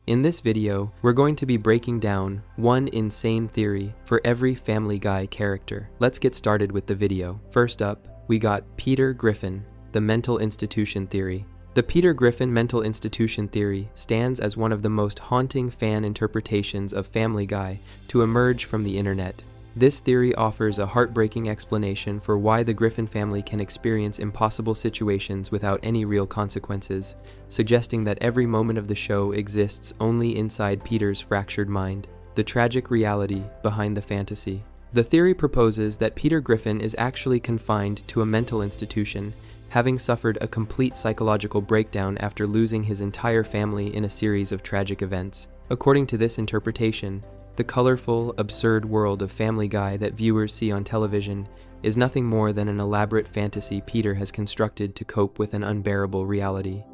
In this video, we're going to be breaking down one insane theory for every Family Guy character. Let's get started with the video. First up, we got Peter Griffin, the mental institution theory. The Peter Griffin mental institution theory stands as one of the most haunting fan interpretations of Family Guy to emerge from the internet. This theory offers a heartbreaking explanation for why the Griffin family can experience impossible situations without any real consequences, suggesting that every moment of the show exists only inside Peter's fractured mind, the tragic reality behind the fantasy. The theory proposes that Peter Griffin is actually confined to a mental institution, having suffered a complete psychological breakdown after losing his entire family in a series of tragic events. According to this interpretation, the colorful, absurd world of Family Guy that viewers see on television is nothing more than an elaborate fantasy Peter has constructed to cope with an unbearable reality.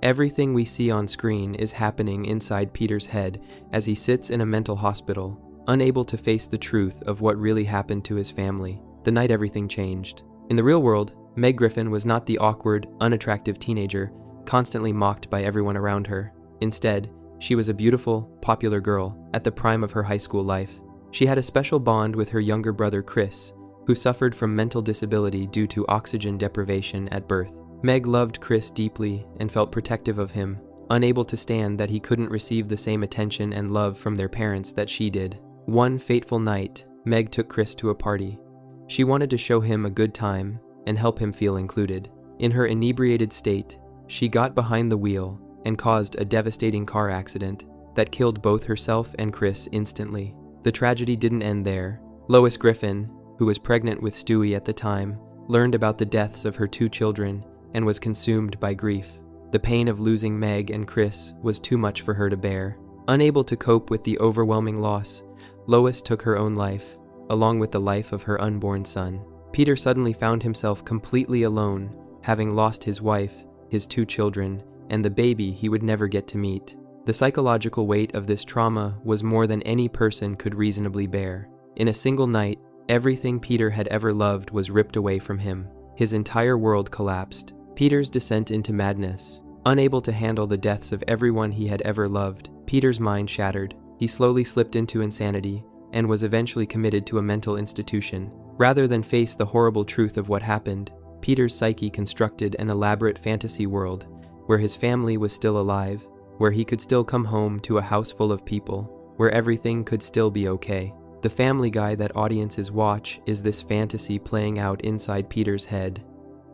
Everything we see on screen is happening inside Peter's head as he sits in a mental hospital, unable to face the truth of what really happened to his family, the night everything changed. In the real world, Meg Griffin was not the awkward, unattractive teenager, constantly mocked by everyone around her. Instead, she was a beautiful, popular girl at the prime of her high school life. She had a special bond with her younger brother Chris, who suffered from mental disability due to oxygen deprivation at birth. Meg loved Chris deeply and felt protective of him, unable to stand that he couldn't receive the same attention and love from their parents that she did. One fateful night, Meg took Chris to a party. She wanted to show him a good time and help him feel included. In her inebriated state, she got behind the wheel and caused a devastating car accident that killed both herself and Chris instantly. The tragedy didn't end there. Lois Griffin, who was pregnant with Stewie at the time, learned about the deaths of her two children and was consumed by grief. The pain of losing Meg and Chris was too much for her to bear. Unable to cope with the overwhelming loss, Lois took her own life, along with the life of her unborn son. Peter suddenly found himself completely alone, having lost his wife, his two children, and the baby he would never get to meet. The psychological weight of this trauma was more than any person could reasonably bear. In a single night, everything Peter had ever loved was ripped away from him. His entire world collapsed. Peter's descent into madness. Unable to handle the deaths of everyone he had ever loved, Peter's mind shattered. He slowly slipped into insanity and was eventually committed to a mental institution. Rather than face the horrible truth of what happened, Peter's psyche constructed an elaborate fantasy world where his family was still alive, where he could still come home to a house full of people, where everything could still be okay. The Family Guy that audiences watch is this fantasy playing out inside Peter's head.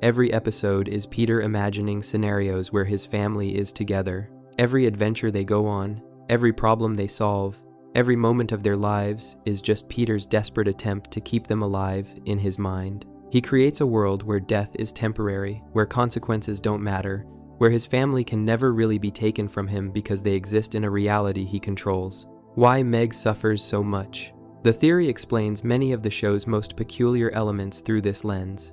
Every episode is Peter imagining scenarios where his family is together. Every adventure they go on, every problem they solve, every moment of their lives is just Peter's desperate attempt to keep them alive in his mind. He creates a world where death is temporary, where consequences don't matter, where his family can never really be taken from him because they exist in a reality he controls. Why Meg suffers so much? The theory explains many of the show's most peculiar elements through this lens.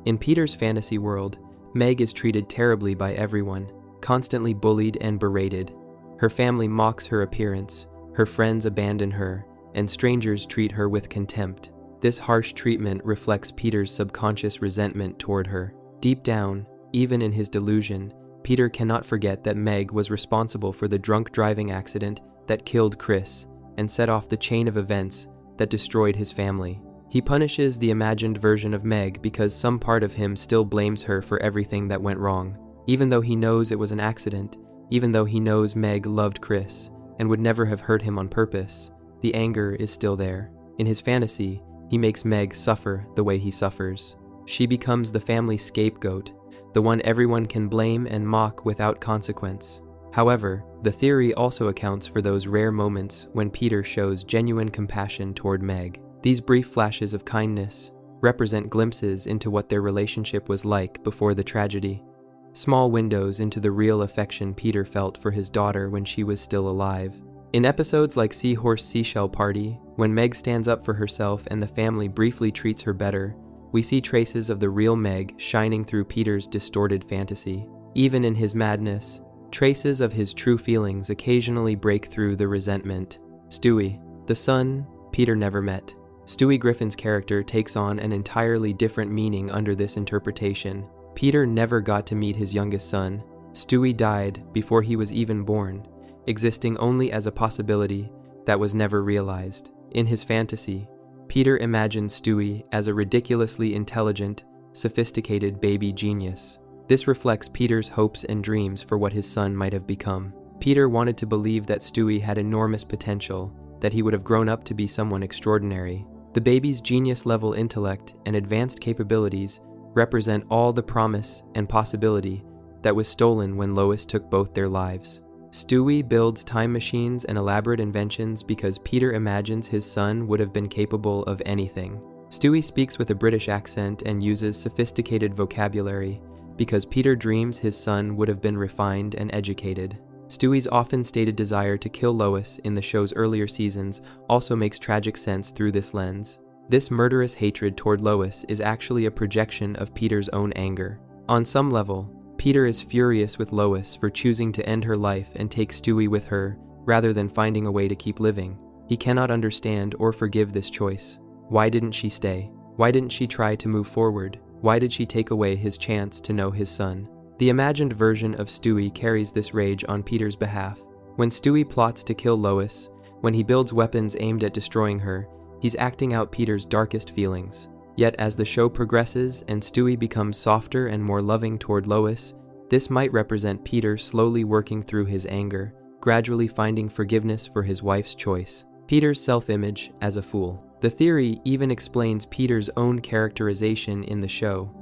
In Peter's fantasy world, Meg is treated terribly by everyone, constantly bullied and berated. Her family mocks her appearance, her friends abandon her, and strangers treat her with contempt. This harsh treatment reflects Peter's subconscious resentment toward her. Deep down, even in his delusion, Peter cannot forget that Meg was responsible for the drunk driving accident that killed Chris and set off the chain of events that destroyed his family. He punishes the imagined version of Meg because some part of him still blames her for everything that went wrong. Even though he knows it was an accident, even though he knows Meg loved Chris and would never have hurt him on purpose, the anger is still there. In his fantasy, he makes Meg suffer the way he suffers. She becomes the family scapegoat, the one everyone can blame and mock without consequence. However, the theory also accounts for those rare moments when Peter shows genuine compassion toward Meg. These brief flashes of kindness represent glimpses into what their relationship was like before the tragedy, small windows into the real affection Peter felt for his daughter when she was still alive. In episodes like Seahorse Seashell Party, when Meg stands up for herself and the family briefly treats her better, we see traces of the real Meg shining through Peter's distorted fantasy. Even in his madness, traces of his true feelings occasionally break through the resentment. Stewie, the son Peter never met. Stewie Griffin's character takes on an entirely different meaning under this interpretation. Peter never got to meet his youngest son. Stewie died before he was even born, existing only as a possibility that was never realized. In his fantasy, Peter imagines Stewie as a ridiculously intelligent, sophisticated baby genius. This reflects Peter's hopes and dreams for what his son might have become. Peter wanted to believe that Stewie had enormous potential, that he would have grown up to be someone extraordinary. The baby's genius-level intellect and advanced capabilities represent all the promise and possibility that was stolen when Lois took both their lives. Stewie builds time machines and elaborate inventions because Peter imagines his son would have been capable of anything. Stewie speaks with a British accent and uses sophisticated vocabulary because Peter dreams his son would have been refined and educated. Stewie's often stated desire to kill Lois in the show's earlier seasons also makes tragic sense through this lens. This murderous hatred toward Lois is actually a projection of Peter's own anger. On some level, Peter is furious with Lois for choosing to end her life and take Stewie with her rather than finding a way to keep living. He cannot understand or forgive this choice. Why didn't she stay? Why didn't she try to move forward? Why did she take away his chance to know his son? The imagined version of Stewie carries this rage on Peter's behalf. When Stewie plots to kill Lois, when he builds weapons aimed at destroying her, he's acting out Peter's darkest feelings. Yet as the show progresses and Stewie becomes softer and more loving toward Lois, this might represent Peter slowly working through his anger, gradually finding forgiveness for his wife's choice. Peter's self-image as a fool. The theory even explains Peter's own characterization in the show.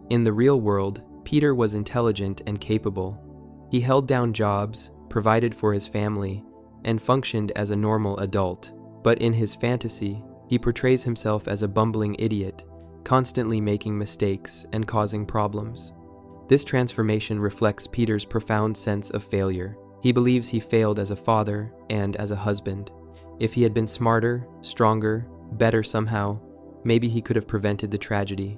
In the real world, Peter was intelligent and capable. He held down jobs, provided for his family, and functioned as a normal adult. But in his fantasy, he portrays himself as a bumbling idiot, constantly making mistakes and causing problems. This transformation reflects Peter's profound sense of failure. He believes he failed as a father and as a husband. If he had been smarter, stronger, better somehow, maybe he could have prevented the tragedy.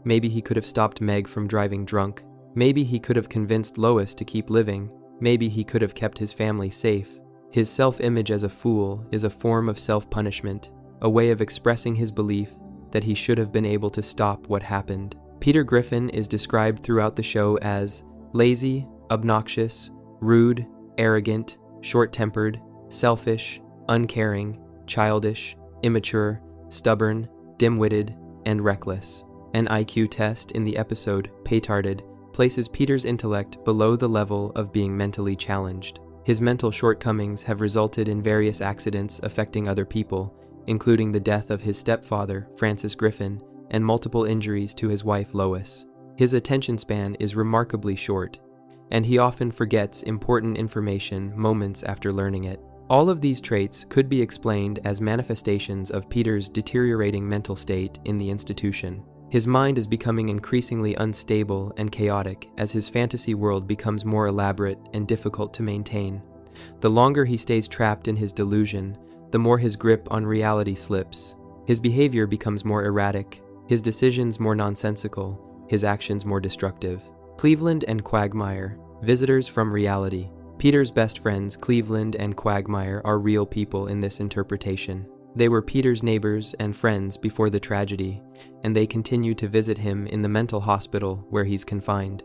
Maybe he could have stopped Meg from driving drunk. Maybe he could have convinced Lois to keep living. Maybe he could have kept his family safe. His self-image as a fool is a form of self-punishment, a way of expressing his belief that he should have been able to stop what happened. Peter Griffin is described throughout the show as lazy, obnoxious, rude, arrogant, short-tempered, selfish, uncaring, childish, immature, stubborn, dim-witted, and reckless. An IQ test in the episode Paytarded places Peter's intellect below the level of being mentally challenged. His mental shortcomings have resulted in various accidents affecting other people, including the death of his stepfather, Francis Griffin, and multiple injuries to his wife, Lois. His attention span is remarkably short, and he often forgets important information moments after learning it. All of these traits could be explained as manifestations of Peter's deteriorating mental state in the institution. His mind is becoming increasingly unstable and chaotic as his fantasy world becomes more elaborate and difficult to maintain. The longer he stays trapped in his delusion, the more his grip on reality slips. His behavior becomes more erratic, his decisions more nonsensical, his actions more destructive. Cleveland and Quagmire, visitors from reality. Peter's best friends, Cleveland and Quagmire, are real people in this interpretation. They were Peter's neighbors and friends before the tragedy, and they continue to visit him in the mental hospital where he's confined.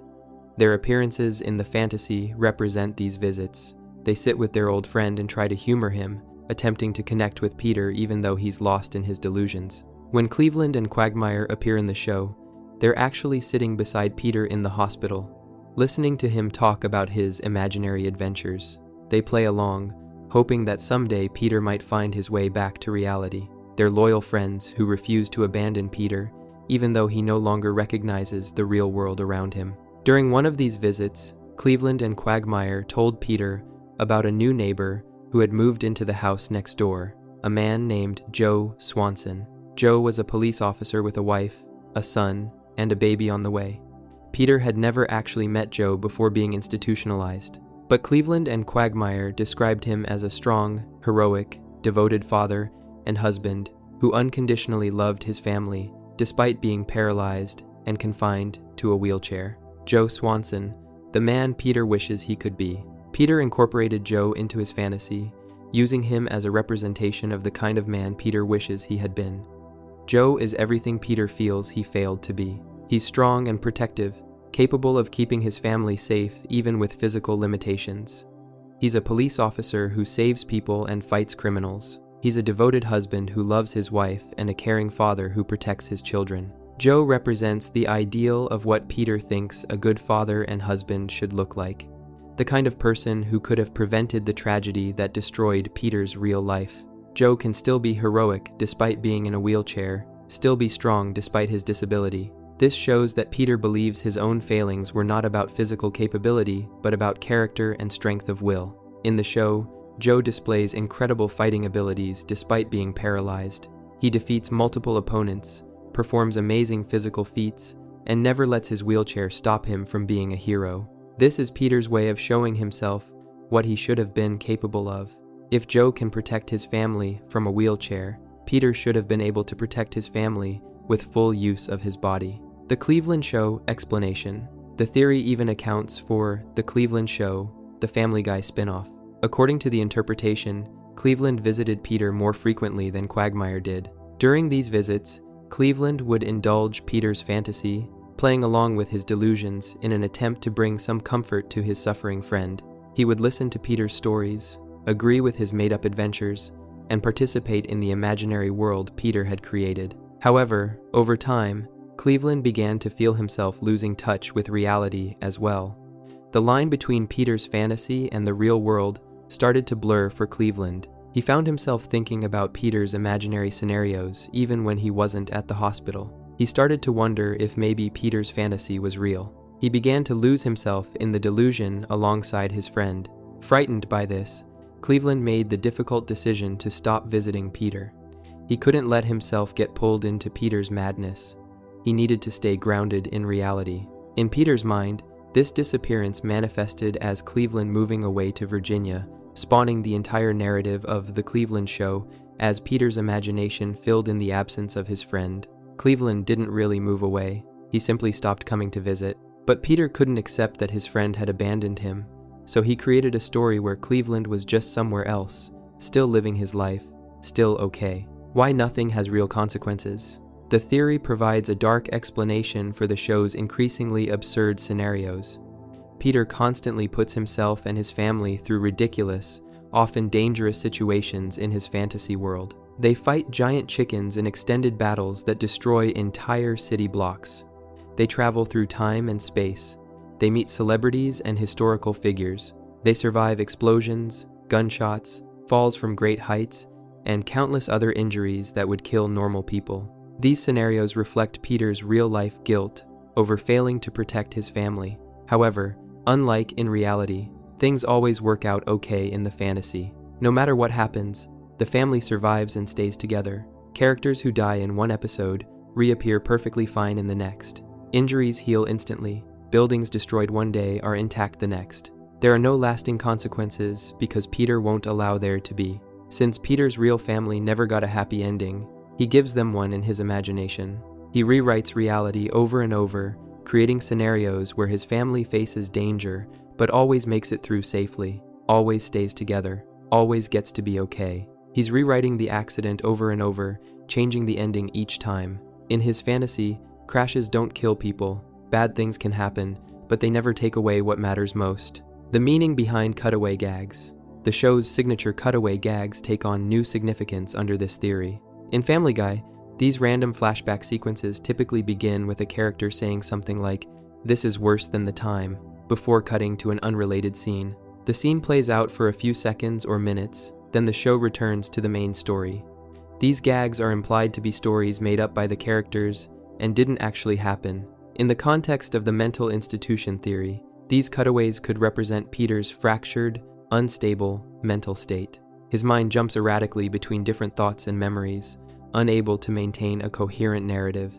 Their appearances in the fantasy represent these visits. They sit with their old friend and try to humor him, attempting to connect with Peter even though he's lost in his delusions. When Cleveland and Quagmire appear in the show, they're actually sitting beside Peter in the hospital, listening to him talk about his imaginary adventures. They play along, hoping that someday Peter might find his way back to reality. They're loyal friends who refuse to abandon Peter, even though he no longer recognizes the real world around him. During one of these visits, Cleveland and Quagmire told Peter about a new neighbor who had moved into the house next door, a man named Joe Swanson. Joe was a police officer with a wife, a son, and a baby on the way. Peter had never actually met Joe before being institutionalized, but Cleveland and Quagmire described him as a strong, heroic, devoted father and husband who unconditionally loved his family despite being paralyzed and confined to a wheelchair. Joe Swanson, the man Peter wishes he could be. Peter incorporated Joe into his fantasy, using him as a representation of the kind of man Peter wishes he had been. Joe is everything Peter feels he failed to be. He's strong and protective, capable of keeping his family safe even with physical limitations. He's a police officer who saves people and fights criminals. He's a devoted husband who loves his wife and a caring father who protects his children. Joe represents the ideal of what Peter thinks a good father and husband should look like. The kind of person who could have prevented the tragedy that destroyed Peter's real life. Joe can still be heroic despite being in a wheelchair, still be strong despite his disability. This shows that Peter believes his own failings were not about physical capability, but about character and strength of will. In the show, Joe displays incredible fighting abilities despite being paralyzed. He defeats multiple opponents, performs amazing physical feats, and never lets his wheelchair stop him from being a hero. This is Peter's way of showing himself what he should have been capable of. If Joe can protect his family from a wheelchair, Peter should have been able to protect his family with full use of his body. The Cleveland Show explanation. The theory even accounts for The Cleveland Show, the Family Guy spin-off. According to the interpretation, Cleveland visited Peter more frequently than Quagmire did. During these visits, Cleveland would indulge Peter's fantasy, playing along with his delusions in an attempt to bring some comfort to his suffering friend. He would listen to Peter's stories, agree with his made-up adventures, and participate in the imaginary world Peter had created. However, over time, Cleveland began to feel himself losing touch with reality as well. The line between Peter's fantasy and the real world started to blur for Cleveland. He found himself thinking about Peter's imaginary scenarios even when he wasn't at the hospital. He started to wonder if maybe Peter's fantasy was real. He began to lose himself in the delusion alongside his friend. Frightened by this, Cleveland made the difficult decision to stop visiting Peter. He couldn't let himself get pulled into Peter's madness. He needed to stay grounded in reality. In Peter's mind, this disappearance manifested as Cleveland moving away to Virginia, spawning the entire narrative of The Cleveland Show as Peter's imagination filled in the absence of his friend. Cleveland didn't really move away. He simply stopped coming to visit. But Peter couldn't accept that his friend had abandoned him, so he created a story where Cleveland was just somewhere else, still living his life, still okay. Why nothing has real consequences? The theory provides a dark explanation for the show's increasingly absurd scenarios. Peter constantly puts himself and his family through ridiculous, often dangerous situations in his fantasy world. They fight giant chickens in extended battles that destroy entire city blocks. They travel through time and space. They meet celebrities and historical figures. They survive explosions, gunshots, falls from great heights, and countless other injuries that would kill normal people. These scenarios reflect Peter's real-life guilt over failing to protect his family. However, unlike in reality, things always work out okay in the fantasy. No matter what happens, the family survives and stays together. Characters who die in one episode reappear perfectly fine in the next. Injuries heal instantly. Buildings destroyed one day are intact the next. There are no lasting consequences because Peter won't allow there to be. Since Peter's real family never got a happy ending, he gives them one in his imagination. He rewrites reality over and over, creating scenarios where his family faces danger, but always makes it through safely, always stays together, always gets to be okay. He's rewriting the accident over and over, changing the ending each time. In his fantasy, crashes don't kill people, bad things can happen, but they never take away what matters most. The meaning behind Cutaway gags. The show's signature cutaway gags take on new significance under this theory. In Family Guy, these random flashback sequences typically begin with a character saying something like, "This is worse than the time," before cutting to an unrelated scene. The scene plays out for a few seconds or minutes, then the show returns to the main story. These gags are implied to be stories made up by the characters and didn't actually happen. In the context of the mental institution theory, these cutaways could represent Peter's fractured, unstable mental state. His mind jumps erratically between different thoughts and memories, unable to maintain a coherent narrative.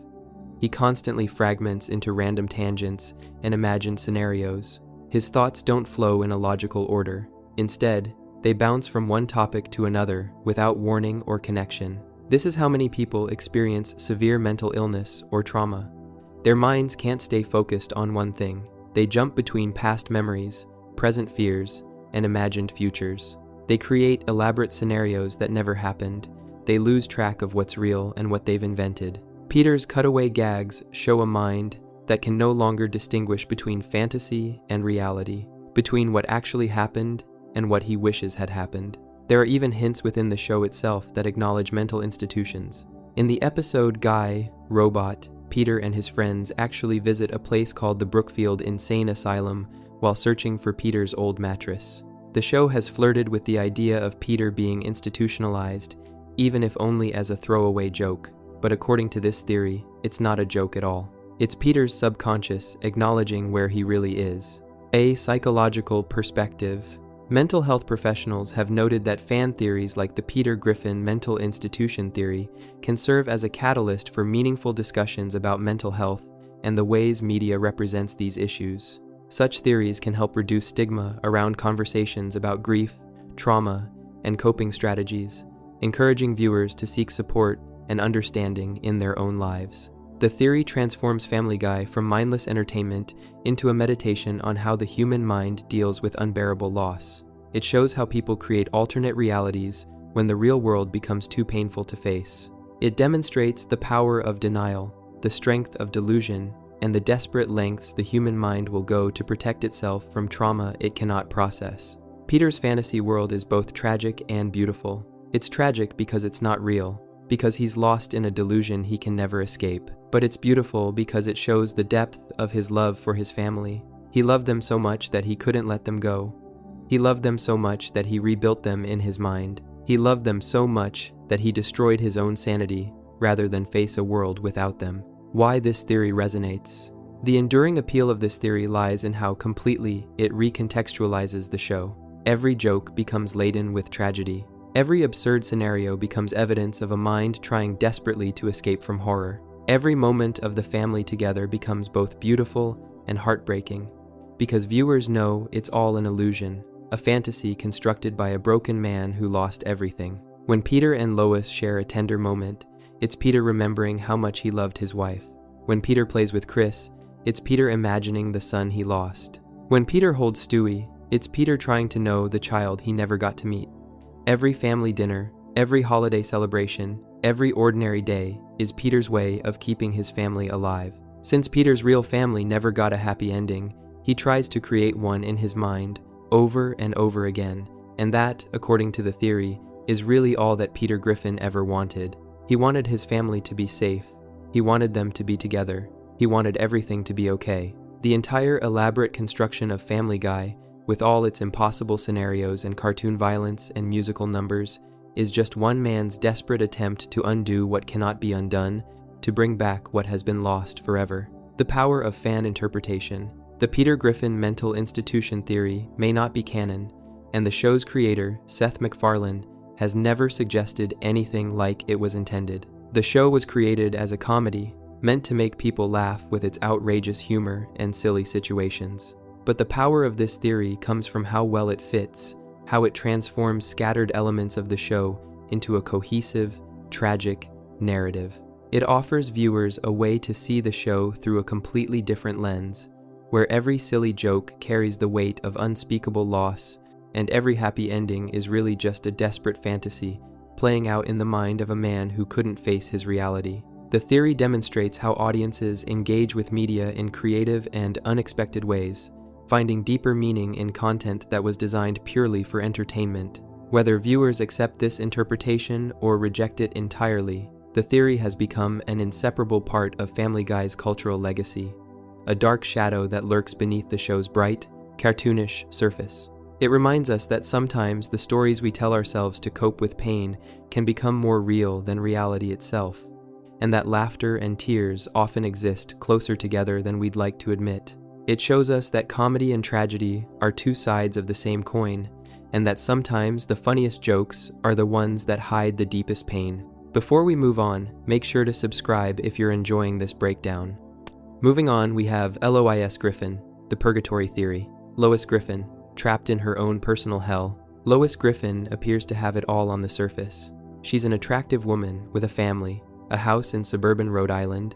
He constantly fragments into random tangents and imagined scenarios. His thoughts don't flow in a logical order. Instead, they bounce from one topic to another without warning or connection. This is how many people experience severe mental illness or trauma. Their minds can't stay focused on one thing. They jump between past memories, present fears, and imagined futures. They create elaborate scenarios that never happened. They lose track of what's real and what they've invented. Peter's cutaway gags show a mind that can no longer distinguish between fantasy and reality, between what actually happened and what he wishes had happened. There are even hints within the show itself that acknowledge mental institutions. In the episode Guy, Robot, Peter and his friends actually visit a place called the Brookfield Insane Asylum while searching for Peter's old mattress. The show has flirted with the idea of Peter being institutionalized, even if only as a throwaway joke. But according to this theory, it's not a joke at all. It's Peter's subconscious acknowledging where he really is. A psychological perspective. Mental health professionals have noted that fan theories like the Peter Griffin mental institution theory can serve as a catalyst for meaningful discussions about mental health and the ways media represents these issues. Such theories can help reduce stigma around conversations about grief, trauma, and coping strategies, encouraging viewers to seek support and understanding in their own lives. The theory transforms Family Guy from mindless entertainment into a meditation on how the human mind deals with unbearable loss. It shows how people create alternate realities when the real world becomes too painful to face. It demonstrates the power of denial, the strength of delusion, and the desperate lengths the human mind will go to protect itself from trauma it cannot process. Peter's fantasy world is both tragic and beautiful. It's tragic because it's not real, because he's lost in a delusion he can never escape. But it's beautiful because it shows the depth of his love for his family. He loved them so much that he couldn't let them go. He loved them so much that he rebuilt them in his mind. He loved them so much that he destroyed his own sanity rather than face a world without them. Why this theory resonates. The enduring appeal of this theory lies in how completely it recontextualizes the show. Every joke becomes laden with tragedy. Every absurd scenario becomes evidence of a mind trying desperately to escape from horror. Every moment of the family together becomes both beautiful and heartbreaking, because viewers know it's all an illusion, a fantasy constructed by a broken man who lost everything. When Peter and Lois share a tender moment, it's Peter remembering how much he loved his wife. When Peter plays with Chris, it's Peter imagining the son he lost. When Peter holds Stewie, it's Peter trying to know the child he never got to meet. Every family dinner, every holiday celebration, every ordinary day is Peter's way of keeping his family alive. Since Peter's real family never got a happy ending, he tries to create one in his mind over and over again, and that, according to the theory, is really all that Peter Griffin ever wanted. He wanted his family to be safe. He wanted them to be together. He wanted everything to be okay. The entire elaborate construction of Family Guy, with all its impossible scenarios and cartoon violence and musical numbers, is just one man's desperate attempt to undo what cannot be undone, to bring back what has been lost forever. The power of fan interpretation. The Peter Griffin mental institution theory may not be canon, and the show's creator, Seth MacFarlane, has never suggested anything like it was intended. The show was created as a comedy, meant to make people laugh with its outrageous humor and silly situations. But the power of this theory comes from how well it fits, how it transforms scattered elements of the show into a cohesive, tragic narrative. It offers viewers a way to see the show through a completely different lens, where every silly joke carries the weight of unspeakable loss, and every happy ending is really just a desperate fantasy playing out in the mind of a man who couldn't face his reality. The theory demonstrates how audiences engage with media in creative and unexpected ways, finding deeper meaning in content that was designed purely for entertainment. Whether viewers accept this interpretation or reject it entirely, the theory has become an inseparable part of Family Guy's cultural legacy, a dark shadow that lurks beneath the show's bright, cartoonish surface. It reminds us that sometimes the stories we tell ourselves to cope with pain can become more real than reality itself, and that laughter and tears often exist closer together than we'd like to admit. It shows us that comedy and tragedy are two sides of the same coin, and that sometimes the funniest jokes are the ones that hide the deepest pain. Before we move on, make sure to subscribe if you're enjoying this breakdown. Moving on, we have Lois Griffin, the Purgatory theory. Lois Griffin, trapped in her own personal hell. Lois Griffin appears to have it all on the surface. She's an attractive woman with a family, a house in suburban Rhode Island,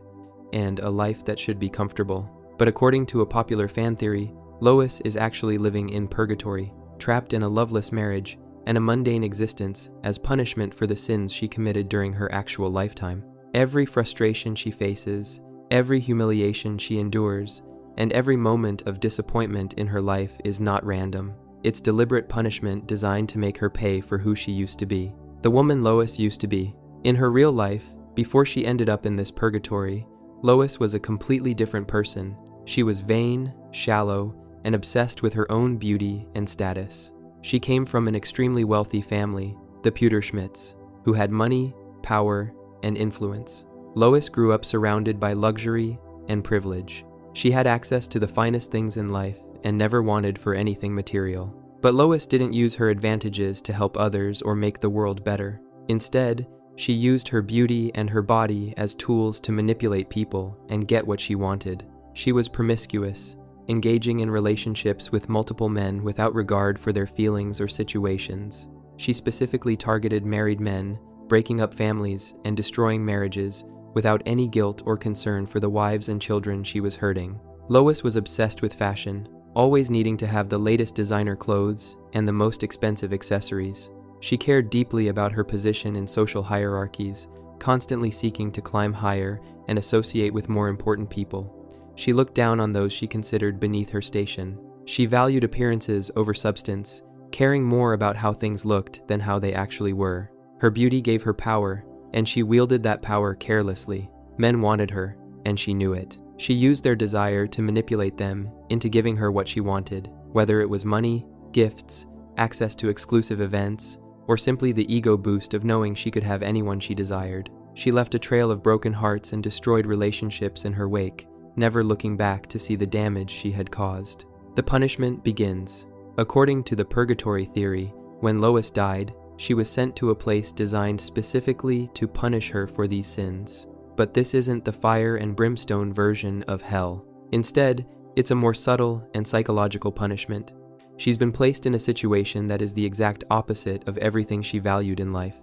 and a life that should be comfortable. But according to a popular fan theory, Lois is actually living in purgatory, trapped in a loveless marriage and a mundane existence as punishment for the sins she committed during her actual lifetime. Every frustration she faces, every humiliation she endures, and every moment of disappointment in her life is not random. It's deliberate punishment designed to make her pay for who she used to be. The woman Lois used to be. In her real life, before she ended up in this purgatory, Lois was a completely different person. She was vain, shallow, and obsessed with her own beauty and status. She came from an extremely wealthy family, the Schmidts, who had money, power, and influence. Lois grew up surrounded by luxury and privilege. She had access to the finest things in life and never wanted for anything material. But Lois didn't use her advantages to help others or make the world better. Instead, she used her beauty and her body as tools to manipulate people and get what she wanted. She was promiscuous, engaging in relationships with multiple men without regard for their feelings or situations. She specifically targeted married men, breaking up families and destroying marriages without any guilt or concern for the wives and children she was hurting. Lois was obsessed with fashion, always needing to have the latest designer clothes and the most expensive accessories. She cared deeply about her position in social hierarchies, constantly seeking to climb higher and associate with more important people. She looked down on those she considered beneath her station. She valued appearances over substance, caring more about how things looked than how they actually were. Her beauty gave her power, and she wielded that power carelessly. Men wanted her, and she knew it. She used their desire to manipulate them into giving her what she wanted, whether it was money, gifts, access to exclusive events, or simply the ego boost of knowing she could have anyone she desired. She left a trail of broken hearts and destroyed relationships in her wake, never looking back to see the damage she had caused. The punishment begins. According to the Purgatory theory, when Lois died, she was sent to a place designed specifically to punish her for these sins. But this isn't the fire and brimstone version of hell. Instead, it's a more subtle and psychological punishment. She's been placed in a situation that is the exact opposite of everything she valued in life.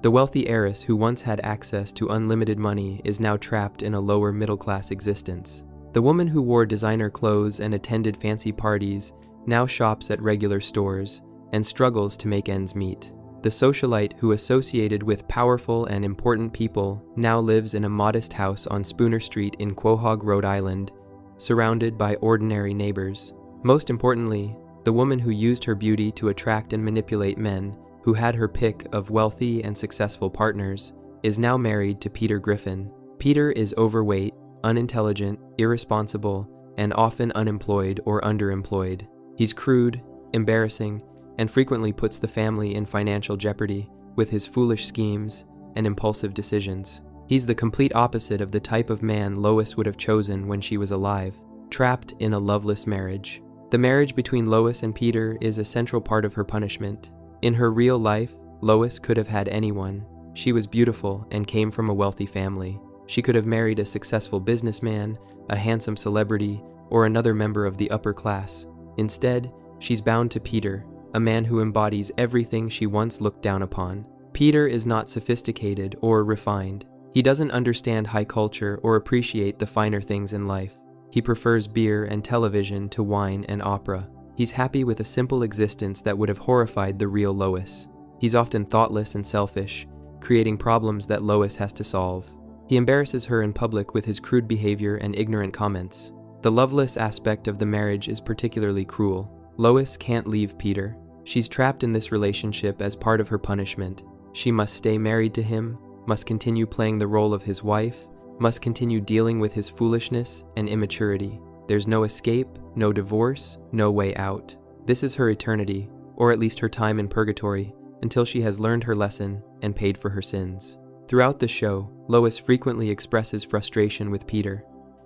The wealthy heiress who once had access to unlimited money is now trapped in a lower middle-class existence. The woman who wore designer clothes and attended fancy parties now shops at regular stores and struggles to make ends meet. The socialite who associated with powerful and important people now lives in a modest house on Spooner Street in Quahog, Rhode Island, surrounded by ordinary neighbors. Most importantly, the woman who used her beauty to attract and manipulate men, who had her pick of wealthy and successful partners, is now married to Peter Griffin. Peter is overweight, unintelligent, irresponsible, and often unemployed or underemployed. He's crude, embarrassing, and frequently puts the family in financial jeopardy with his foolish schemes and impulsive decisions. He's the complete opposite of the type of man Lois would have chosen when she was alive, trapped in a loveless marriage. The marriage between Lois and Peter is a central part of her punishment. In her real life, Lois could have had anyone. She was beautiful and came from a wealthy family. She could have married a successful businessman, a handsome celebrity, or another member of the upper class. Instead, she's bound to Peter, a man who embodies everything she once looked down upon. Peter is not sophisticated or refined. He doesn't understand high culture or appreciate the finer things in life. He prefers beer and television to wine and opera. He's happy with a simple existence that would have horrified the real Lois. He's often thoughtless and selfish, creating problems that Lois has to solve. He embarrasses her in public with his crude behavior and ignorant comments. The loveless aspect of the marriage is particularly cruel. Lois can't leave Peter. She's trapped in this relationship as part of her punishment. She must stay married to him, must continue playing the role of his wife, must continue dealing with his foolishness and immaturity. There's no escape, no divorce, no way out. This is her eternity, or at least her time in purgatory, until she has learned her lesson and paid for her sins. Throughout the show, Lois frequently expresses frustration with Peter.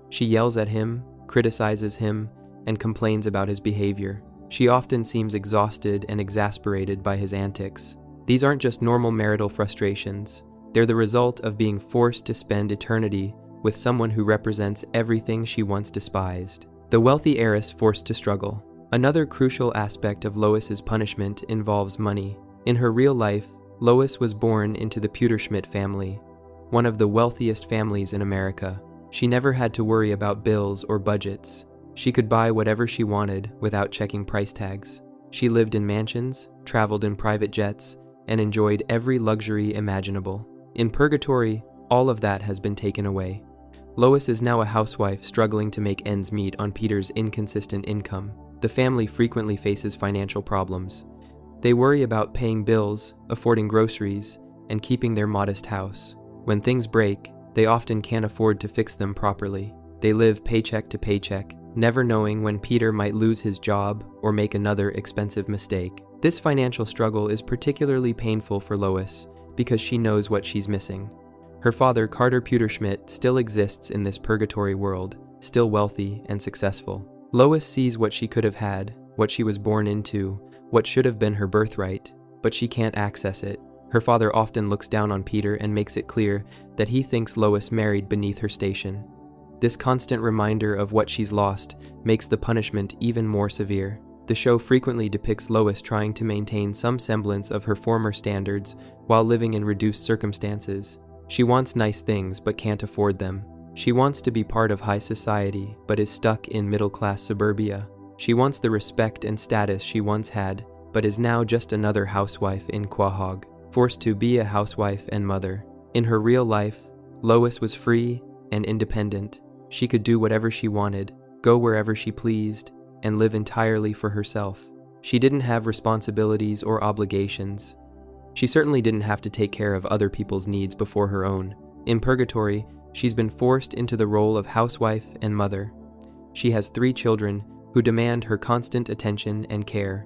She yells at him, criticizes him, and complains about his behavior. She often seems exhausted and exasperated by his antics. These aren't just normal marital frustrations. They're the result of being forced to spend eternity with someone who represents everything she once despised. The wealthy heiress forced to struggle. Another crucial aspect of Lois's punishment involves money. In her real life, Lois was born into the Schmidt family, one of the wealthiest families in America. She never had to worry about bills or budgets. She could buy whatever she wanted without checking price tags. She lived in mansions, traveled in private jets, and enjoyed every luxury imaginable. In Purgatory, all of that has been taken away. Lois is now a housewife struggling to make ends meet on Peter's inconsistent income. the family frequently faces financial problems. They worry about paying bills, affording groceries, and keeping their modest house. When things break, they often can't afford to fix them properly. They live paycheck to paycheck, never knowing when Peter might lose his job or make another expensive mistake. This financial struggle is particularly painful for Lois because she knows what she's missing. Her father, Carter Pewterschmidt, still exists in this purgatory world, still wealthy and successful. Lois sees what she could have had, what she was born into, what should have been her birthright, but she can't access it. Her father often looks down on Peter and makes it clear that he thinks Lois married beneath her station. This constant reminder of what she's lost makes the punishment even more severe. The show frequently depicts Lois trying to maintain some semblance of her former standards while living in reduced circumstances. She wants nice things but can't afford them. She wants to be part of high society but is stuck in middle-class suburbia. She wants the respect and status she once had but is now just another housewife in Quahog, forced to be a housewife and mother. In her real life, Lois was free and independent. She could do whatever she wanted, go wherever she pleased, and live entirely for herself. She didn't have responsibilities or obligations. She certainly didn't have to take care of other people's needs before her own. In Purgatory, she's been forced into the role of housewife and mother. She has 3 children who demand her constant attention and care.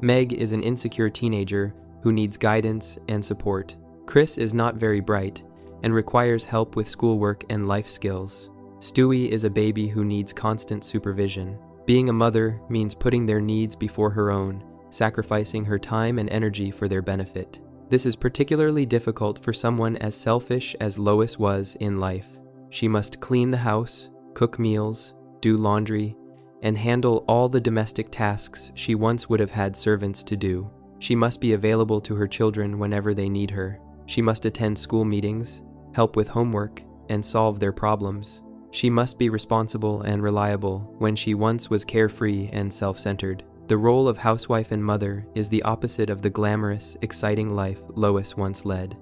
Meg is an insecure teenager who needs guidance and support. Chris is not very bright and requires help with schoolwork and life skills. Stewie is a baby who needs constant supervision. Being a mother means putting their needs before her own, sacrificing her time and energy for their benefit. This is particularly difficult for someone as selfish as Lois was in life. She must clean the house, cook meals, do laundry, and handle all the domestic tasks she once would have had servants to do. She must be available to her children whenever they need her. She must attend school meetings, help with homework, and solve their problems. She must be responsible and reliable when she once was carefree and self-centered. The role of housewife and mother is the opposite of the glamorous, exciting life Lois once led.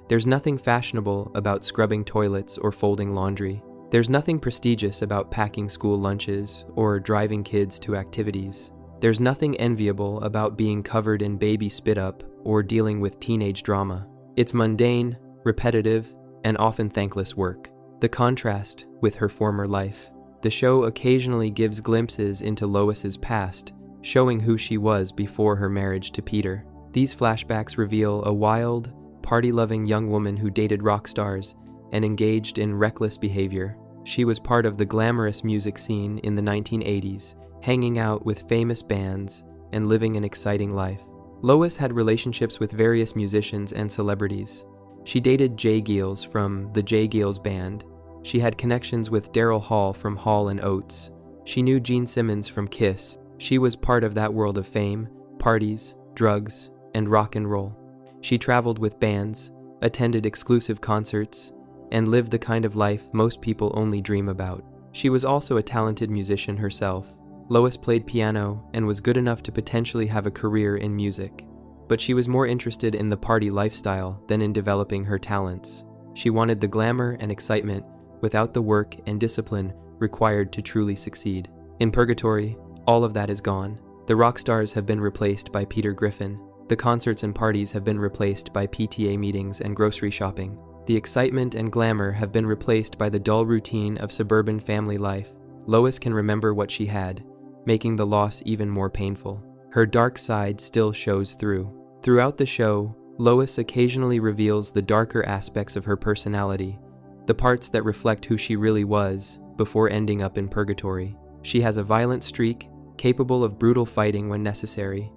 There's nothing fashionable about scrubbing toilets or folding laundry. There's nothing prestigious about packing school lunches or driving kids to activities. There's nothing enviable about being covered in baby spit-up or dealing with teenage drama. It's mundane, repetitive, and often thankless work. The contrast with her former life. The show occasionally gives glimpses into Lois's past, showing who she was before her marriage to Peter. These flashbacks reveal a wild, party-loving young woman who dated rock stars and engaged in reckless behavior. She was part of the glamorous music scene in the 1980s, hanging out with famous bands and living an exciting life. Lois had relationships with various musicians and celebrities. She dated Jay Geils from the Jay Geils Band. She had connections with Daryl Hall from Hall & Oates. She knew Gene Simmons from Kiss. She was part of that world of fame, parties, drugs, and rock and roll. She traveled with bands, attended exclusive concerts, and lived the kind of life most people only dream about. She was also a talented musician herself. Lois played piano and was good enough to potentially have a career in music. But she was more interested in the party lifestyle than in developing her talents. She wanted the glamour and excitement without the work and discipline required to truly succeed. In Purgatory, all of that is gone. The rock stars have been replaced by Peter Griffin. The concerts and parties have been replaced by PTA meetings and grocery shopping. The excitement and glamour have been replaced by the dull routine of suburban family life. Lois can remember what she had, making the loss even more painful. Her dark side still shows through. Throughout the show, Lois occasionally reveals the darker aspects of her personality, the parts that reflect who she really was before ending up in Purgatory. She has a violent streak, capable of brutal fighting when necessary.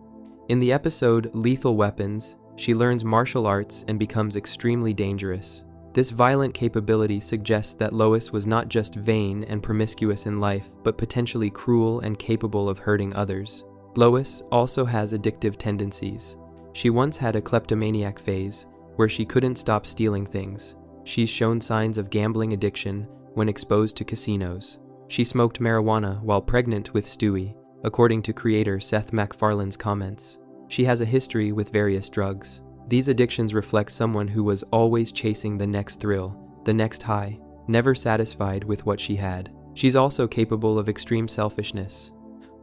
In the episode Lethal Weapons, she learns martial arts and becomes extremely dangerous. This violent capability suggests that Lois was not just vain and promiscuous in life, but potentially cruel and capable of hurting others. Lois also has addictive tendencies. She once had a kleptomaniac phase where she couldn't stop stealing things. She's shown signs of gambling addiction when exposed to casinos. She smoked marijuana while pregnant with Stewie, according to creator Seth MacFarlane's comments. She has a history with various drugs. These addictions reflect someone who was always chasing the next thrill, the next high, never satisfied with what she had. She's also capable of extreme selfishness.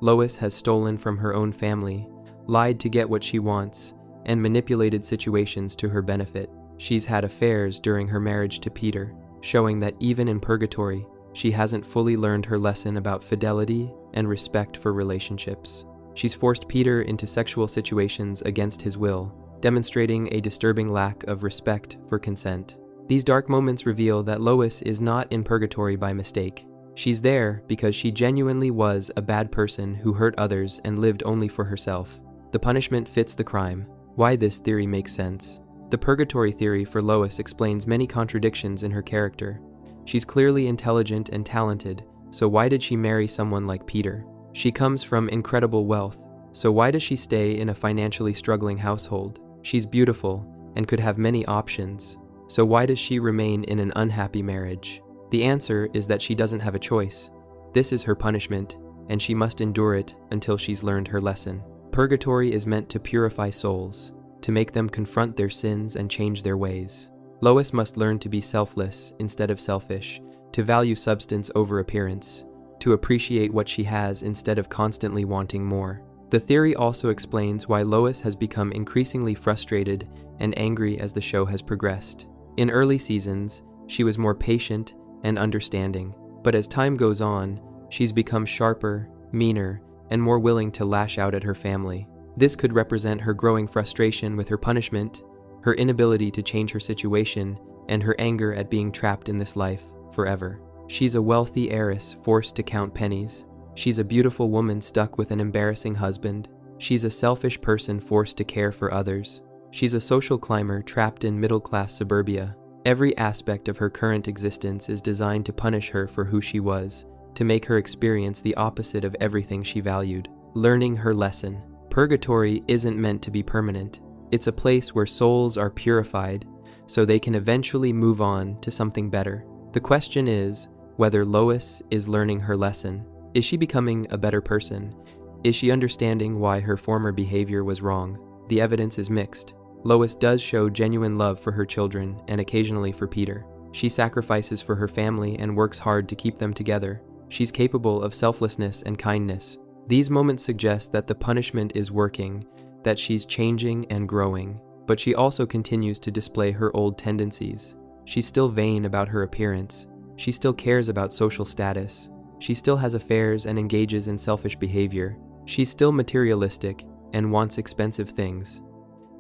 Lois has stolen from her own family, lied to get what she wants, and manipulated situations to her benefit. She's had affairs during her marriage to Peter, showing that even in Purgatory, she hasn't fully learned her lesson about fidelity and respect for relationships. She's forced Peter into sexual situations against his will, demonstrating a disturbing lack of respect for consent. These dark moments reveal that Lois is not in Purgatory by mistake. She's there because she genuinely was a bad person who hurt others and lived only for herself. The punishment fits the crime. Why this theory makes sense. The Purgatory theory for Lois explains many contradictions in her character. She's clearly intelligent and talented, so why did she marry someone like Peter? She comes from incredible wealth, so why does she stay in a financially struggling household? She's beautiful and could have many options, so why does she remain in an unhappy marriage? The answer is that she doesn't have a choice. This is her punishment, and she must endure it until she's learned her lesson. Purgatory is meant to purify souls, to make them confront their sins and change their ways. Lois must learn to be selfless instead of selfish, to value substance over appearance, to appreciate what she has instead of constantly wanting more. The theory also explains why Lois has become increasingly frustrated and angry as the show has progressed. In early seasons, she was more patient and understanding, but as time goes on, she's become sharper, meaner, and more willing to lash out at her family. This could represent her growing frustration with her punishment, her inability to change her situation, and her anger at being trapped in this life forever. She's a wealthy heiress forced to count pennies. She's a beautiful woman stuck with an embarrassing husband. She's a selfish person forced to care for others. She's a social climber trapped in middle-class suburbia. Every aspect of her current existence is designed to punish her for who she was, to make her experience the opposite of everything she valued. Learning her lesson. Purgatory isn't meant to be permanent. It's a place where souls are purified, so they can eventually move on to something better. The question is whether Lois is learning her lesson. Is she becoming a better person? Is she understanding why her former behavior was wrong? The evidence is mixed. Lois does show genuine love for her children and occasionally for Peter. She sacrifices for her family and works hard to keep them together. She's capable of selflessness and kindness. These moments suggest that the punishment is working, that she's changing and growing, but she also continues to display her old tendencies. She's still vain about her appearance. She still cares about social status. She still has affairs and engages in selfish behavior. She's still materialistic and wants expensive things.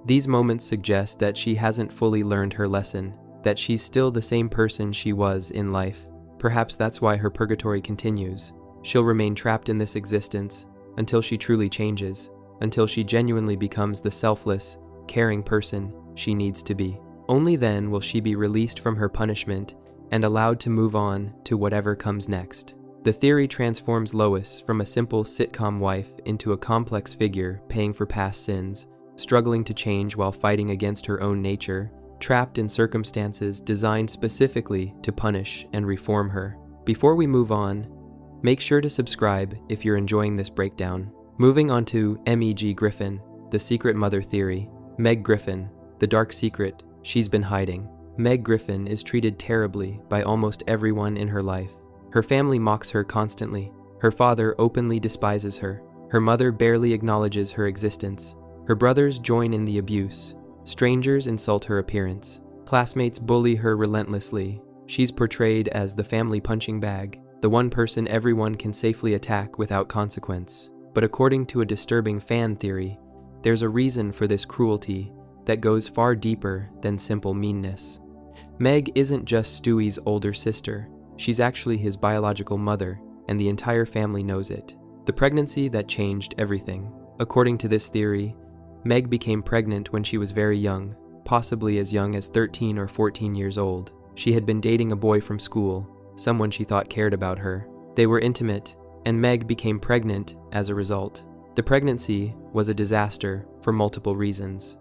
These moments suggest that she hasn't fully learned her lesson, that she's still the same person she was in life. Perhaps that's why her purgatory continues. She'll remain trapped in this existence until she truly changes, until she genuinely becomes the selfless, caring person she needs to be. Only then will she be released from her punishment and allowed to move on to whatever comes next. The theory transforms Lois from a simple sitcom wife into a complex figure paying for past sins, struggling to change while fighting against her own nature, trapped in circumstances designed specifically to punish and reform her. Before we move on, make sure to subscribe if you're enjoying this breakdown. Moving on to Meg Griffin, the secret mother theory. Meg Griffin, the dark secret she's been hiding. Meg Griffin is treated terribly by almost everyone in her life. Her family mocks her constantly. Her father openly despises her. Her mother barely acknowledges her existence. Her brothers join in the abuse. Strangers insult her appearance. Classmates bully her relentlessly. She's portrayed as the family punching bag, the one person everyone can safely attack without consequence. But according to a disturbing fan theory, there's a reason for this cruelty that goes far deeper than simple meanness. Meg isn't just Stewie's older sister. She's actually his biological mother, and the entire family knows it. The pregnancy that changed everything. According to this theory, Meg became pregnant when she was very young, possibly as young as 13 or 14 years old. She had been dating a boy from school, someone she thought cared about her. They were intimate, and Meg became pregnant as a result. The pregnancy was a disaster for multiple reasons.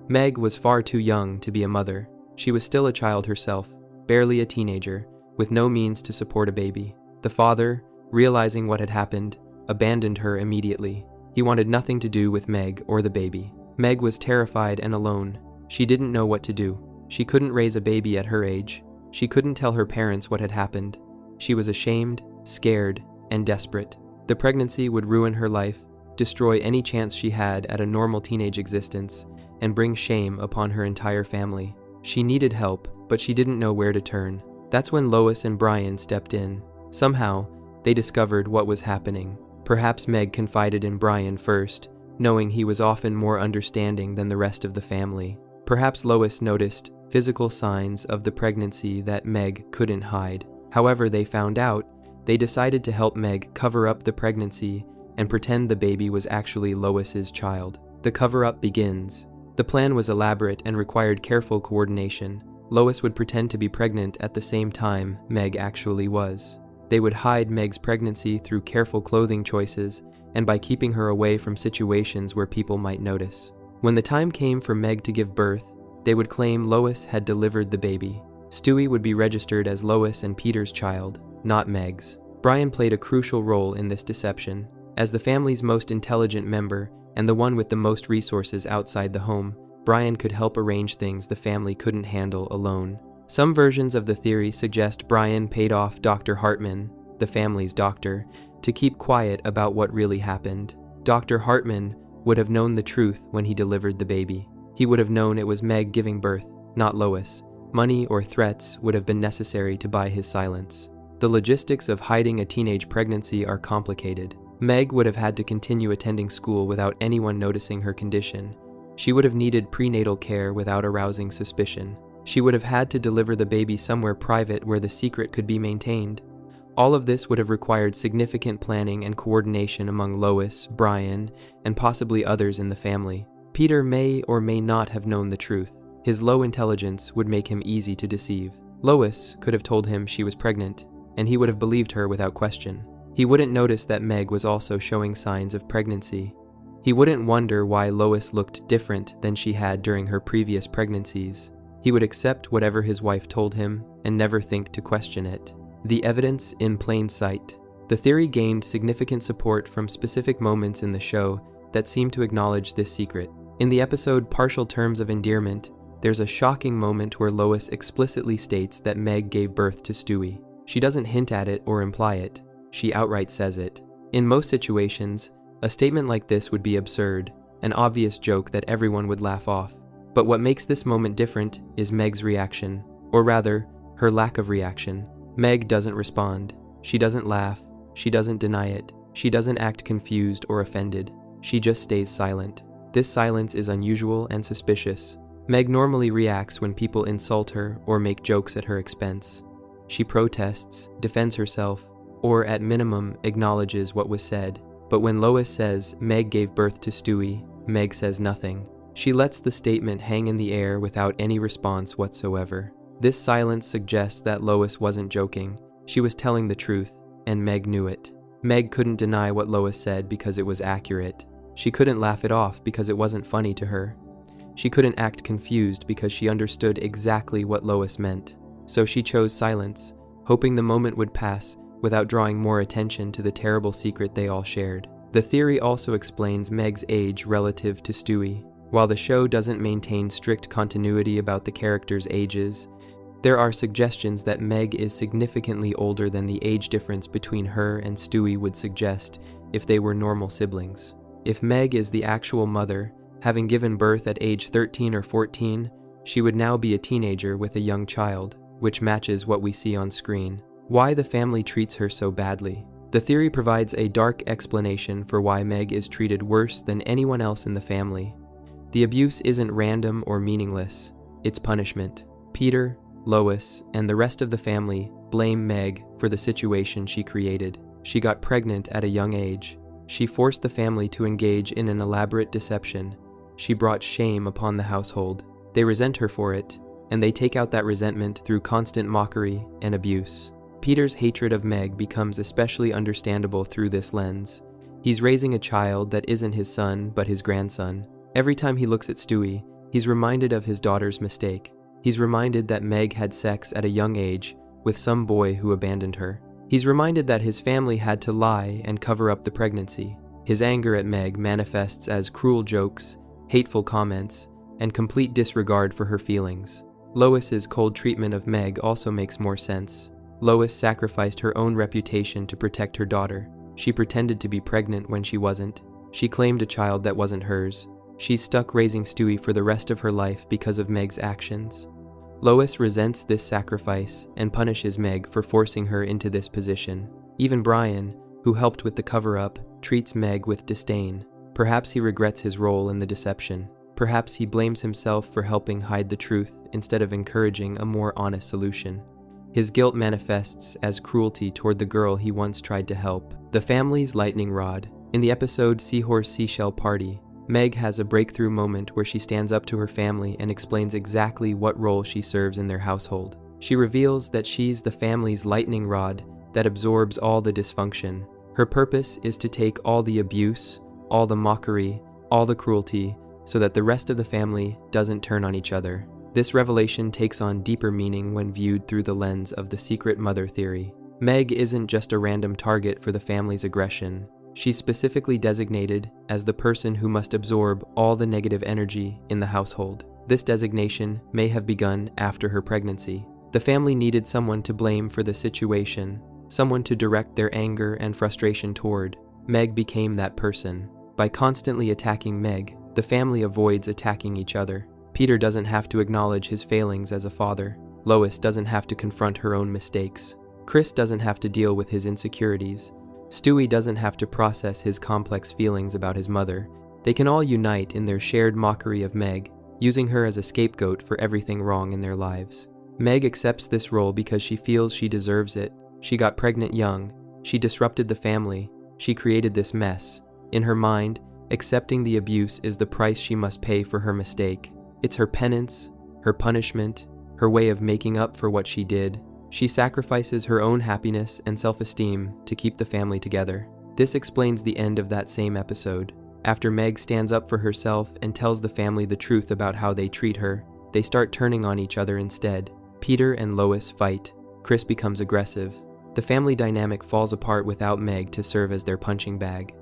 Meg was far too young to be a mother. She was still a child herself, barely a teenager, with no means to support a baby. The father, realizing what had happened, abandoned her immediately. He wanted nothing to do with Meg or the baby. Meg was terrified and alone. She didn't know what to do. She couldn't raise a baby at her age. She couldn't tell her parents what had happened. She was ashamed, scared, and desperate. The pregnancy would ruin her life, destroy any chance she had at a normal teenage existence, and bring shame upon her entire family. She needed help, but she didn't know where to turn. That's when Lois and Brian stepped in. Somehow, they discovered what was happening. Perhaps Meg confided in Brian first, knowing he was often more understanding than the rest of the family. Perhaps Lois noticed physical signs of the pregnancy that Meg couldn't hide. However they found out, they decided to help Meg cover up the pregnancy and pretend the baby was actually Lois's child. The cover-up begins. The plan was elaborate and required careful coordination. Lois would pretend to be pregnant at the same time Meg actually was. They would hide Meg's pregnancy through careful clothing choices and by keeping her away from situations where people might notice. When the time came for Meg to give birth, they would claim Lois had delivered the baby. Stewie would be registered as Lois and Peter's child, not Meg's. Brian played a crucial role in this deception. As the family's most intelligent member and the one with the most resources outside the home, Brian could help arrange things the family couldn't handle alone. Some versions of the theory suggest Brian paid off Dr. Hartman, the family's doctor, to keep quiet about what really happened. Dr. Hartman would have known the truth when he delivered the baby. He would have known it was Meg giving birth, not Lois. Money or threats would have been necessary to buy his silence. The logistics of hiding a teenage pregnancy are complicated. Meg would have had to continue attending school without anyone noticing her condition. She would have needed prenatal care without arousing suspicion. She would have had to deliver the baby somewhere private where the secret could be maintained. All of this would have required significant planning and coordination among Lois, Brian, and possibly others in the family. Peter may or may not have known the truth. His low intelligence would make him easy to deceive. Lois could have told him she was pregnant, and he would have believed her without question. He wouldn't notice that Meg was also showing signs of pregnancy. He wouldn't wonder why Lois looked different than she had during her previous pregnancies. He would accept whatever his wife told him and never think to question it. The evidence in plain sight. The theory gained significant support from specific moments in the show that seemed to acknowledge this secret. In the episode Partial Terms of Endearment, there's a shocking moment where Lois explicitly states that Meg gave birth to Stewie. She doesn't hint at it or imply it. She outright says it. In most situations, a statement like this would be absurd, an obvious joke that everyone would laugh off. But what makes this moment different is Meg's reaction, or rather, her lack of reaction. Meg doesn't respond. She doesn't laugh. She doesn't deny it. She doesn't act confused or offended. She just stays silent. This silence is unusual and suspicious. Meg normally reacts when people insult her or make jokes at her expense. She protests, defends herself, or at minimum acknowledges what was said. But when Lois says Meg gave birth to Stewie, Meg says nothing. She lets the statement hang in the air without any response whatsoever. This silence suggests that Lois wasn't joking. She was telling the truth, and Meg knew it. Meg couldn't deny what Lois said because it was accurate. She couldn't laugh it off because it wasn't funny to her. She couldn't act confused because she understood exactly what Lois meant. So she chose silence, hoping the moment would pass without drawing more attention to the terrible secret they all shared. The theory also explains Meg's age relative to Stewie. While the show doesn't maintain strict continuity about the characters' ages, there are suggestions that Meg is significantly older than the age difference between her and Stewie would suggest if they were normal siblings. If Meg is the actual mother, having given birth at age 13 or 14, she would now be a teenager with a young child, which matches what we see on screen. Why the family treats her so badly. The theory provides a dark explanation for why Meg is treated worse than anyone else in the family. The abuse isn't random or meaningless, it's punishment. Peter, Lois, and the rest of the family blame Meg for the situation she created. She got pregnant at a young age. She forced the family to engage in an elaborate deception. She brought shame upon the household. They resent her for it, and they take out that resentment through constant mockery and abuse. Peter's hatred of Meg becomes especially understandable through this lens. He's raising a child that isn't his son, but his grandson. Every time he looks at Stewie, he's reminded of his daughter's mistake. He's reminded that Meg had sex at a young age with some boy who abandoned her. He's reminded that his family had to lie and cover up the pregnancy. His anger at Meg manifests as cruel jokes, hateful comments, and complete disregard for her feelings. Lois's cold treatment of Meg also makes more sense. Lois sacrificed her own reputation to protect her daughter. She pretended to be pregnant when she wasn't. She claimed a child that wasn't hers. She's stuck raising Stewie for the rest of her life because of Meg's actions. Lois resents this sacrifice and punishes Meg for forcing her into this position. Even Brian, who helped with the cover-up, treats Meg with disdain. Perhaps he regrets his role in the deception. Perhaps he blames himself for helping hide the truth instead of encouraging a more honest solution. His guilt manifests as cruelty toward the girl he once tried to help. The family's lightning rod. In the episode Seahorse Seashell Party, Meg has a breakthrough moment where she stands up to her family and explains exactly what role she serves in their household. She reveals that she's the family's lightning rod that absorbs all the dysfunction. Her purpose is to take all the abuse, all the mockery, all the cruelty, so that the rest of the family doesn't turn on each other. This revelation takes on deeper meaning when viewed through the lens of the secret mother theory. Meg isn't just a random target for the family's aggression. She's specifically designated as the person who must absorb all the negative energy in the household. This designation may have begun after her pregnancy. The family needed someone to blame for the situation, someone to direct their anger and frustration toward. Meg became that person. By constantly attacking Meg, the family avoids attacking each other. Peter doesn't have to acknowledge his failings as a father. Lois doesn't have to confront her own mistakes. Chris doesn't have to deal with his insecurities. Stewie doesn't have to process his complex feelings about his mother. They can all unite in their shared mockery of Meg, using her as a scapegoat for everything wrong in their lives. Meg accepts this role because she feels she deserves it. She got pregnant young. She disrupted the family. She created this mess. In her mind, accepting the abuse is the price she must pay for her mistake. It's her penance, her punishment, her way of making up for what she did. She sacrifices her own happiness and self-esteem to keep the family together. This explains the end of that same episode. After Meg stands up for herself and tells the family the truth about how they treat her, they start turning on each other instead. Peter and Lois fight. Chris becomes aggressive. The family dynamic falls apart without Meg to serve as their punching bag.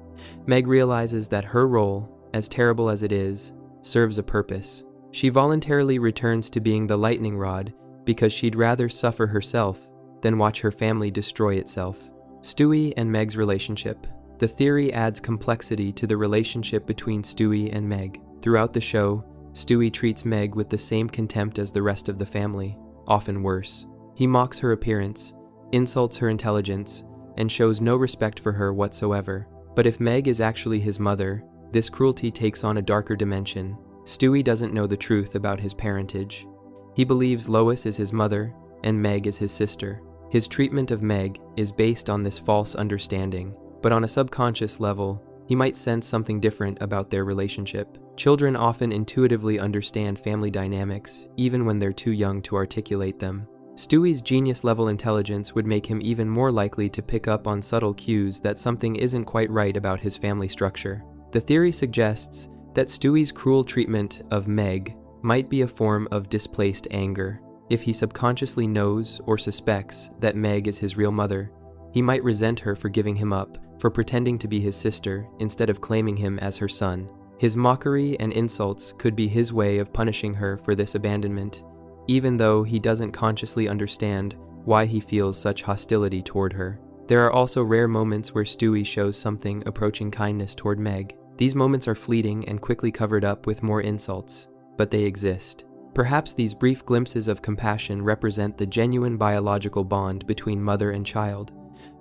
Meg realizes that her role, as terrible as it is, serves a purpose. She voluntarily returns to being the lightning rod because she'd rather suffer herself than watch her family destroy itself. Stewie and Meg's relationship. The theory adds complexity to the relationship between Stewie and Meg. Throughout the show, Stewie treats Meg with the same contempt as the rest of the family, often worse. He mocks her appearance, insults her intelligence, and shows no respect for her whatsoever. But if Meg is actually his mother, this cruelty takes on a darker dimension. Stewie doesn't know the truth about his parentage. He believes Lois is his mother and Meg is his sister. His treatment of Meg is based on this false understanding, but on a subconscious level, he might sense something different about their relationship. Children often intuitively understand family dynamics, even when they're too young to articulate them. Stewie's genius-level intelligence would make him even more likely to pick up on subtle cues that something isn't quite right about his family structure. The theory suggests that Stewie's cruel treatment of Meg might be a form of displaced anger. If he subconsciously knows or suspects that Meg is his real mother, he might resent her for giving him up, for pretending to be his sister instead of claiming him as her son. His mockery and insults could be his way of punishing her for this abandonment, even though he doesn't consciously understand why he feels such hostility toward her. There are also rare moments where Stewie shows something approaching kindness toward Meg. These moments are fleeting and quickly covered up with more insults, but they exist. Perhaps these brief glimpses of compassion represent the genuine biological bond between mother and child,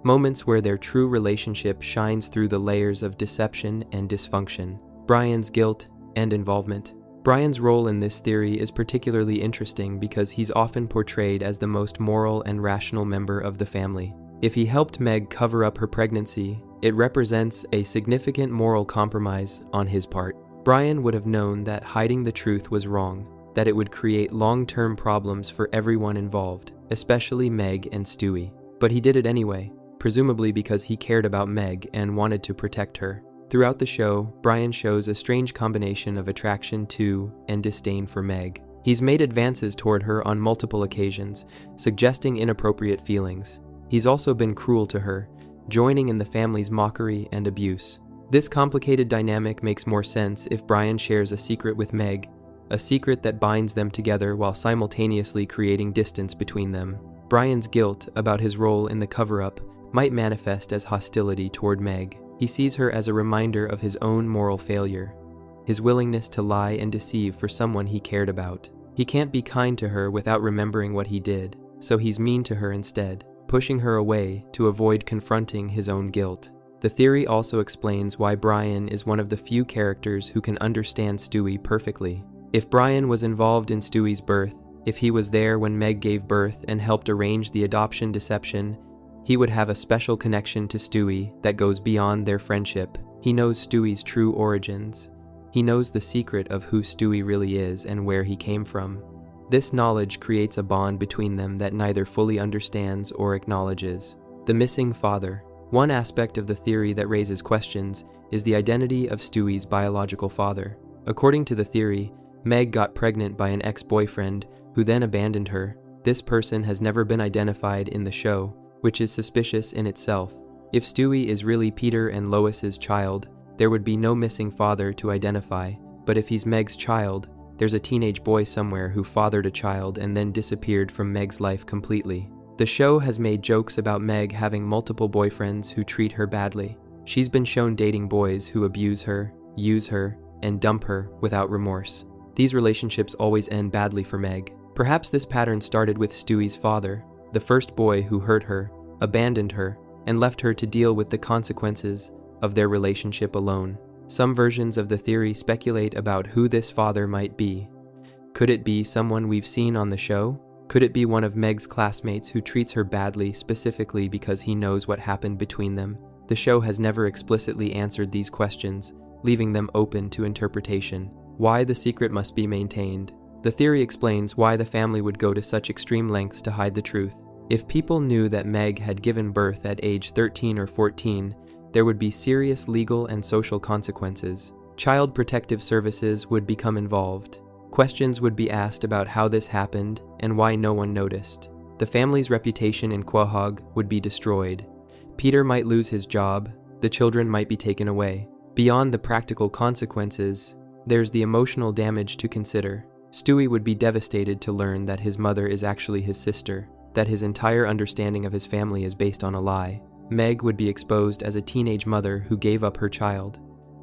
moments where their true relationship shines through the layers of deception and dysfunction. Brian's guilt and involvement. Brian's role in this theory is particularly interesting because he's often portrayed as the most moral and rational member of the family. If he helped Meg cover up her pregnancy, it represents a significant moral compromise on his part. Brian would have known that hiding the truth was wrong, that it would create long-term problems for everyone involved, especially Meg and Stewie. But he did it anyway, presumably because he cared about Meg and wanted to protect her. Throughout the show, Brian shows a strange combination of attraction to and disdain for Meg. He's made advances toward her on multiple occasions, suggesting inappropriate feelings. He's also been cruel to her, joining in the family's mockery and abuse. This complicated dynamic makes more sense if Brian shares a secret with Meg, a secret that binds them together while simultaneously creating distance between them. Brian's guilt about his role in the cover-up might manifest as hostility toward Meg. He sees her as a reminder of his own moral failure, his willingness to lie and deceive for someone he cared about. He can't be kind to her without remembering what he did, so he's mean to her instead, pushing her away to avoid confronting his own guilt. The theory also explains why Brian is one of the few characters who can understand Stewie perfectly. If Brian was involved in Stewie's birth, if he was there when Meg gave birth and helped arrange the adoption deception, he would have a special connection to Stewie that goes beyond their friendship. He knows Stewie's true origins. He knows the secret of who Stewie really is and where he came from. This knowledge creates a bond between them that neither fully understands or acknowledges. The missing father. One aspect of the theory that raises questions is the identity of Stewie's biological father. According to the theory, Meg got pregnant by an ex-boyfriend who then abandoned her. This person has never been identified in the show, which is suspicious in itself. If Stewie is really Peter and Lois's child, there would be no missing father to identify, but if he's Meg's child, there's a teenage boy somewhere who fathered a child and then disappeared from Meg's life completely. The show has made jokes about Meg having multiple boyfriends who treat her badly. She's been shown dating boys who abuse her, use her, and dump her without remorse. These relationships always end badly for Meg. Perhaps this pattern started with Stewie's father, the first boy who hurt her, abandoned her, and left her to deal with the consequences of their relationship alone. Some versions of the theory speculate about who this father might be. Could it be someone we've seen on the show? Could it be one of Meg's classmates who treats her badly specifically because he knows what happened between them? The show has never explicitly answered these questions, leaving them open to interpretation. Why the secret must be maintained. The theory explains why the family would go to such extreme lengths to hide the truth. If people knew that Meg had given birth at age 13 or 14, there would be serious legal and social consequences. Child protective services would become involved. Questions would be asked about how this happened and why no one noticed. The family's reputation in Quahog would be destroyed. Peter might lose his job. The children might be taken away. Beyond the practical consequences, there's the emotional damage to consider. Stewie would be devastated to learn that his mother is actually his sister, that his entire understanding of his family is based on a lie. Meg would be exposed as a teenage mother who gave up her child.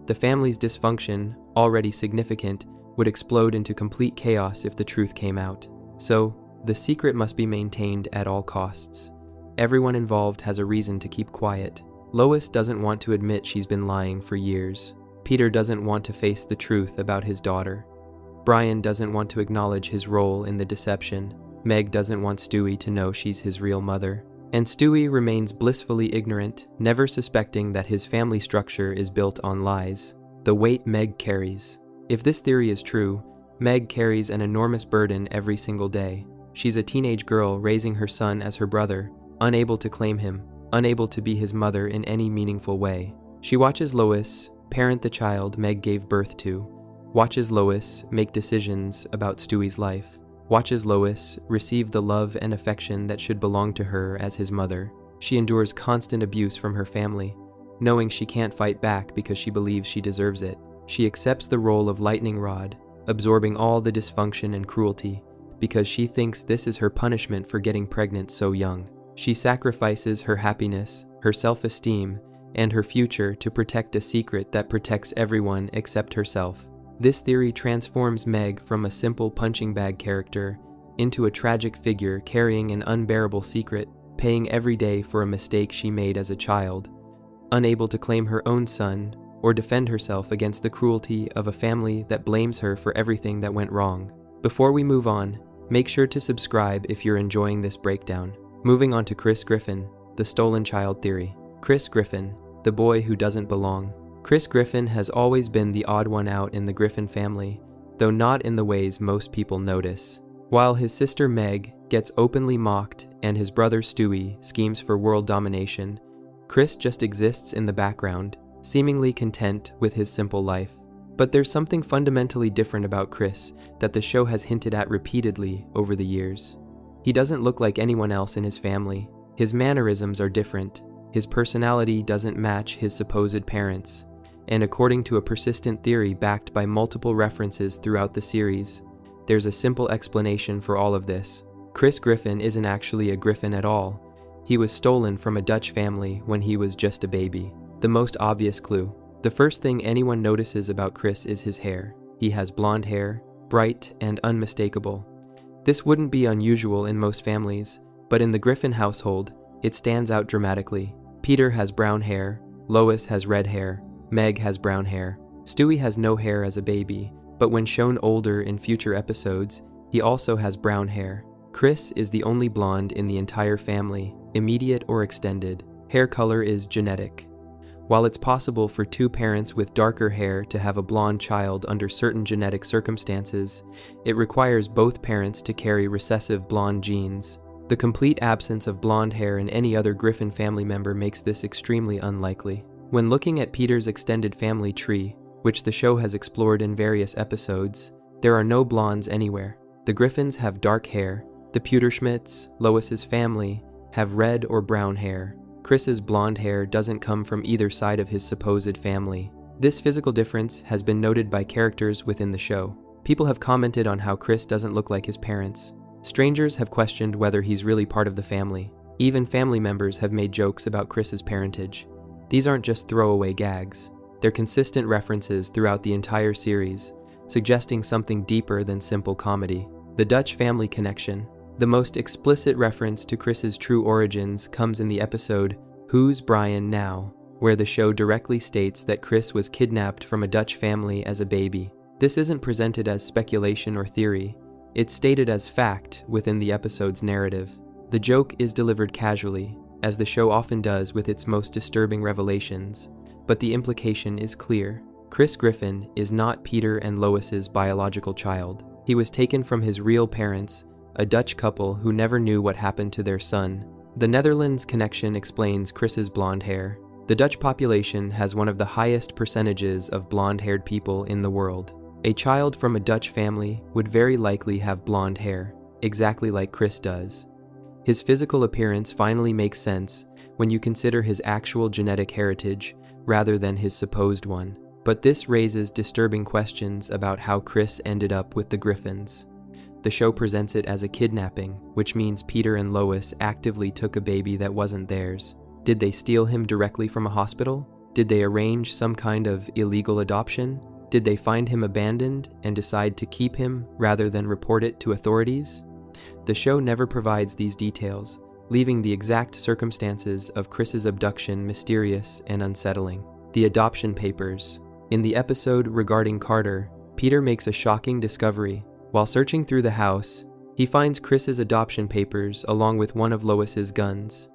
The family's dysfunction, already significant, would explode into complete chaos if the truth came out. So, the secret must be maintained at all costs. Everyone involved has a reason to keep quiet. Lois doesn't want to admit she's been lying for years. Peter doesn't want to face the truth about his daughter. Brian doesn't want to acknowledge his role in the deception. Meg doesn't want Stewie to know she's his real mother. And Stewie remains blissfully ignorant, never suspecting that his family structure is built on lies. The weight Meg carries. If this theory is true, Meg carries an enormous burden every single day. She's a teenage girl raising her son as her brother, unable to claim him, unable to be his mother in any meaningful way. She watches Lois parent the child Meg gave birth to, watches Lois make decisions about Stewie's life, watches Lois receive the love and affection that should belong to her as his mother. She endures constant abuse from her family, knowing she can't fight back because she believes she deserves it. She accepts the role of lightning rod, absorbing all the dysfunction and cruelty, because she thinks this is her punishment for getting pregnant so young. She sacrifices her happiness, her self-esteem, and her future to protect a secret that protects everyone except herself. This theory transforms Meg from a simple punching bag character into a tragic figure carrying an unbearable secret, paying every day for a mistake she made as a child, unable to claim her own son or defend herself against the cruelty of a family that blames her for everything that went wrong. Before we move on, make sure to subscribe if you're enjoying this breakdown. Moving on to Chris Griffin, the stolen child theory. Chris Griffin, the boy who doesn't belong. Chris Griffin has always been the odd one out in the Griffin family, though not in the ways most people notice. While his sister Meg gets openly mocked and his brother Stewie schemes for world domination, Chris just exists in the background, seemingly content with his simple life. But there's something fundamentally different about Chris that the show has hinted at repeatedly over the years. He doesn't look like anyone else in his family. His mannerisms are different. His personality doesn't match his supposed parents. And according to a persistent theory backed by multiple references throughout the series, there's a simple explanation for all of this. Chris Griffin isn't actually a Griffin at all. He was stolen from a Dutch family when he was just a baby. The most obvious clue. The first thing anyone notices about Chris is his hair. He has blonde hair, bright and unmistakable. This wouldn't be unusual in most families, but in the Griffin household, it stands out dramatically. Peter has brown hair, Lois has red hair, Meg has brown hair. Stewie has no hair as a baby, but when shown older in future episodes, he also has brown hair. Chris is the only blonde in the entire family, immediate or extended. Hair color is genetic. While it's possible for two parents with darker hair to have a blonde child under certain genetic circumstances, it requires both parents to carry recessive blonde genes. The complete absence of blonde hair in any other Griffin family member makes this extremely unlikely. When looking at Peter's extended family tree, which the show has explored in various episodes, there are no blondes anywhere. The Griffins have dark hair. The Pewterschmidts, Lois's family, have red or brown hair. Chris's blonde hair doesn't come from either side of his supposed family. This physical difference has been noted by characters within the show. People have commented on how Chris doesn't look like his parents. Strangers have questioned whether he's really part of the family. Even family members have made jokes about Chris's parentage. These aren't just throwaway gags. They're consistent references throughout the entire series, suggesting something deeper than simple comedy. The Dutch family connection. The most explicit reference to Chris's true origins comes in the episode Who's Brian Now?, where the show directly states that Chris was kidnapped from a Dutch family as a baby. This isn't presented as speculation or theory. It's stated as fact within the episode's narrative. The joke is delivered casually, as the show often does with its most disturbing revelations, but the implication is clear. Chris Griffin is not Peter and Lois's biological child. He was taken from his real parents, a Dutch couple who never knew what happened to their son. The Netherlands connection explains Chris's blonde hair. The Dutch population has one of the highest percentages of blonde-haired people in the world. A child from a Dutch family would very likely have blonde hair, exactly like Chris does. His physical appearance finally makes sense when you consider his actual genetic heritage rather than his supposed one. But this raises disturbing questions about how Chris ended up with the Griffins. The show presents it as a kidnapping, which means Peter and Lois actively took a baby that wasn't theirs. Did they steal him directly from a hospital? Did they arrange some kind of illegal adoption? Did they find him abandoned and decide to keep him rather than report it to authorities? The show never provides these details, leaving the exact circumstances of Chris's abduction mysterious and unsettling. The adoption papers. In the episode regarding Carter, Peter makes a shocking discovery. While searching through the house, he finds Chris's adoption papers along with one of Lois's guns.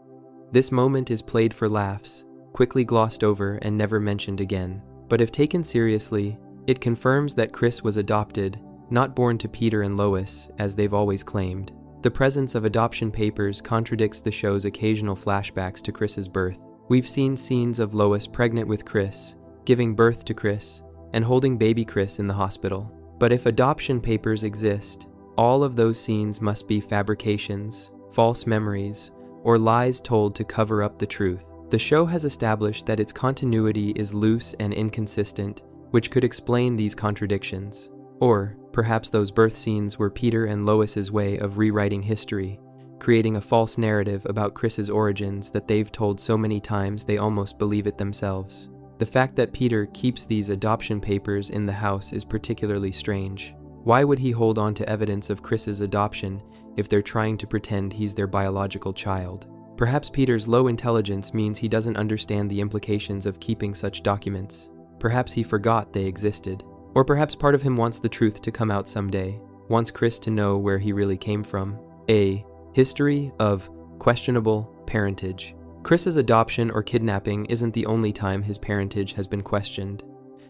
This moment is played for laughs, quickly glossed over and never mentioned again. But if taken seriously, it confirms that Chris was adopted, not born to Peter and Lois, as they've always claimed. The presence of adoption papers contradicts the show's occasional flashbacks to Chris's birth. We've seen scenes of Lois pregnant with Chris, giving birth to Chris, and holding baby Chris in the hospital. But if adoption papers exist, all of those scenes must be fabrications, false memories, or lies told to cover up the truth. The show has established that its continuity is loose and inconsistent, which could explain these contradictions. Or perhaps those birth scenes were Peter and Lois's way of rewriting history, creating a false narrative about Chris's origins that they've told so many times they almost believe it themselves. The fact that Peter keeps these adoption papers in the house is particularly strange. Why would he hold on to evidence of Chris's adoption if they're trying to pretend he's their biological child? Perhaps Peter's low intelligence means he doesn't understand the implications of keeping such documents. Perhaps he forgot they existed. Or perhaps part of him wants the truth to come out someday, wants Chris to know where he really came from. A history of questionable parentage. Chris's adoption or kidnapping isn't the only time his parentage has been questioned.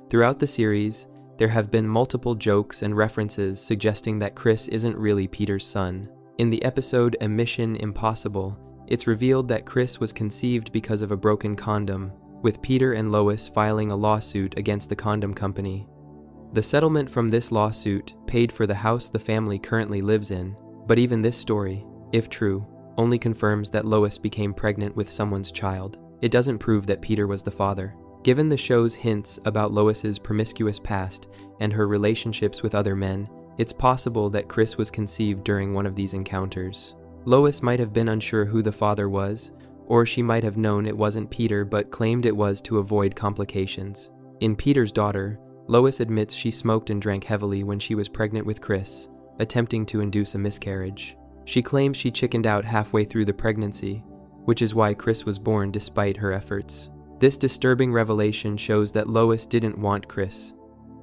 Throughout the series, there have been multiple jokes and references suggesting that Chris isn't really Peter's son. In the episode A Mission Impossible, it's revealed that Chris was conceived because of a broken condom, with Peter and Lois filing a lawsuit against the condom company. The settlement from this lawsuit paid for the house the family currently lives in, but even this story, if true, only confirms that Lois became pregnant with someone's child. It doesn't prove that Peter was the father. Given the show's hints about Lois's promiscuous past and her relationships with other men, it's possible that Chris was conceived during one of these encounters. Lois might have been unsure who the father was, or she might have known it wasn't Peter but claimed it was to avoid complications. In Peter's Daughter, Lois admits she smoked and drank heavily when she was pregnant with Chris, attempting to induce a miscarriage. She claims she chickened out halfway through the pregnancy, which is why Chris was born despite her efforts. This disturbing revelation shows that Lois didn't want Chris,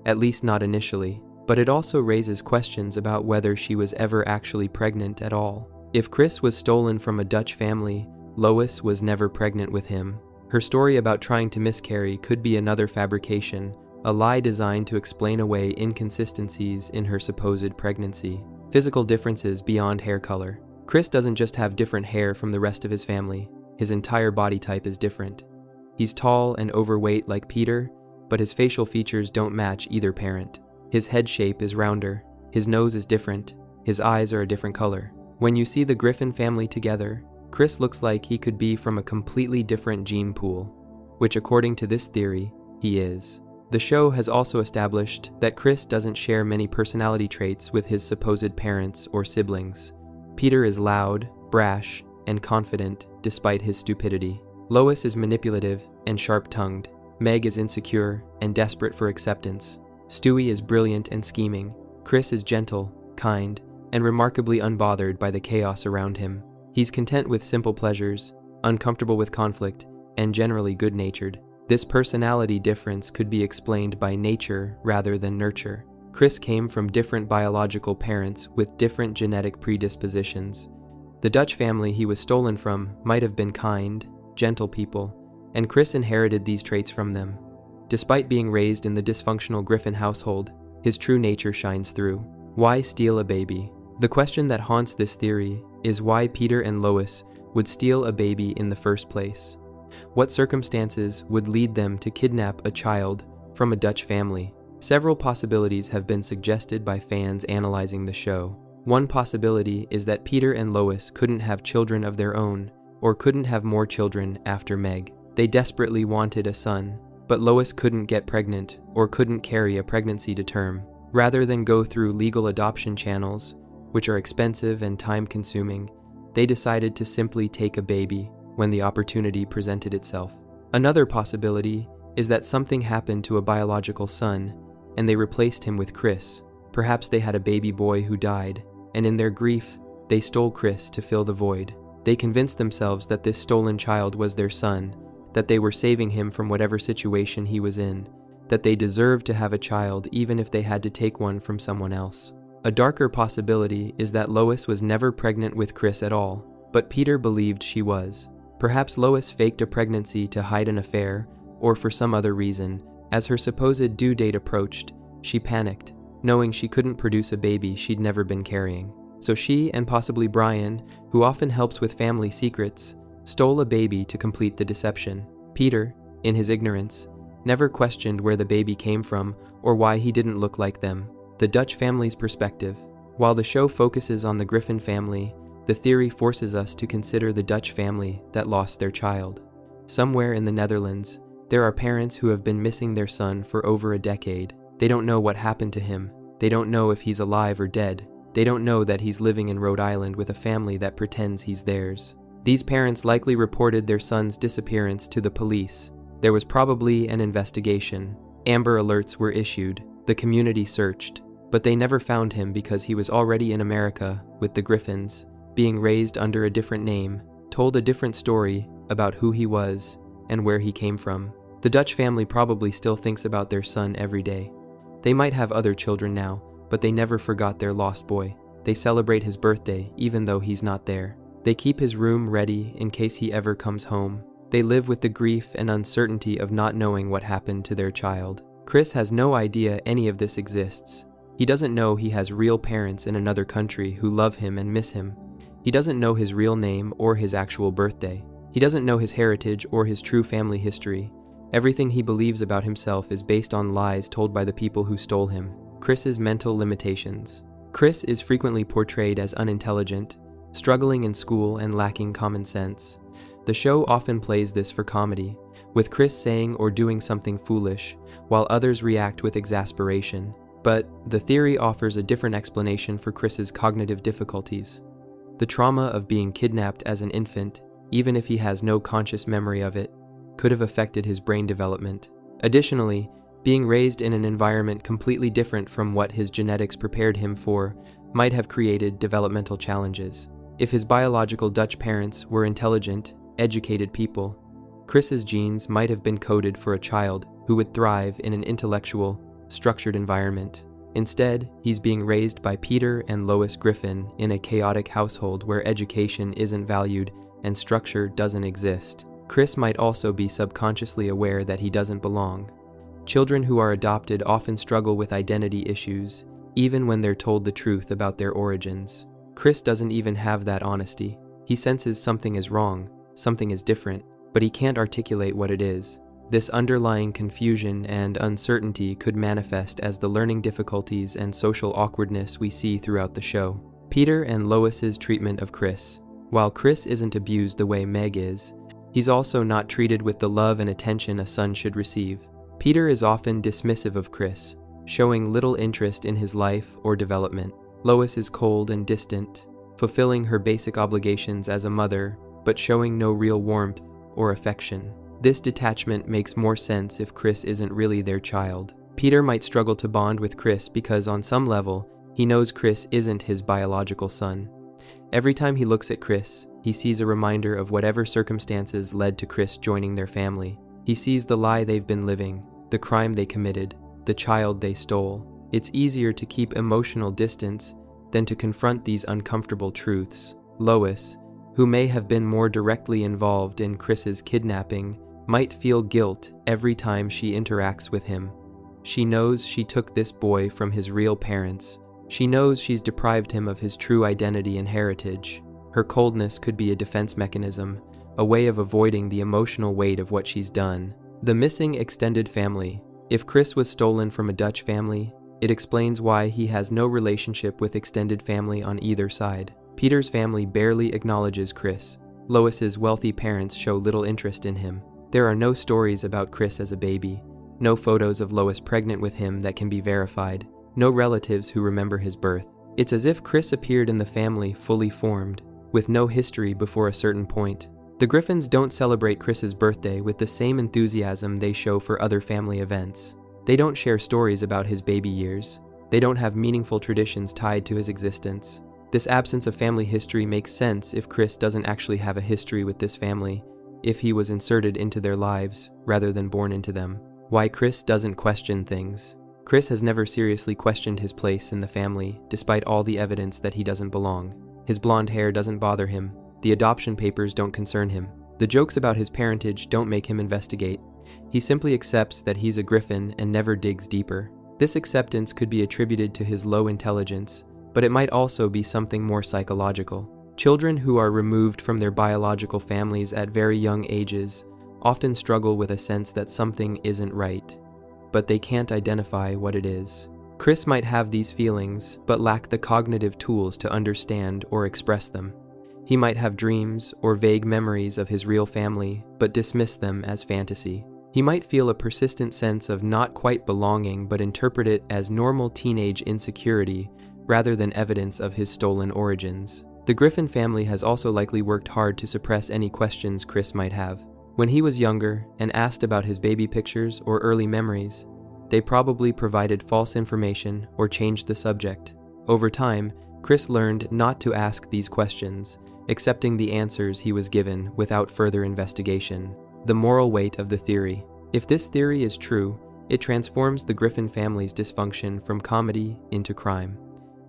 at least not initially, but it also raises questions about whether she was ever actually pregnant at all. If Chris was stolen from a Dutch family, Lois was never pregnant with him. Her story about trying to miscarry could be another fabrication, a lie designed to explain away inconsistencies in her supposed pregnancy. Physical differences beyond hair color. Chris doesn't just have different hair from the rest of his family, his entire body type is different. He's tall and overweight like Peter, but his facial features don't match either parent. His head shape is rounder, his nose is different, his eyes are a different color. When you see the Griffin family together, Chris looks like he could be from a completely different gene pool, which according to this theory, he is. The show has also established that Chris doesn't share many personality traits with his supposed parents or siblings. Peter is loud, brash, and confident despite his stupidity. Lois is manipulative and sharp-tongued. Meg is insecure and desperate for acceptance. Stewie is brilliant and scheming. Chris is gentle, kind, and remarkably unbothered by the chaos around him. He's content with simple pleasures, uncomfortable with conflict, and generally good-natured. This personality difference could be explained by nature rather than nurture. Chris came from different biological parents with different genetic predispositions. The Dutch family he was stolen from might have been kind, gentle people, and Chris inherited these traits from them. Despite being raised in the dysfunctional Griffin household, his true nature shines through. Why steal a baby? The question that haunts this theory is why Peter and Lois would steal a baby in the first place. What circumstances would lead them to kidnap a child from a Dutch family? Several possibilities have been suggested by fans analyzing the show. One possibility is that Peter and Lois couldn't have children of their own, or couldn't have more children after Meg. They desperately wanted a son, but Lois couldn't get pregnant or couldn't carry a pregnancy to term. Rather than go through legal adoption channels, which are expensive and time-consuming, they decided to simply take a baby when the opportunity presented itself. Another possibility is that something happened to a biological son, and they replaced him with Chris. Perhaps they had a baby boy who died, and in their grief, they stole Chris to fill the void. They convinced themselves that this stolen child was their son, that they were saving him from whatever situation he was in, that they deserved to have a child even if they had to take one from someone else. A darker possibility is that Lois was never pregnant with Chris at all, but Peter believed she was. Perhaps Lois faked a pregnancy to hide an affair, or for some other reason. As her supposed due date approached, she panicked, knowing she couldn't produce a baby she'd never been carrying. So she, and possibly Brian, who often helps with family secrets, stole a baby to complete the deception. Peter, in his ignorance, never questioned where the baby came from or why he didn't look like them. The Dutch family's perspective. While the show focuses on the Griffin family, the theory forces us to consider the Dutch family that lost their child. Somewhere in the Netherlands, there are parents who have been missing their son for over a decade. They don't know what happened to him. They don't know if he's alive or dead. They don't know that he's living in Rhode Island with a family that pretends he's theirs. These parents likely reported their son's disappearance to the police. There was probably an investigation. Amber alerts were issued. The community searched. But they never found him because he was already in America with the Griffins, being raised under a different name, told a different story about who he was and where he came from. The Dutch family probably still thinks about their son every day. They might have other children now, but they never forgot their lost boy. They celebrate his birthday even though he's not there. They keep his room ready in case he ever comes home. They live with the grief and uncertainty of not knowing what happened to their child. Chris has no idea any of this exists. He doesn't know he has real parents in another country who love him and miss him. He doesn't know his real name or his actual birthday. He doesn't know his heritage or his true family history. Everything he believes about himself is based on lies told by the people who stole him. Chris's mental limitations. Chris is frequently portrayed as unintelligent, struggling in school and lacking common sense. The show often plays this for comedy, with Chris saying or doing something foolish, while others react with exasperation. But the theory offers a different explanation for Chris's cognitive difficulties. The trauma of being kidnapped as an infant, even if he has no conscious memory of it, could have affected his brain development. Additionally, being raised in an environment completely different from what his genetics prepared him for might have created developmental challenges. If his biological Dutch parents were intelligent, educated people, Chris's genes might have been coded for a child who would thrive in an intellectual, structured environment. Instead, he's being raised by Peter and Lois Griffin in a chaotic household where education isn't valued and structure doesn't exist. Chris might also be subconsciously aware that he doesn't belong. Children who are adopted often struggle with identity issues, even when they're told the truth about their origins. Chris doesn't even have that honesty. He senses something is wrong, something is different, but he can't articulate what it is. This underlying confusion and uncertainty could manifest as the learning difficulties and social awkwardness we see throughout the show. Peter and Lois's treatment of Chris. While Chris isn't abused the way Meg is, he's also not treated with the love and attention a son should receive. Peter is often dismissive of Chris, showing little interest in his life or development. Lois is cold and distant, fulfilling her basic obligations as a mother, but showing no real warmth or affection. This detachment makes more sense if Chris isn't really their child. Peter might struggle to bond with Chris because on some level, he knows Chris isn't his biological son. Every time he looks at Chris, he sees a reminder of whatever circumstances led to Chris joining their family. He sees the lie they've been living, the crime they committed, the child they stole. It's easier to keep emotional distance than to confront these uncomfortable truths. Lois, who may have been more directly involved in Chris's kidnapping, might feel guilt every time she interacts with him. She knows she took this boy from his real parents. She knows she's deprived him of his true identity and heritage. Her coldness could be a defense mechanism, a way of avoiding the emotional weight of what she's done. The missing extended family. If Chris was stolen from a Dutch family, it explains why he has no relationship with extended family on either side. Peter's family barely acknowledges Chris. Lois's wealthy parents show little interest in him. There are no stories about Chris as a baby, no photos of Lois pregnant with him that can be verified, no relatives who remember his birth. It's as if Chris appeared in the family fully formed, with no history before a certain point. The Griffins don't celebrate Chris's birthday with the same enthusiasm they show for other family events. They don't share stories about his baby years. They don't have meaningful traditions tied to his existence. This absence of family history makes sense if Chris doesn't actually have a history with this family, if he was inserted into their lives rather than born into them. Why Chris doesn't question things. Chris has never seriously questioned his place in the family, despite all the evidence that he doesn't belong. His blonde hair doesn't bother him. The adoption papers don't concern him. The jokes about his parentage don't make him investigate. He simply accepts that he's a Griffin and never digs deeper. This acceptance could be attributed to his low intelligence, but it might also be something more psychological. Children who are removed from their biological families at very young ages often struggle with a sense that something isn't right, but they can't identify what it is. Chris might have these feelings, but lack the cognitive tools to understand or express them. He might have dreams or vague memories of his real family, but dismiss them as fantasy. He might feel a persistent sense of not quite belonging, but interpret it as normal teenage insecurity rather than evidence of his stolen origins. The Griffin family has also likely worked hard to suppress any questions Chris might have. When he was younger and asked about his baby pictures or early memories, they probably provided false information or changed the subject. Over time, Chris learned not to ask these questions, accepting the answers he was given without further investigation. The moral weight of the theory. If this theory is true, it transforms the Griffin family's dysfunction from comedy into crime.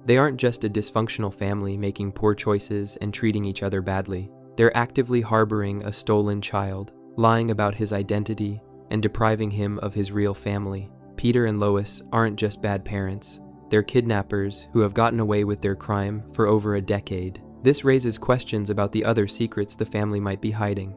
They aren't just a dysfunctional family making poor choices and treating each other badly. They're actively harboring a stolen child, lying about his identity, and depriving him of his real family. Peter and Lois aren't just bad parents. They're kidnappers who have gotten away with their crime for over a decade. This raises questions about the other secrets the family might be hiding.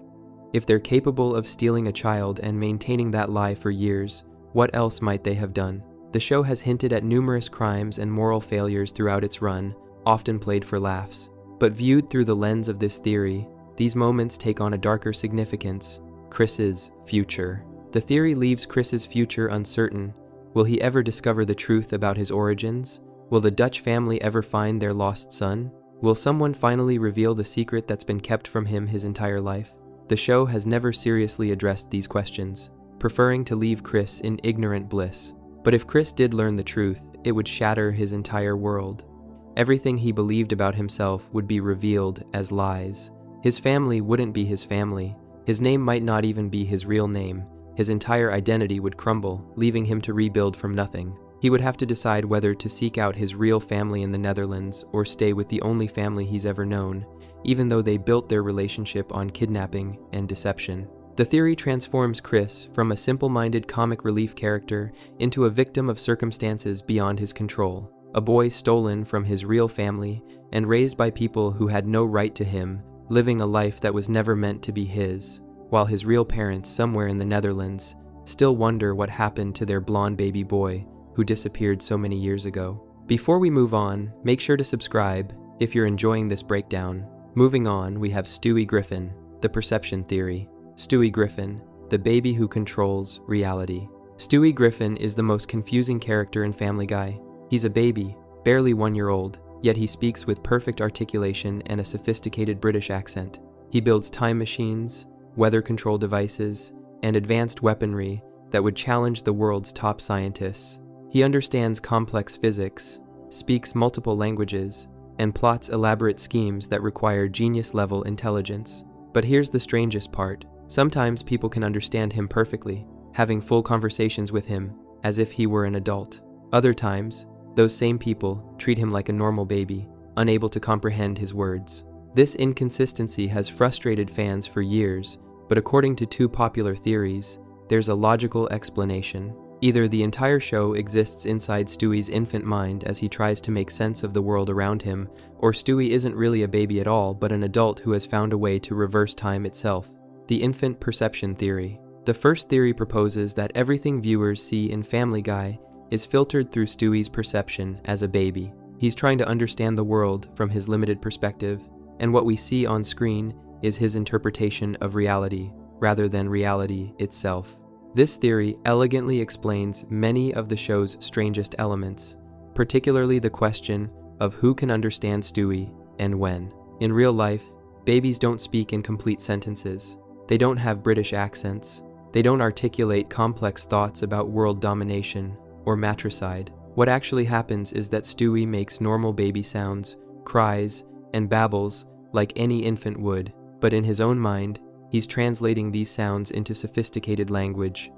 If they're capable of stealing a child and maintaining that lie for years, what else might they have done? The show has hinted at numerous crimes and moral failures throughout its run, often played for laughs. But viewed through the lens of this theory, these moments take on a darker significance: Chris's future. The theory leaves Chris's future uncertain. Will he ever discover the truth about his origins? Will the Dutch family ever find their lost son? Will someone finally reveal the secret that's been kept from him his entire life? The show has never seriously addressed these questions, preferring to leave Chris in ignorant bliss. But if Chris did learn the truth, it would shatter his entire world. Everything he believed about himself would be revealed as lies. His family wouldn't be his family. His name might not even be his real name. His entire identity would crumble, leaving him to rebuild from nothing. He would have to decide whether to seek out his real family in the Netherlands or stay with the only family he's ever known, even though they built their relationship on kidnapping and deception. The theory transforms Chris from a simple-minded comic relief character into a victim of circumstances beyond his control, a boy stolen from his real family and raised by people who had no right to him, living a life that was never meant to be his, while his real parents somewhere in the Netherlands still wonder what happened to their blonde baby boy who disappeared so many years ago. Before we move on, make sure to subscribe if you're enjoying this breakdown. Moving on, we have Stewie Griffin, the perception theory. Stewie Griffin, the baby who controls reality. Stewie Griffin is the most confusing character in Family Guy. He's a baby, barely 1 year old, yet he speaks with perfect articulation and a sophisticated British accent. He builds time machines, weather control devices, and advanced weaponry that would challenge the world's top scientists. He understands complex physics, speaks multiple languages, and plots elaborate schemes that require genius-level intelligence. But here's the strangest part. Sometimes people can understand him perfectly, having full conversations with him as if he were an adult. Other times, those same people treat him like a normal baby, unable to comprehend his words. This inconsistency has frustrated fans for years, but according to two popular theories, there's a logical explanation. Either the entire show exists inside Stewie's infant mind as he tries to make sense of the world around him, or Stewie isn't really a baby at all but an adult who has found a way to reverse time itself. The infant perception theory. The first theory proposes that everything viewers see in Family Guy is filtered through Stewie's perception as a baby. He's trying to understand the world from his limited perspective, and what we see on screen is his interpretation of reality, rather than reality itself. This theory elegantly explains many of the show's strangest elements, particularly the question of who can understand Stewie and when. In real life, babies don't speak in complete sentences. They don't have British accents. They don't articulate complex thoughts about world domination or matricide. What actually happens is that Stewie makes normal baby sounds, cries, and babbles like any infant would, but in his own mind, he's translating these sounds into sophisticated language.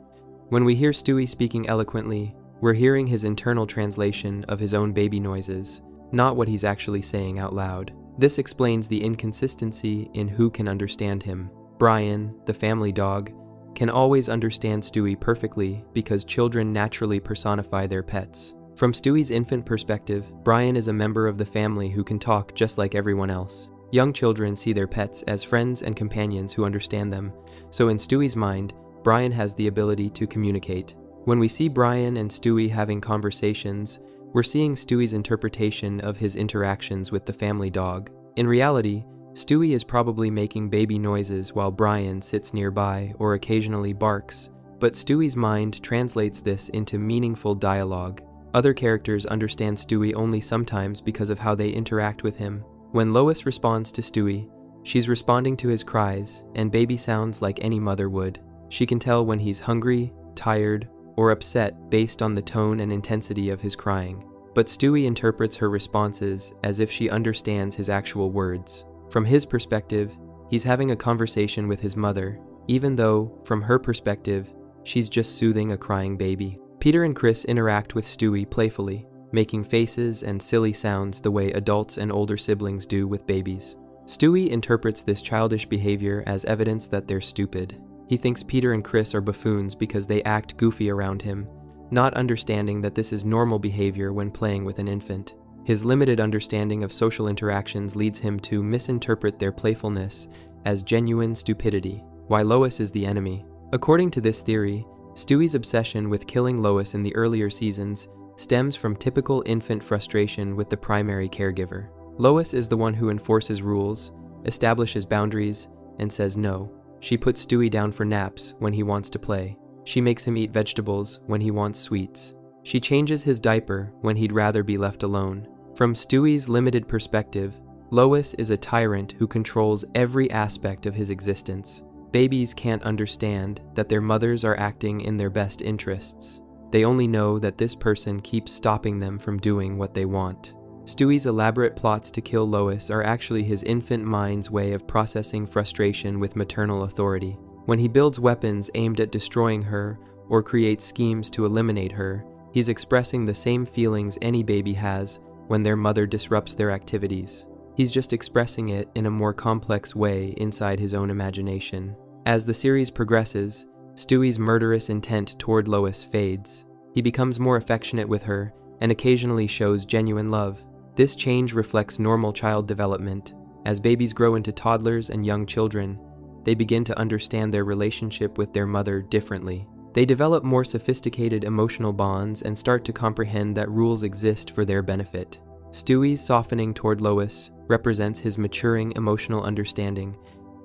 When we hear Stewie speaking eloquently, we're hearing his internal translation of his own baby noises, not what he's actually saying out loud. This explains the inconsistency in who can understand him. Brian, the family dog, can always understand Stewie perfectly because children naturally personify their pets. From Stewie's infant perspective, Brian is a member of the family who can talk just like everyone else. Young children see their pets as friends and companions who understand them, so in Stewie's mind, Brian has the ability to communicate. When we see Brian and Stewie having conversations, we're seeing Stewie's interpretation of his interactions with the family dog. In reality, Stewie is probably making baby noises while Brian sits nearby or occasionally barks, but Stewie's mind translates this into meaningful dialogue. Other characters understand Stewie only sometimes because of how they interact with him. When Lois responds to Stewie, she's responding to his cries and baby sounds like any mother would. She can tell when he's hungry, tired, or upset based on the tone and intensity of his crying. But Stewie interprets her responses as if she understands his actual words. From his perspective, he's having a conversation with his mother, even though, from her perspective, she's just soothing a crying baby. Peter and Chris interact with Stewie playfully, making faces and silly sounds the way adults and older siblings do with babies. Stewie interprets this childish behavior as evidence that they're stupid. He thinks Peter and Chris are buffoons because they act goofy around him, not understanding that this is normal behavior when playing with an infant. His limited understanding of social interactions leads him to misinterpret their playfulness as genuine stupidity, why Lois is the enemy. According to this theory, Stewie's obsession with killing Lois in the earlier seasons stems from typical infant frustration with the primary caregiver. Lois is the one who enforces rules, establishes boundaries, and says no. She puts Stewie down for naps when he wants to play. She makes him eat vegetables when he wants sweets. She changes his diaper when he'd rather be left alone. From Stewie's limited perspective, Lois is a tyrant who controls every aspect of his existence. Babies can't understand that their mothers are acting in their best interests. They only know that this person keeps stopping them from doing what they want. Stewie's elaborate plots to kill Lois are actually his infant mind's way of processing frustration with maternal authority. When he builds weapons aimed at destroying her or creates schemes to eliminate her, he's expressing the same feelings any baby has when their mother disrupts their activities. He's just expressing it in a more complex way inside his own imagination. As the series progresses, Stewie's murderous intent toward Lois fades. He becomes more affectionate with her and occasionally shows genuine love. This change reflects normal child development. As babies grow into toddlers and young children, they begin to understand their relationship with their mother differently. They develop more sophisticated emotional bonds and start to comprehend that rules exist for their benefit. Stewie's softening toward Lois represents his maturing emotional understanding,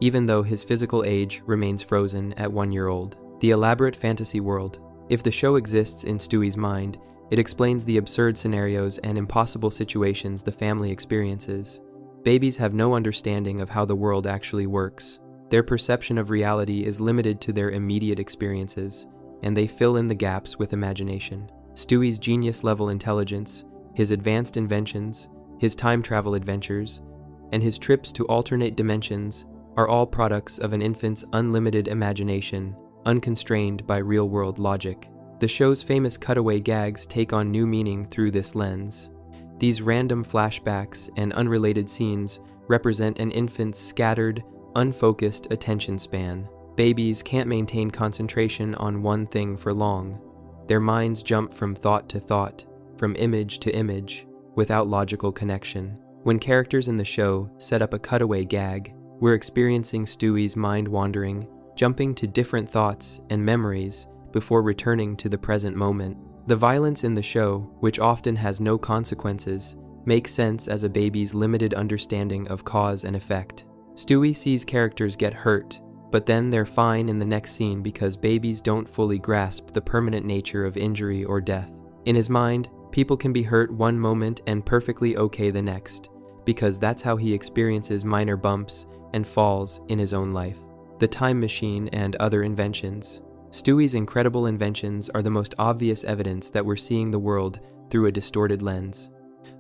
even though his physical age remains frozen at 1 year old. The elaborate fantasy world. If the show exists in Stewie's mind, it explains the absurd scenarios and impossible situations the family experiences. Babies have no understanding of how the world actually works. Their perception of reality is limited to their immediate experiences, and they fill in the gaps with imagination. Stewie's genius-level intelligence, his advanced inventions, his time travel adventures, and his trips to alternate dimensions are all products of an infant's unlimited imagination, unconstrained by real-world logic. The show's famous cutaway gags take on new meaning through this lens. These random flashbacks and unrelated scenes represent an infant's scattered, unfocused attention span. Babies can't maintain concentration on one thing for long. Their minds jump from thought to thought, from image to image, without logical connection. When characters in the show set up a cutaway gag, we're experiencing Stewie's mind wandering, jumping to different thoughts and memories before returning to the present moment. The violence in the show, which often has no consequences, makes sense as a baby's limited understanding of cause and effect. Stewie sees characters get hurt, but then they're fine in the next scene because babies don't fully grasp the permanent nature of injury or death. In his mind, people can be hurt one moment and perfectly okay the next, because that's how he experiences minor bumps and falls in his own life. The time machine and other inventions. Stewie's incredible inventions are the most obvious evidence that we're seeing the world through a distorted lens.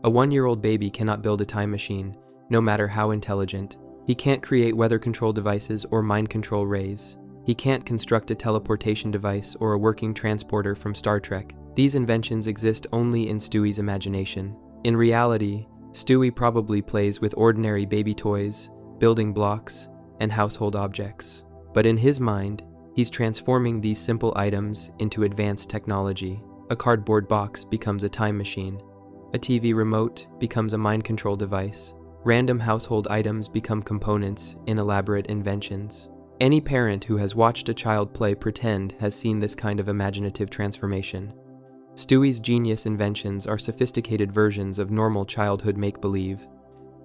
A 1-year-old baby cannot build a time machine, no matter how intelligent. He can't create weather control devices or mind control rays. He can't construct a teleportation device or a working transporter from Star Trek. These inventions exist only in Stewie's imagination. In reality, Stewie probably plays with ordinary baby toys, building blocks, and household objects. But in his mind, he's transforming these simple items into advanced technology. A cardboard box becomes a time machine. A TV remote becomes a mind control device. Random household items become components in elaborate inventions. Any parent who has watched a child play pretend has seen this kind of imaginative transformation. Stewie's genius inventions are sophisticated versions of normal childhood make-believe.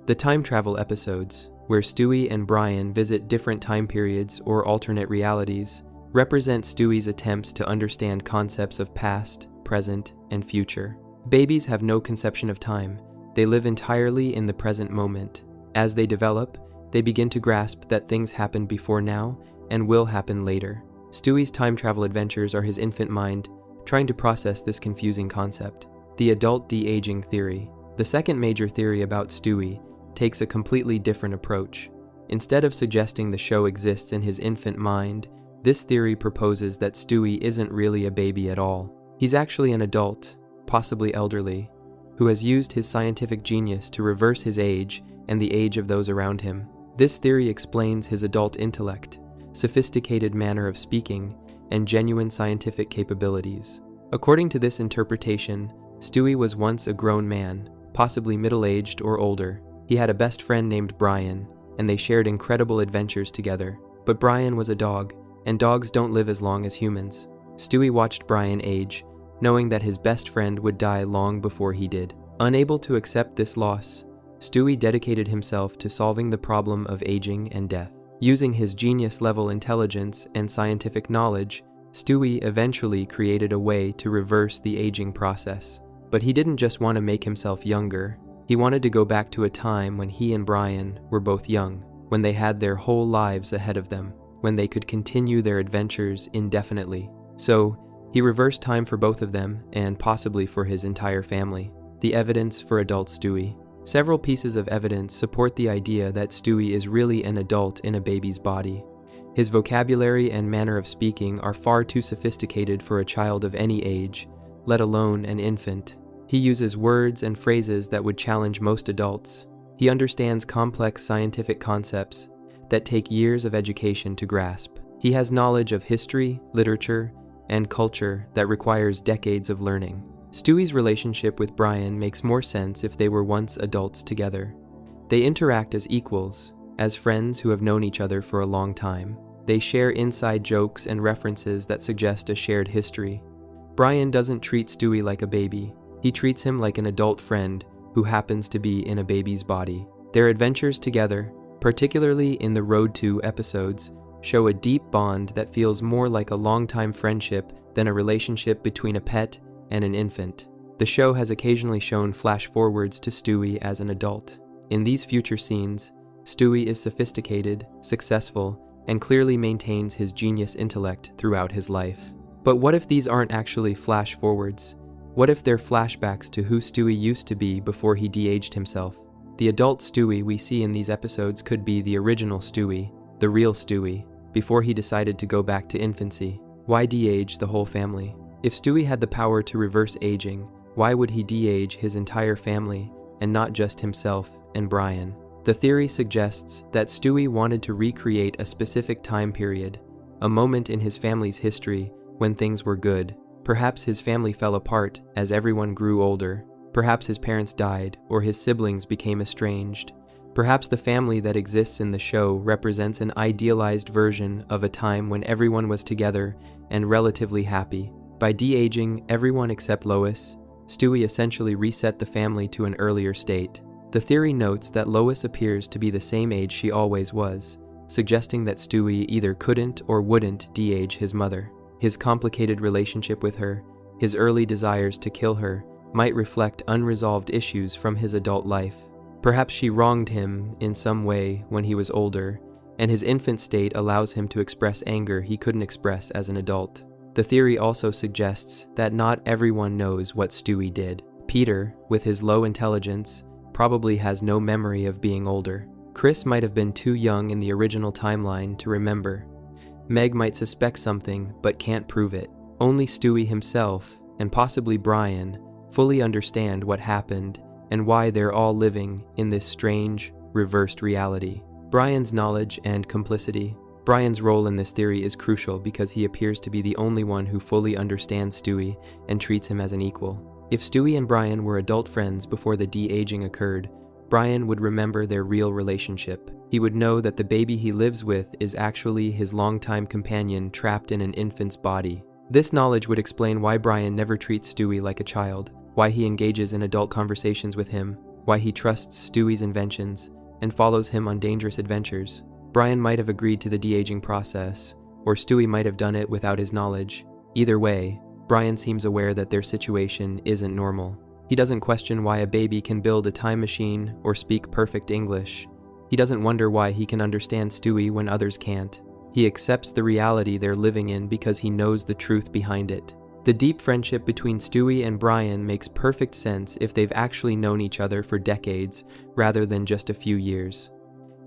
The time travel episodes, where Stewie and Brian visit different time periods or alternate realities, represent Stewie's attempts to understand concepts of past, present, and future. Babies have no conception of time. They live entirely in the present moment. As they develop, they begin to grasp that things happened before now and will happen later. Stewie's time travel adventures are his infant mind trying to process this confusing concept. The adult de-aging theory. The second major theory about Stewie takes a completely different approach. Instead of suggesting the show exists in his infant mind, this theory proposes that Stewie isn't really a baby at all. He's actually an adult, possibly elderly, who has used his scientific genius to reverse his age and the age of those around him. This theory explains his adult intellect, sophisticated manner of speaking, and genuine scientific capabilities. According to this interpretation, Stewie was once a grown man, possibly middle-aged or older. He had a best friend named Brian, and they shared incredible adventures together. But Brian was a dog, and dogs don't live as long as humans. Stewie watched Brian age, knowing that his best friend would die long before he did. Unable to accept this loss, Stewie dedicated himself to solving the problem of aging and death. Using his genius-level intelligence and scientific knowledge, Stewie eventually created a way to reverse the aging process. But he didn't just want to make himself younger. He wanted to go back to a time when he and Brian were both young, when they had their whole lives ahead of them, when they could continue their adventures indefinitely. So, he reversed time for both of them, and possibly for his entire family. The evidence for adult Stewie. Several pieces of evidence support the idea that Stewie is really an adult in a baby's body. His vocabulary and manner of speaking are far too sophisticated for a child of any age, let alone an infant. He uses words and phrases that would challenge most adults. He understands complex scientific concepts that take years of education to grasp. He has knowledge of history, literature, and culture that requires decades of learning. Stewie's relationship with Brian makes more sense if they were once adults together. They interact as equals, as friends who have known each other for a long time. They share inside jokes and references that suggest a shared history. Brian doesn't treat Stewie like a baby. He treats him like an adult friend who happens to be in a baby's body. Their adventures together, particularly in the Road to episodes, show a deep bond that feels more like a long-time friendship than a relationship between a pet and an infant. The show has occasionally shown flash-forwards to Stewie as an adult. In these future scenes, Stewie is sophisticated, successful, and clearly maintains his genius intellect throughout his life. But what if these aren't actually flash-forwards? What if they're flashbacks to who Stewie used to be before he de-aged himself? The adult Stewie we see in these episodes could be the original Stewie, the real Stewie, before he decided to go back to infancy. Why de-age the whole family? If Stewie had the power to reverse aging, why would he de-age his entire family and not just himself and Brian? The theory suggests that Stewie wanted to recreate a specific time period, a moment in his family's history when things were good. Perhaps his family fell apart as everyone grew older. Perhaps his parents died or his siblings became estranged. Perhaps the family that exists in the show represents an idealized version of a time when everyone was together and relatively happy. By de-aging everyone except Lois, Stewie essentially reset the family to an earlier state. The theory notes that Lois appears to be the same age she always was, suggesting that Stewie either couldn't or wouldn't de-age his mother. His complicated relationship with her, his early desires to kill her, might reflect unresolved issues from his adult life. Perhaps she wronged him in some way when he was older, and his infant state allows him to express anger he couldn't express as an adult. The theory also suggests that not everyone knows what Stewie did. Peter, with his low intelligence, probably has no memory of being older. Chris might have been too young in the original timeline to remember. Meg might suspect something but can't prove it. Only Stewie himself, and possibly Brian, fully understand what happened and why they're all living in this strange, reversed reality. Brian's knowledge and complicity. Brian's role in this theory is crucial because he appears to be the only one who fully understands Stewie and treats him as an equal. If Stewie and Brian were adult friends before the de-aging occurred, Brian would remember their real relationship. He would know that the baby he lives with is actually his longtime companion trapped in an infant's body. This knowledge would explain why Brian never treats Stewie like a child, why he engages in adult conversations with him, why he trusts Stewie's inventions, and follows him on dangerous adventures. Brian might have agreed to the de-aging process, or Stewie might have done it without his knowledge. Either way, Brian seems aware that their situation isn't normal. He doesn't question why a baby can build a time machine or speak perfect English. He doesn't wonder why he can understand Stewie when others can't. He accepts the reality they're living in because he knows the truth behind it. The deep friendship between Stewie and Brian makes perfect sense if they've actually known each other for decades rather than just a few years.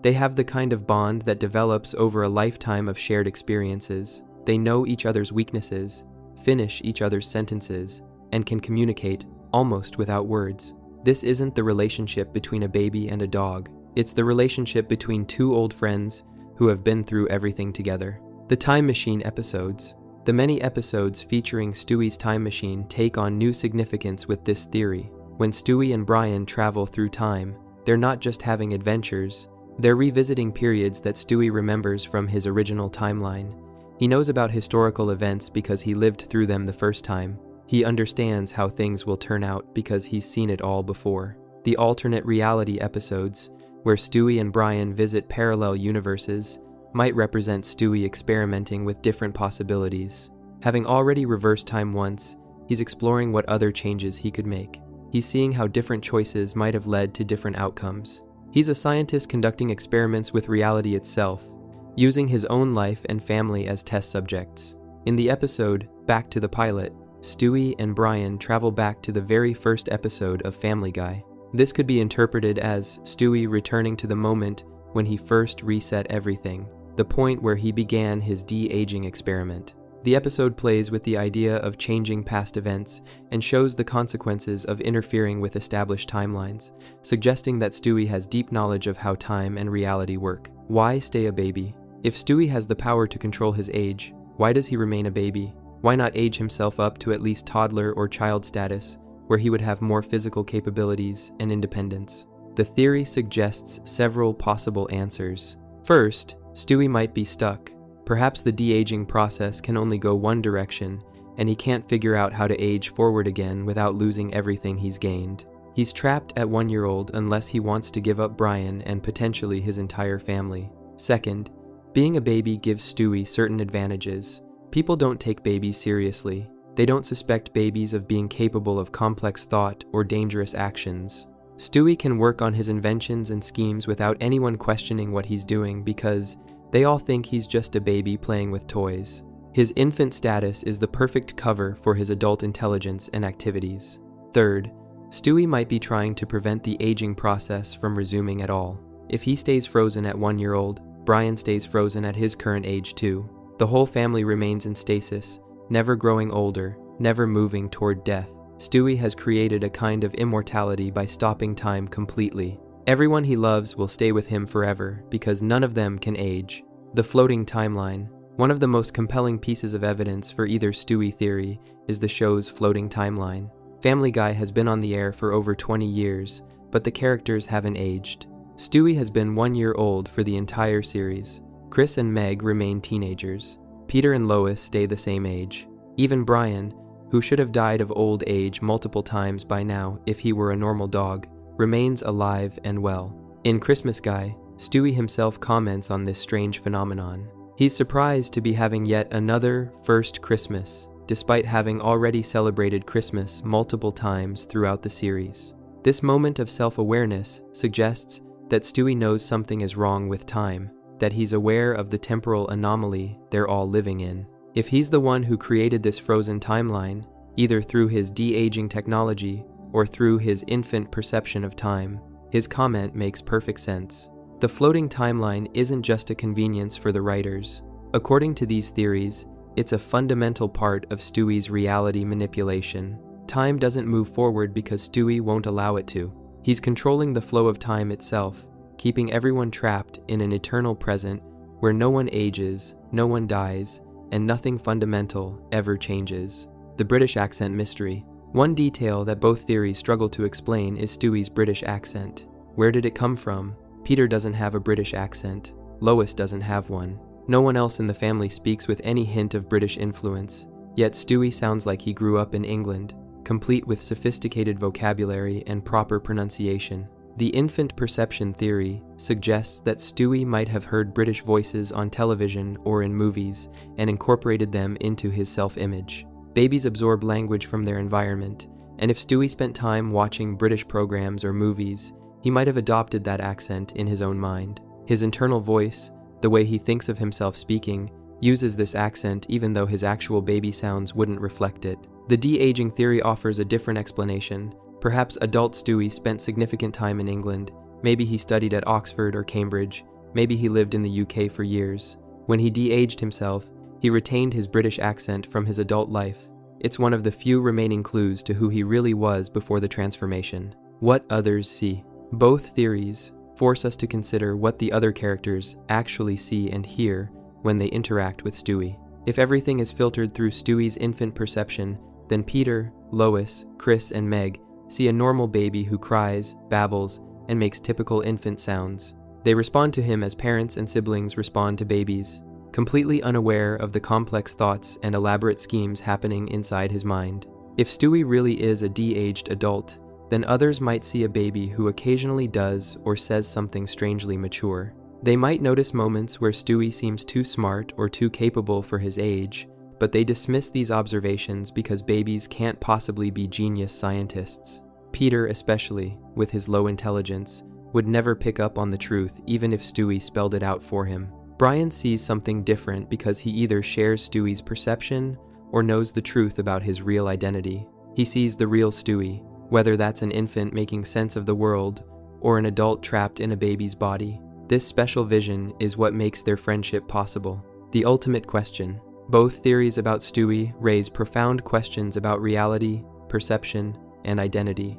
They have the kind of bond that develops over a lifetime of shared experiences. They know each other's weaknesses, finish each other's sentences, and can communicate almost without words. This isn't the relationship between a baby and a dog. It's the relationship between two old friends who have been through everything together. The Time Machine episodes. The many episodes featuring Stewie's time machine take on new significance with this theory. When Stewie and Brian travel through time, they're not just having adventures, they're revisiting periods that Stewie remembers from his original timeline. He knows about historical events because he lived through them the first time. He understands how things will turn out because he's seen it all before. The alternate reality episodes, where Stewie and Brian visit parallel universes, might represent Stewie experimenting with different possibilities. Having already reversed time once, he's exploring what other changes he could make. He's seeing how different choices might have led to different outcomes. He's a scientist conducting experiments with reality itself, using his own life and family as test subjects. In the episode, Back to the Pilot, Stewie and Brian travel back to the very first episode of Family Guy. This could be interpreted as Stewie returning to the moment when he first reset everything, the point where he began his de-aging experiment. The episode plays with the idea of changing past events and shows the consequences of interfering with established timelines, suggesting that Stewie has deep knowledge of how time and reality work. Why stay a baby? If Stewie has the power to control his age, why does he remain a baby? Why not age himself up to at least toddler or child status, where he would have more physical capabilities and independence? The theory suggests several possible answers. First, Stewie might be stuck. Perhaps the de-aging process can only go one direction, and he can't figure out how to age forward again without losing everything he's gained. He's trapped at 1 year old unless he wants to give up Brian and potentially his entire family. Second, being a baby gives Stewie certain advantages. People don't take babies seriously. They don't suspect babies of being capable of complex thought or dangerous actions. Stewie can work on his inventions and schemes without anyone questioning what he's doing because they all think he's just a baby playing with toys. His infant status is the perfect cover for his adult intelligence and activities. Third, Stewie might be trying to prevent the aging process from resuming at all. If he stays frozen at 1 year old, Brian stays frozen at his current age too. The whole family remains in stasis, never growing older, never moving toward death. Stewie has created a kind of immortality by stopping time completely. Everyone he loves will stay with him forever because none of them can age. The floating timeline. One of the most compelling pieces of evidence for either Stewie theory is the show's floating timeline. Family Guy has been on the air for over 20 years, but the characters haven't aged. Stewie has been 1 year old for the entire series. Chris and Meg remain teenagers. Peter and Lois stay the same age. Even Brian, who should have died of old age multiple times by now if he were a normal dog, remains alive and well. In Christmas Guy, Stewie himself comments on this strange phenomenon. He's surprised to be having yet another first Christmas, despite having already celebrated Christmas multiple times throughout the series. This moment of self-awareness suggests that Stewie knows something is wrong with time, that he's aware of the temporal anomaly they're all living in. If he's the one who created this frozen timeline, either through his de-aging technology or through his infant perception of time, his comment makes perfect sense. The floating timeline isn't just a convenience for the writers. According to these theories, it's a fundamental part of Stewie's reality manipulation. Time doesn't move forward because Stewie won't allow it to. He's controlling the flow of time itself, keeping everyone trapped in an eternal present where no one ages, no one dies, and nothing fundamental ever changes. The British accent mystery. One detail that both theories struggle to explain is Stewie's British accent. Where did it come from? Peter doesn't have a British accent. Lois doesn't have one. No one else in the family speaks with any hint of British influence, yet Stewie sounds like he grew up in England, complete with sophisticated vocabulary and proper pronunciation. The infant perception theory suggests that Stewie might have heard British voices on television or in movies and incorporated them into his self-image. Babies absorb language from their environment, and if Stewie spent time watching British programs or movies, he might have adopted that accent in his own mind. His internal voice, the way he thinks of himself speaking, uses this accent even though his actual baby sounds wouldn't reflect it. The de-aging theory offers a different explanation. Perhaps adult Stewie spent significant time in England. Maybe he studied at Oxford or Cambridge. Maybe he lived in the UK for years. When he de-aged himself, he retained his British accent from his adult life. It's one of the few remaining clues to who he really was before the transformation. What others see. Both theories force us to consider what the other characters actually see and hear when they interact with Stewie. If everything is filtered through Stewie's infant perception, then Peter, Lois, Chris, and Meg see a normal baby who cries, babbles, and makes typical infant sounds. They respond to him as parents and siblings respond to babies, completely unaware of the complex thoughts and elaborate schemes happening inside his mind. If Stewie really is a de-aged adult, then others might see a baby who occasionally does or says something strangely mature. They might notice moments where Stewie seems too smart or too capable for his age, but they dismiss these observations because babies can't possibly be genius scientists. Peter, especially, with his low intelligence, would never pick up on the truth even if Stewie spelled it out for him. Brian sees something different because he either shares Stewie's perception or knows the truth about his real identity. He sees the real Stewie, whether that's an infant making sense of the world or an adult trapped in a baby's body. This special vision is what makes their friendship possible. The ultimate question. Both theories about Stewie raise profound questions about reality, perception, and identity.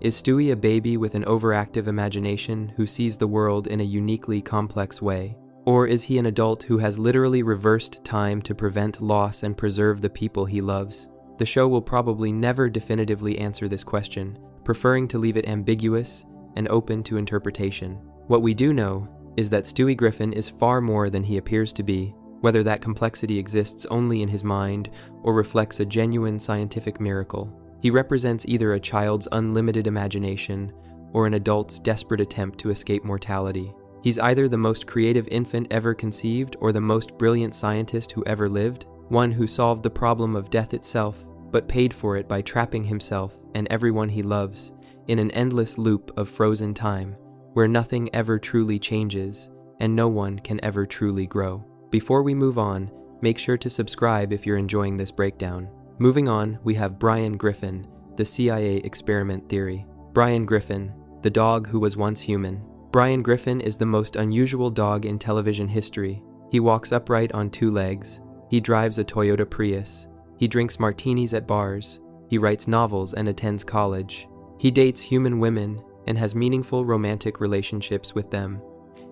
Is Stewie a baby with an overactive imagination who sees the world in a uniquely complex way? Or is he an adult who has literally reversed time to prevent loss and preserve the people he loves? The show will probably never definitively answer this question, preferring to leave it ambiguous and open to interpretation. What we do know is that Stewie Griffin is far more than he appears to be, whether that complexity exists only in his mind or reflects a genuine scientific miracle. He represents either a child's unlimited imagination or an adult's desperate attempt to escape mortality. He's either the most creative infant ever conceived or the most brilliant scientist who ever lived, one who solved the problem of death itself, but paid for it by trapping himself and everyone he loves in an endless loop of frozen time, where nothing ever truly changes and no one can ever truly grow. Before we move on, make sure to subscribe if you're enjoying this breakdown. Moving on, we have Brian Griffin, the CIA experiment theory. Brian Griffin, the dog who was once human. Brian Griffin is the most unusual dog in television history. He walks upright on 2 legs. He drives a Toyota Prius. He drinks martinis at bars. He writes novels and attends college. He dates human women and has meaningful romantic relationships with them.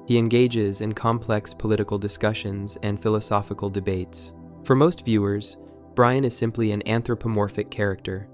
He engages in complex political discussions and philosophical debates. For most viewers, Brian is simply an anthropomorphic character,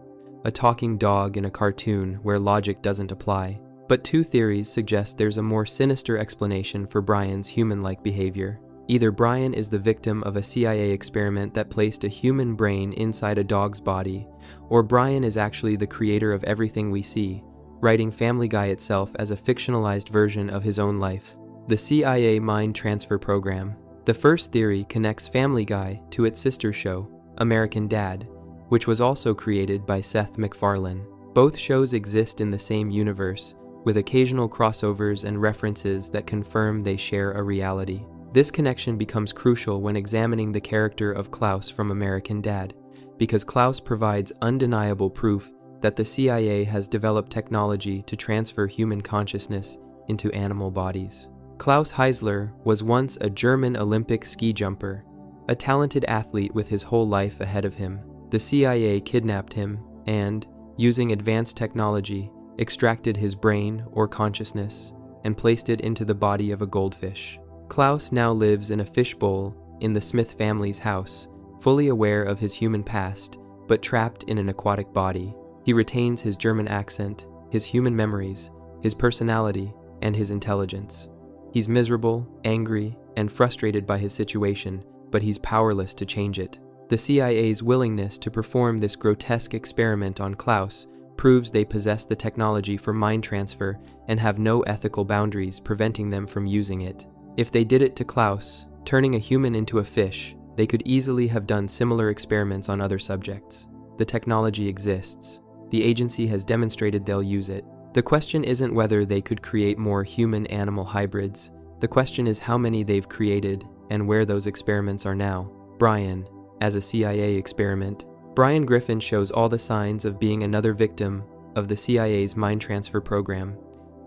a talking dog in a cartoon where logic doesn't apply. But 2 theories suggest there's a more sinister explanation for Brian's human-like behavior. Either Brian is the victim of a CIA experiment that placed a human brain inside a dog's body, or Brian is actually the creator of everything we see, writing Family Guy itself as a fictionalized version of his own life. The CIA mind transfer program. The first theory connects Family Guy to its sister show, American Dad, which was also created by Seth MacFarlane. Both shows exist in the same universe, with occasional crossovers and references that confirm they share a reality. This connection becomes crucial when examining the character of Klaus from American Dad, because Klaus provides undeniable proof that the CIA has developed technology to transfer human consciousness into animal bodies. Klaus Heisler was once a German Olympic ski jumper, a talented athlete with his whole life ahead of him. The CIA kidnapped him and, using advanced technology, extracted his brain or consciousness and placed it into the body of a goldfish. Klaus now lives in a fishbowl in the Smith family's house, fully aware of his human past, but trapped in an aquatic body. He retains his German accent, his human memories, his personality, and his intelligence. He's miserable, angry, and frustrated by his situation, but he's powerless to change it. The CIA's willingness to perform this grotesque experiment on Klaus proves they possess the technology for mind transfer and have no ethical boundaries preventing them from using it. If they did it to Klaus, turning a human into a fish, they could easily have done similar experiments on other subjects. The technology exists. The agency has demonstrated they'll use it. The question isn't whether they could create more human-animal hybrids. The question is how many they've created and where those experiments are now. Brian, as a CIA experiment. Brian Griffin shows all the signs of being another victim of the CIA's mind transfer program.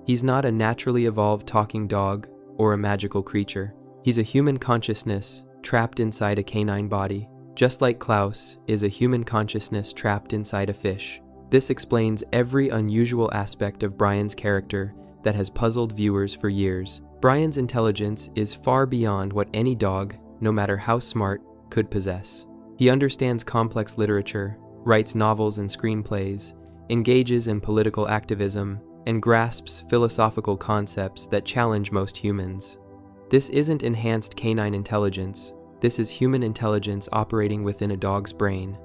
He's not a naturally evolved talking dog or a magical creature. He's a human consciousness trapped inside a canine body, just like Klaus is a human consciousness trapped inside a fish. This explains every unusual aspect of Brian's character that has puzzled viewers for years. Brian's intelligence is far beyond what any dog, no matter how smart, could possess. He understands complex literature, writes novels and screenplays, engages in political activism, and grasps philosophical concepts that challenge most humans. This isn't enhanced canine intelligence. This is human intelligence operating within a dog's brain.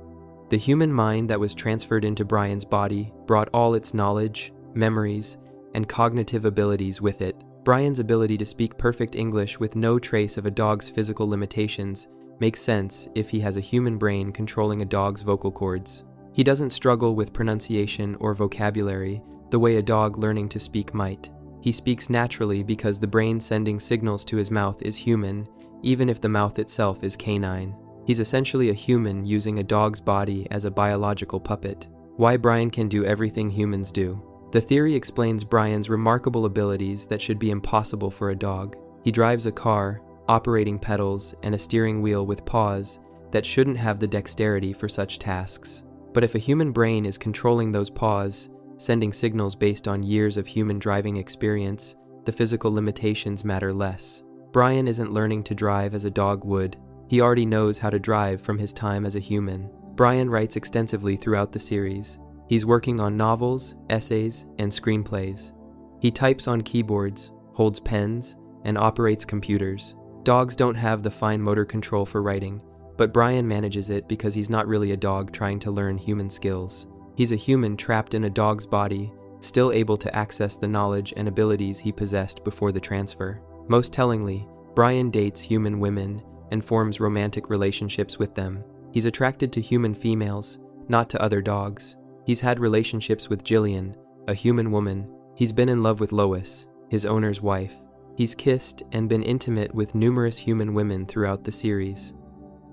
The human mind that was transferred into Brian's body brought all its knowledge, memories, and cognitive abilities with it. Brian's ability to speak perfect English with no trace of a dog's physical limitations makes sense if he has a human brain controlling a dog's vocal cords. He doesn't struggle with pronunciation or vocabulary the way a dog learning to speak might. He speaks naturally because the brain sending signals to his mouth is human, even if the mouth itself is canine. He's essentially a human using a dog's body as a biological puppet. Why Brian can do everything humans do. The theory explains Brian's remarkable abilities that should be impossible for a dog. He drives a car, operating pedals, and a steering wheel with paws that shouldn't have the dexterity for such tasks. But if a human brain is controlling those paws, sending signals based on years of human driving experience, the physical limitations matter less. Brian isn't learning to drive as a dog would. He already knows how to drive from his time as a human. Brian writes extensively throughout the series. He's working on novels, essays, and screenplays. He types on keyboards, holds pens, and operates computers. Dogs don't have the fine motor control for writing, but Brian manages it because he's not really a dog trying to learn human skills. He's a human trapped in a dog's body, still able to access the knowledge and abilities he possessed before the transfer. Most tellingly, Brian dates human women and forms romantic relationships with them. He's attracted to human females, not to other dogs. He's had relationships with Jillian, a human woman. He's been in love with Lois, his owner's wife. He's kissed and been intimate with numerous human women throughout the series.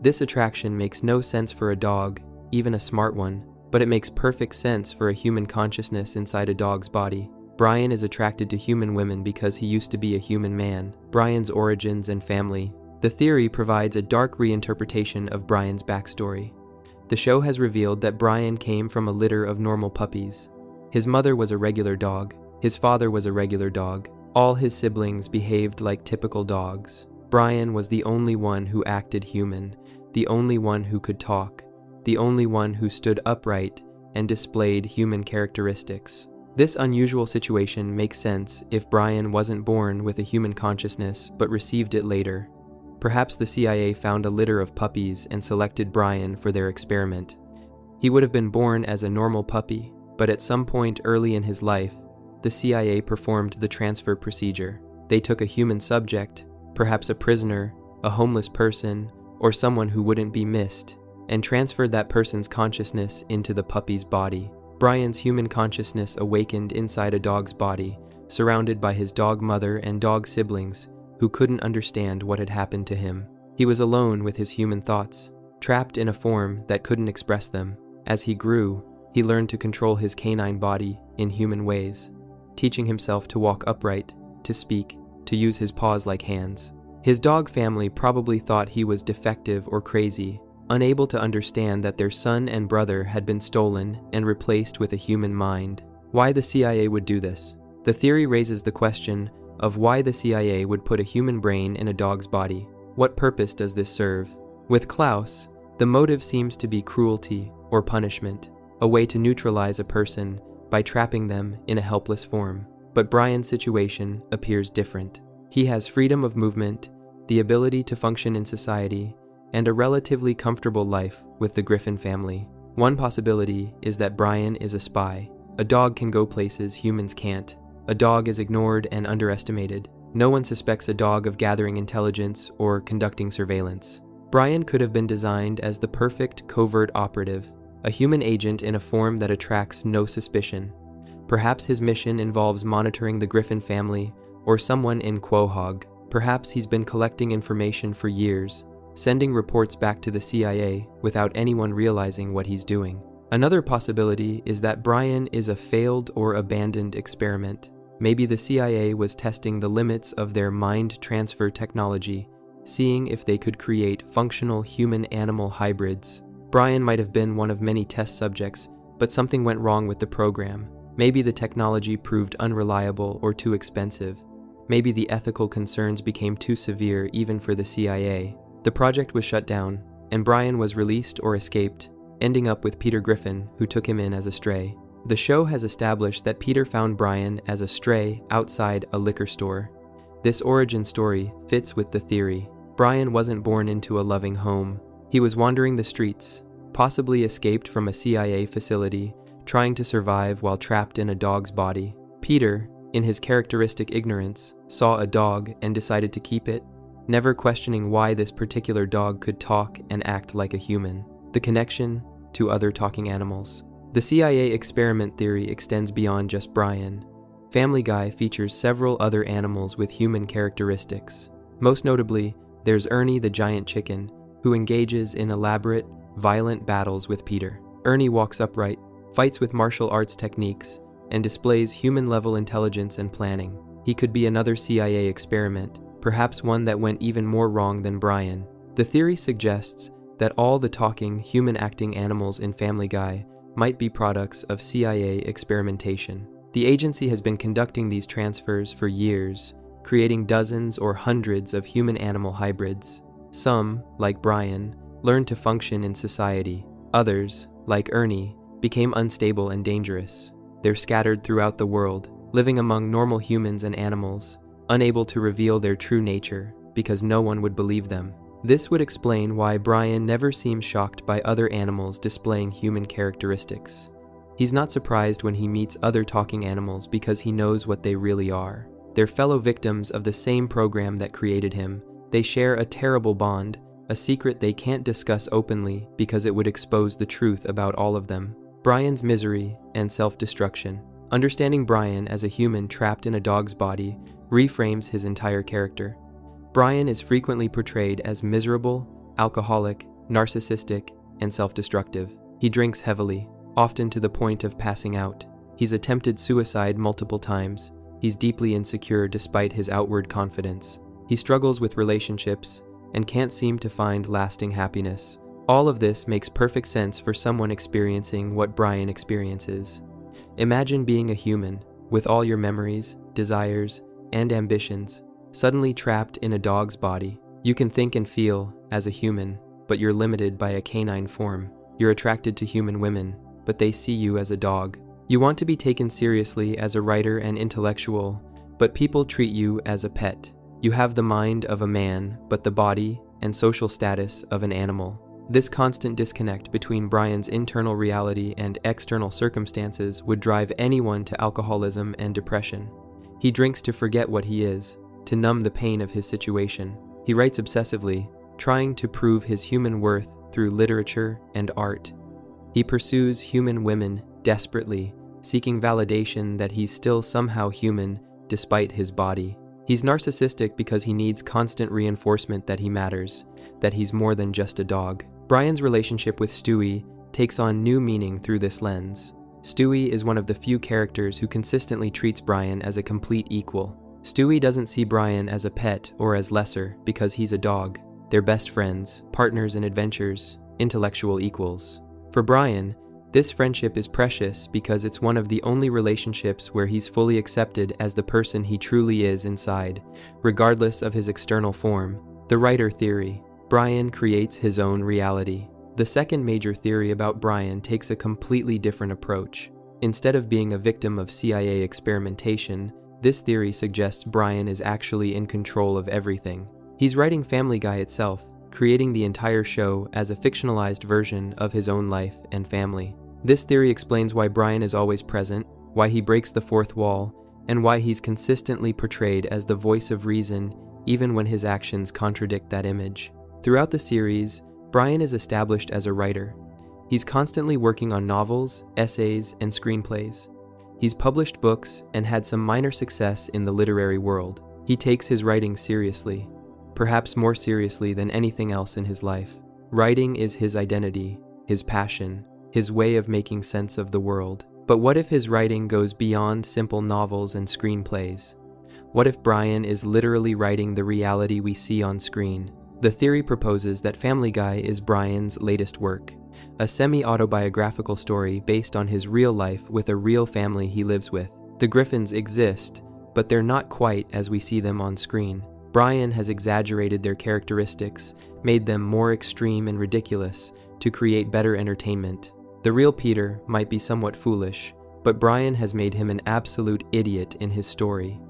This attraction makes no sense for a dog, even a smart one, but it makes perfect sense for a human consciousness inside a dog's body. Brian is attracted to human women because he used to be a human man. Brian's origins and family. The theory provides a dark reinterpretation of Brian's backstory. The show has revealed that Brian came from a litter of normal puppies. His mother was a regular dog. His father was a regular dog. All his siblings behaved like typical dogs. Brian was the only one who acted human, the only one who could talk, the only one who stood upright and displayed human characteristics. This unusual situation makes sense if Brian wasn't born with a human consciousness but received it later. Perhaps the CIA found a litter of puppies and selected Brian for their experiment. He would have been born as a normal puppy, but at some point early in his life, the CIA performed the transfer procedure. They took a human subject, perhaps a prisoner, a homeless person, or someone who wouldn't be missed, and transferred that person's consciousness into the puppy's body. Brian's human consciousness awakened inside a dog's body, surrounded by his dog mother and dog siblings who couldn't understand what had happened to him. He was alone with his human thoughts, trapped in a form that couldn't express them. As he grew, he learned to control his canine body in human ways, teaching himself to walk upright, to speak, to use his paws like hands. His dog family probably thought he was defective or crazy, unable to understand that their son and brother had been stolen and replaced with a human mind. Why the CIA would do this? The theory raises the question of why the CIA would put a human brain in a dog's body. What purpose does this serve? With Klaus, the motive seems to be cruelty or punishment, a way to neutralize a person by trapping them in a helpless form. But Brian's situation appears different. He has freedom of movement, the ability to function in society, and a relatively comfortable life with the Griffin family. One possibility is that Brian is a spy. A dog can go places humans can't. A dog is ignored and underestimated. No one suspects a dog of gathering intelligence or conducting surveillance. Brian could have been designed as the perfect covert operative, a human agent in a form that attracts no suspicion. Perhaps his mission involves monitoring the Griffin family or someone in Quahog. Perhaps he's been collecting information for years, sending reports back to the CIA without anyone realizing what he's doing. Another possibility is that Brian is a failed or abandoned experiment. Maybe the CIA was testing the limits of their mind transfer technology, seeing if they could create functional human-animal hybrids. Brian might have been one of many test subjects, but something went wrong with the program. Maybe the technology proved unreliable or too expensive. Maybe the ethical concerns became too severe even for the CIA. The project was shut down, and Brian was released or escaped, ending up with Peter Griffin, who took him in as a stray. The show has established that Peter found Brian as a stray outside a liquor store. This origin story fits with the theory. Brian wasn't born into a loving home. He was wandering the streets, possibly escaped from a CIA facility, trying to survive while trapped in a dog's body. Peter, in his characteristic ignorance, saw a dog and decided to keep it, never questioning why this particular dog could talk and act like a human. The connection to other talking animals. The CIA experiment theory extends beyond just Brian. Family Guy features several other animals with human characteristics. Most notably, there's Ernie the giant chicken, who engages in elaborate, violent battles with Peter. Ernie walks upright, fights with martial arts techniques, and displays human-level intelligence and planning. He could be another CIA experiment, perhaps one that went even more wrong than Brian. The theory suggests that all the talking, human-acting animals in Family Guy might be products of CIA experimentation. The agency has been conducting these transfers for years, creating dozens or hundreds of human-animal hybrids. Some, like Brian, learned to function in society. Others, like Ernie, became unstable and dangerous. They're scattered throughout the world, living among normal humans and animals, unable to reveal their true nature because no one would believe them. This would explain why Brian never seems shocked by other animals displaying human characteristics. He's not surprised when he meets other talking animals because he knows what they really are. They're fellow victims of the same program that created him. They share a terrible bond, a secret they can't discuss openly because it would expose the truth about all of them. Brian's misery and self-destruction. Understanding Brian as a human trapped in a dog's body reframes his entire character. Brian is frequently portrayed as miserable, alcoholic, narcissistic, and self-destructive. He drinks heavily, often to the point of passing out. He's attempted suicide multiple times. He's deeply insecure despite his outward confidence. He struggles with relationships and can't seem to find lasting happiness. All of this makes perfect sense for someone experiencing what Brian experiences. Imagine being a human, with all your memories, desires, and ambitions, suddenly trapped in a dog's body. You can think and feel as a human, but you're limited by a canine form. You're attracted to human women, but they see you as a dog. You want to be taken seriously as a writer and intellectual, but people treat you as a pet. You have the mind of a man, but the body and social status of an animal. This constant disconnect between Brian's internal reality and external circumstances would drive anyone to alcoholism and depression. He drinks to forget what he is, to numb the pain of his situation. He writes obsessively, trying to prove his human worth through literature and art. He pursues human women desperately, seeking validation that he's still somehow human despite his body. He's narcissistic because he needs constant reinforcement that he matters, that he's more than just a dog. Brian's relationship with Stewie takes on new meaning through this lens. Stewie is one of the few characters who consistently treats Brian as a complete equal. Stewie doesn't see Brian as a pet or as lesser because he's a dog. They're best friends, partners in adventures, intellectual equals. For Brian, this friendship is precious because it's one of the only relationships where he's fully accepted as the person he truly is inside, regardless of his external form. The writer theory. Brian creates his own reality. The second major theory about Brian takes a completely different approach. Instead of being a victim of CIA experimentation, this theory suggests Brian is actually in control of everything. He's writing Family Guy itself, creating the entire show as a fictionalized version of his own life and family. This theory explains why Brian is always present, why he breaks the fourth wall, and why he's consistently portrayed as the voice of reason even when his actions contradict that image. Throughout the series, Brian is established as a writer. He's constantly working on novels, essays, and screenplays. He's published books and had some minor success in the literary world. He takes his writing seriously, perhaps more seriously than anything else in his life. Writing is his identity, his passion, his way of making sense of the world. But what if his writing goes beyond simple novels and screenplays? What if Brian is literally writing the reality we see on screen? The theory proposes that Family Guy is Brian's latest work, a semi-autobiographical story based on his real life with a real family he lives with. The Griffins exist, but they're not quite as we see them on screen. Brian has exaggerated their characteristics, made them more extreme and ridiculous to create better entertainment. The real Peter might be somewhat foolish, but Brian has made him an absolute idiot in his story.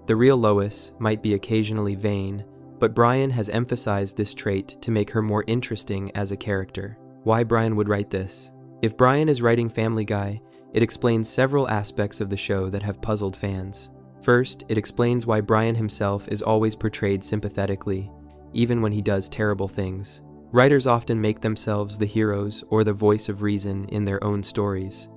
The real Lois might be occasionally vain, but Brian has emphasized this trait to make her more interesting as a character. Why Brian would write this? If Brian is writing Family Guy, it explains several aspects of the show that have puzzled fans. First, it explains why Brian himself is always portrayed sympathetically, even when he does terrible things. Writers often make themselves the heroes or the voice of reason in their own stories.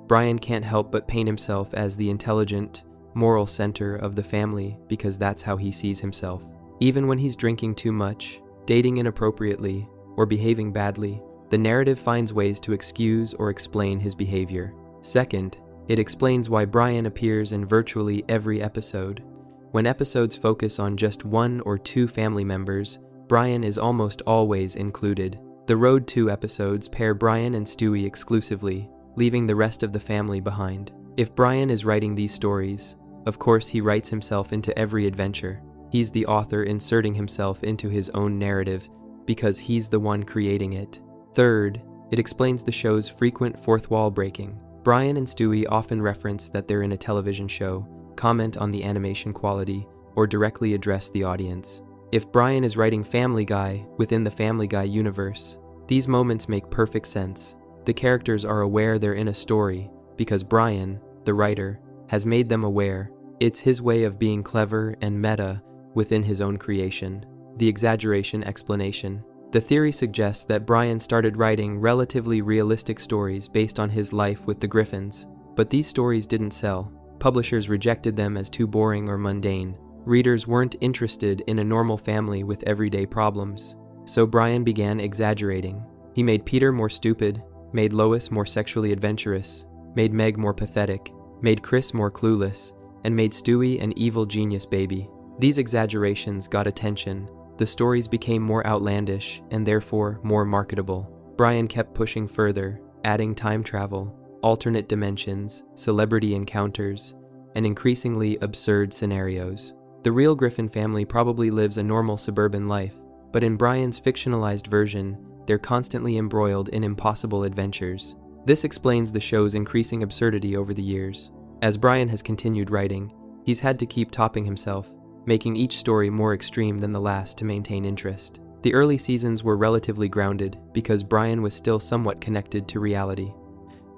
Brian can't help but paint himself as the intelligent, moral center of the family because that's how he sees himself. Even when he's drinking too much, dating inappropriately, or behaving badly, the narrative finds ways to excuse or explain his behavior. Second, it explains why Brian appears in virtually every episode. When episodes focus on just one or two family members, Brian is almost always included. The Road 2 episodes pair Brian and Stewie exclusively, leaving the rest of the family behind. If Brian is writing these stories, of course he writes himself into every adventure. He's the author inserting himself into his own narrative because he's the one creating it. Third, it explains the show's frequent fourth wall breaking. Brian and Stewie often reference that they're in a television show, comment on the animation quality, or directly address the audience. If Brian is writing Family Guy within the Family Guy universe, these moments make perfect sense. The characters are aware they're in a story because Brian, the writer, has made them aware. It's his way of being clever and meta within his own creation. The exaggeration explanation. The theory suggests that Brian started writing relatively realistic stories based on his life with the Griffins, but these stories didn't sell. Publishers rejected them as too boring or mundane. Readers weren't interested in a normal family with everyday problems. So Brian began exaggerating. He made Peter more stupid, made Lois more sexually adventurous, made Meg more pathetic, made Chris more clueless, and made Stewie an evil genius baby. These exaggerations got attention. The stories became more outlandish and therefore more marketable. Brian kept pushing further, adding time travel, alternate dimensions, celebrity encounters, and increasingly absurd scenarios. The real Griffin family probably lives a normal suburban life, but in Brian's fictionalized version, they're constantly embroiled in impossible adventures. This explains the show's increasing absurdity over the years. As Brian has continued writing, he's had to keep topping himself, making each story more extreme than the last to maintain interest. The early seasons were relatively grounded because Brian was still somewhat connected to reality.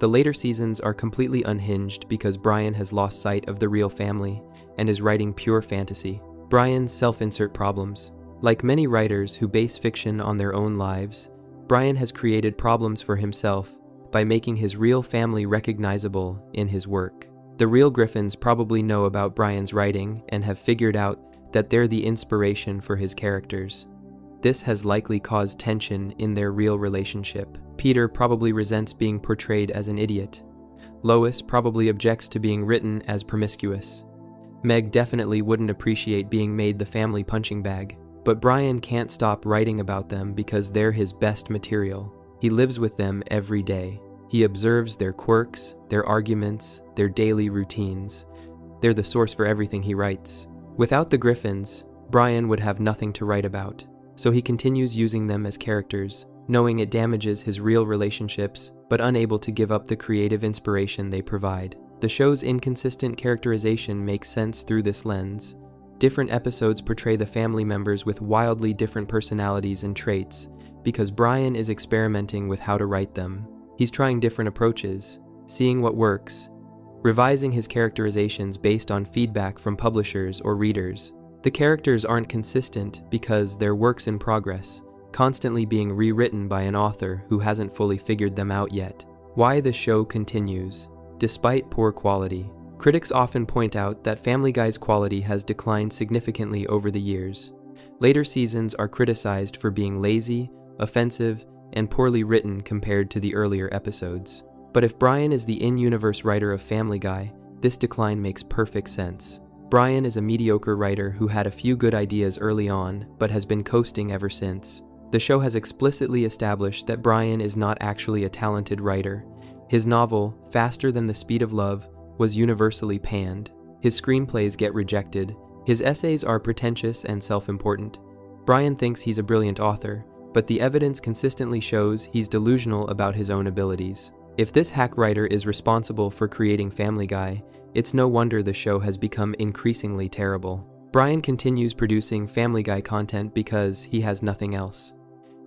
The later seasons are completely unhinged because Brian has lost sight of the real family and is writing pure fantasy. Brian's self-insert problems. Like many writers who base fiction on their own lives, Brian has created problems for himself by making his real family recognizable in his work. The real Griffins probably know about Brian's writing and have figured out that they're the inspiration for his characters. This has likely caused tension in their real relationship. Peter probably resents being portrayed as an idiot. Lois probably objects to being written as promiscuous. Meg definitely wouldn't appreciate being made the family punching bag. But Brian can't stop writing about them because they're his best material. He lives with them every day. He observes their quirks, their arguments, their daily routines. They're the source for everything he writes. Without the Griffins, Brian would have nothing to write about. So he continues using them as characters, knowing it damages his real relationships, but unable to give up the creative inspiration they provide. The show's inconsistent characterization makes sense through this lens. Different episodes portray the family members with wildly different personalities and traits because Brian is experimenting with how to write them. He's trying different approaches, seeing what works, revising his characterizations based on feedback from publishers or readers. The characters aren't consistent because they're works in progress, constantly being rewritten by an author who hasn't fully figured them out yet. Why the show continues, despite poor quality. Critics often point out that Family Guy's quality has declined significantly over the years. Later seasons are criticized for being lazy, offensive, and poorly written compared to the earlier episodes. But if Brian is the in-universe writer of Family Guy, this decline makes perfect sense. Brian is a mediocre writer who had a few good ideas early on, but has been coasting ever since. The show has explicitly established that Brian is not actually a talented writer. His novel, Faster Than the Speed of Love, was universally panned. His screenplays get rejected. His essays are pretentious and self-important. Brian thinks he's a brilliant author, but the evidence consistently shows he's delusional about his own abilities. If this hack writer is responsible for creating Family Guy, it's no wonder the show has become increasingly terrible. Brian continues producing Family Guy content because he has nothing else.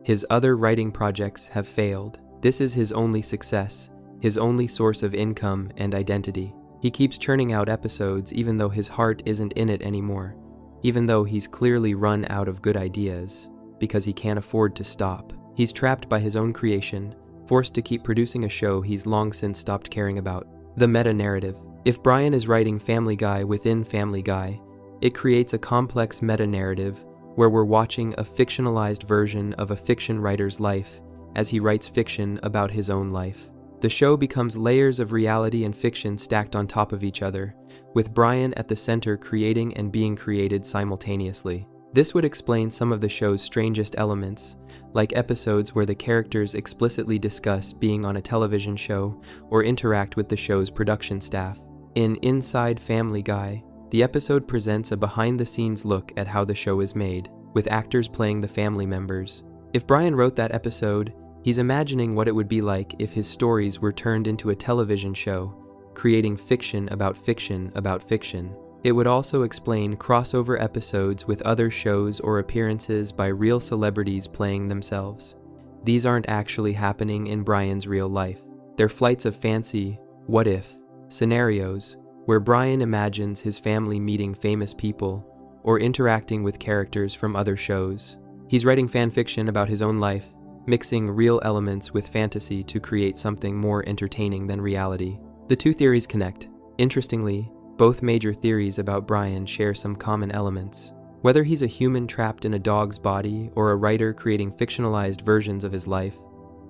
His other writing projects have failed. This is his only success, his only source of income and identity. He keeps churning out episodes even though his heart isn't in it anymore, even though he's clearly run out of good ideas, because he can't afford to stop. He's trapped by his own creation, forced to keep producing a show he's long since stopped caring about. The meta-narrative. If Brian is writing Family Guy within Family Guy, it creates a complex meta-narrative where we're watching a fictionalized version of a fiction writer's life as he writes fiction about his own life. The show becomes layers of reality and fiction stacked on top of each other, with Brian at the center creating and being created simultaneously. This would explain some of the show's strangest elements, like episodes where the characters explicitly discuss being on a television show or interact with the show's production staff. In Inside Family Guy, the episode presents a behind-the-scenes look at how the show is made, with actors playing the family members. If Brian wrote that episode, he's imagining what it would be like if his stories were turned into a television show, creating fiction about fiction about fiction. It would also explain crossover episodes with other shows or appearances by real celebrities playing themselves. These aren't actually happening in Brian's real life. They're flights of fancy, what-if scenarios where Brian imagines his family meeting famous people or interacting with characters from other shows. He's writing fan fiction about his own life, mixing real elements with fantasy to create something more entertaining than reality. The two theories connect. Interestingly, both major theories about Brian share some common elements. Whether he's a human trapped in a dog's body or a writer creating fictionalized versions of his life,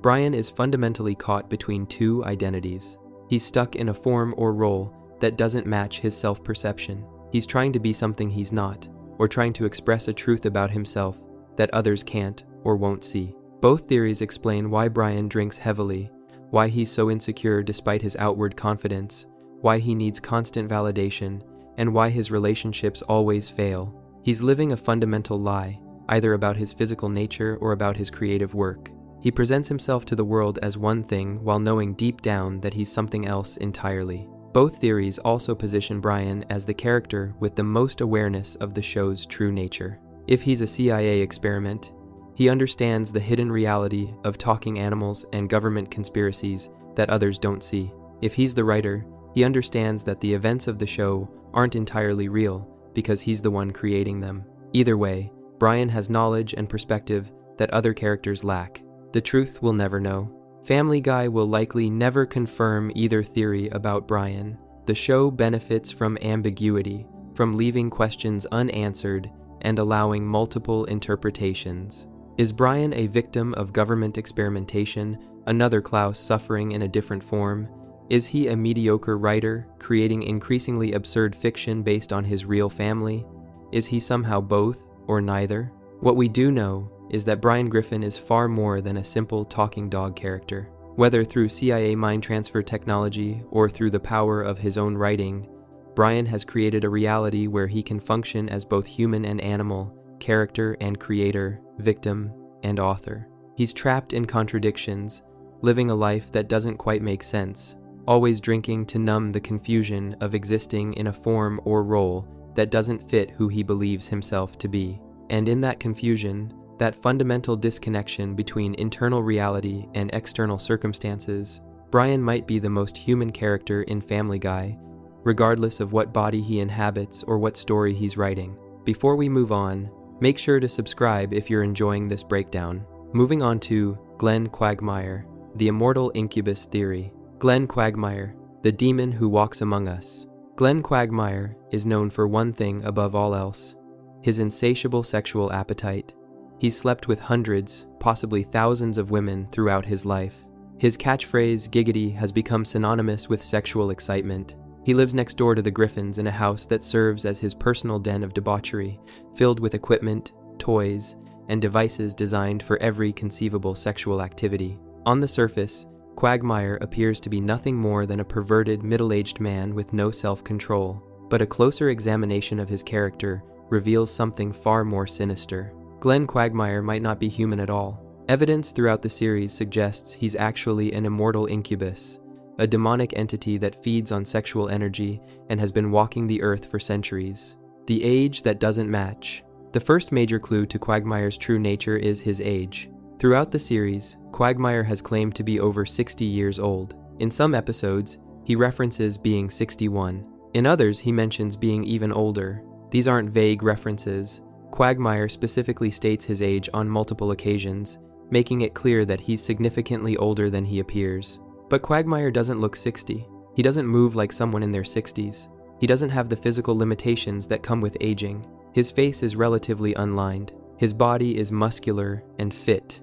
Brian is fundamentally caught between two identities. He's stuck in a form or role that doesn't match his self-perception. He's trying to be something he's not, or trying to express a truth about himself that others can't or won't see. Both theories explain why Brian drinks heavily, why he's so insecure despite his outward confidence, why he needs constant validation, and why his relationships always fail. He's living a fundamental lie, either about his physical nature or about his creative work. He presents himself to the world as one thing while knowing deep down that he's something else entirely. Both theories also position Brian as the character with the most awareness of the show's true nature. If he's a CIA experiment, he understands the hidden reality of talking animals and government conspiracies that others don't see. If he's the writer, he understands that the events of the show aren't entirely real because he's the one creating them. Either way, Brian has knowledge and perspective that other characters lack. The truth we'll never know. Family Guy will likely never confirm either theory about Brian. The show benefits from ambiguity, from leaving questions unanswered and allowing multiple interpretations. Is Brian a victim of government experimentation, another Klaus suffering in a different form? Is he a mediocre writer, creating increasingly absurd fiction based on his real family? Is he somehow both, or neither? What we do know is that Brian Griffin is far more than a simple talking dog character. Whether through CIA mind transfer technology or through the power of his own writing, Brian has created a reality where he can function as both human and animal, character and creator, victim and author. He's trapped in contradictions, living a life that doesn't quite make sense, always drinking to numb the confusion of existing in a form or role that doesn't fit who he believes himself to be. And in that confusion, that fundamental disconnection between internal reality and external circumstances, Brian might be the most human character in Family Guy, regardless of what body he inhabits or what story he's writing. Before we move on, make sure to subscribe if you're enjoying this breakdown. Moving on to Glenn Quagmire, the immortal incubus theory. Glenn Quagmire, the demon who walks among us. Glenn Quagmire is known for one thing above all else: his insatiable sexual appetite. He's slept with hundreds, possibly thousands of women throughout his life. His catchphrase, giggity, has become synonymous with sexual excitement. He lives next door to the Griffins in a house that serves as his personal den of debauchery, filled with equipment, toys, and devices designed for every conceivable sexual activity. On the surface, Quagmire appears to be nothing more than a perverted, middle-aged man with no self-control, but a closer examination of his character reveals something far more sinister. Glenn Quagmire might not be human at all. Evidence throughout the series suggests he's actually an immortal incubus, a demonic entity that feeds on sexual energy and has been walking the earth for centuries. The age that doesn't match. The first major clue to Quagmire's true nature is his age. Throughout the series, Quagmire has claimed to be over 60 years old. In some episodes, he references being 61. In others, he mentions being even older. These aren't vague references. Quagmire specifically states his age on multiple occasions, making it clear that he's significantly older than he appears. But Quagmire doesn't look 60. He doesn't move like someone in their 60s. He doesn't have the physical limitations that come with aging. His face is relatively unlined. His body is muscular and fit.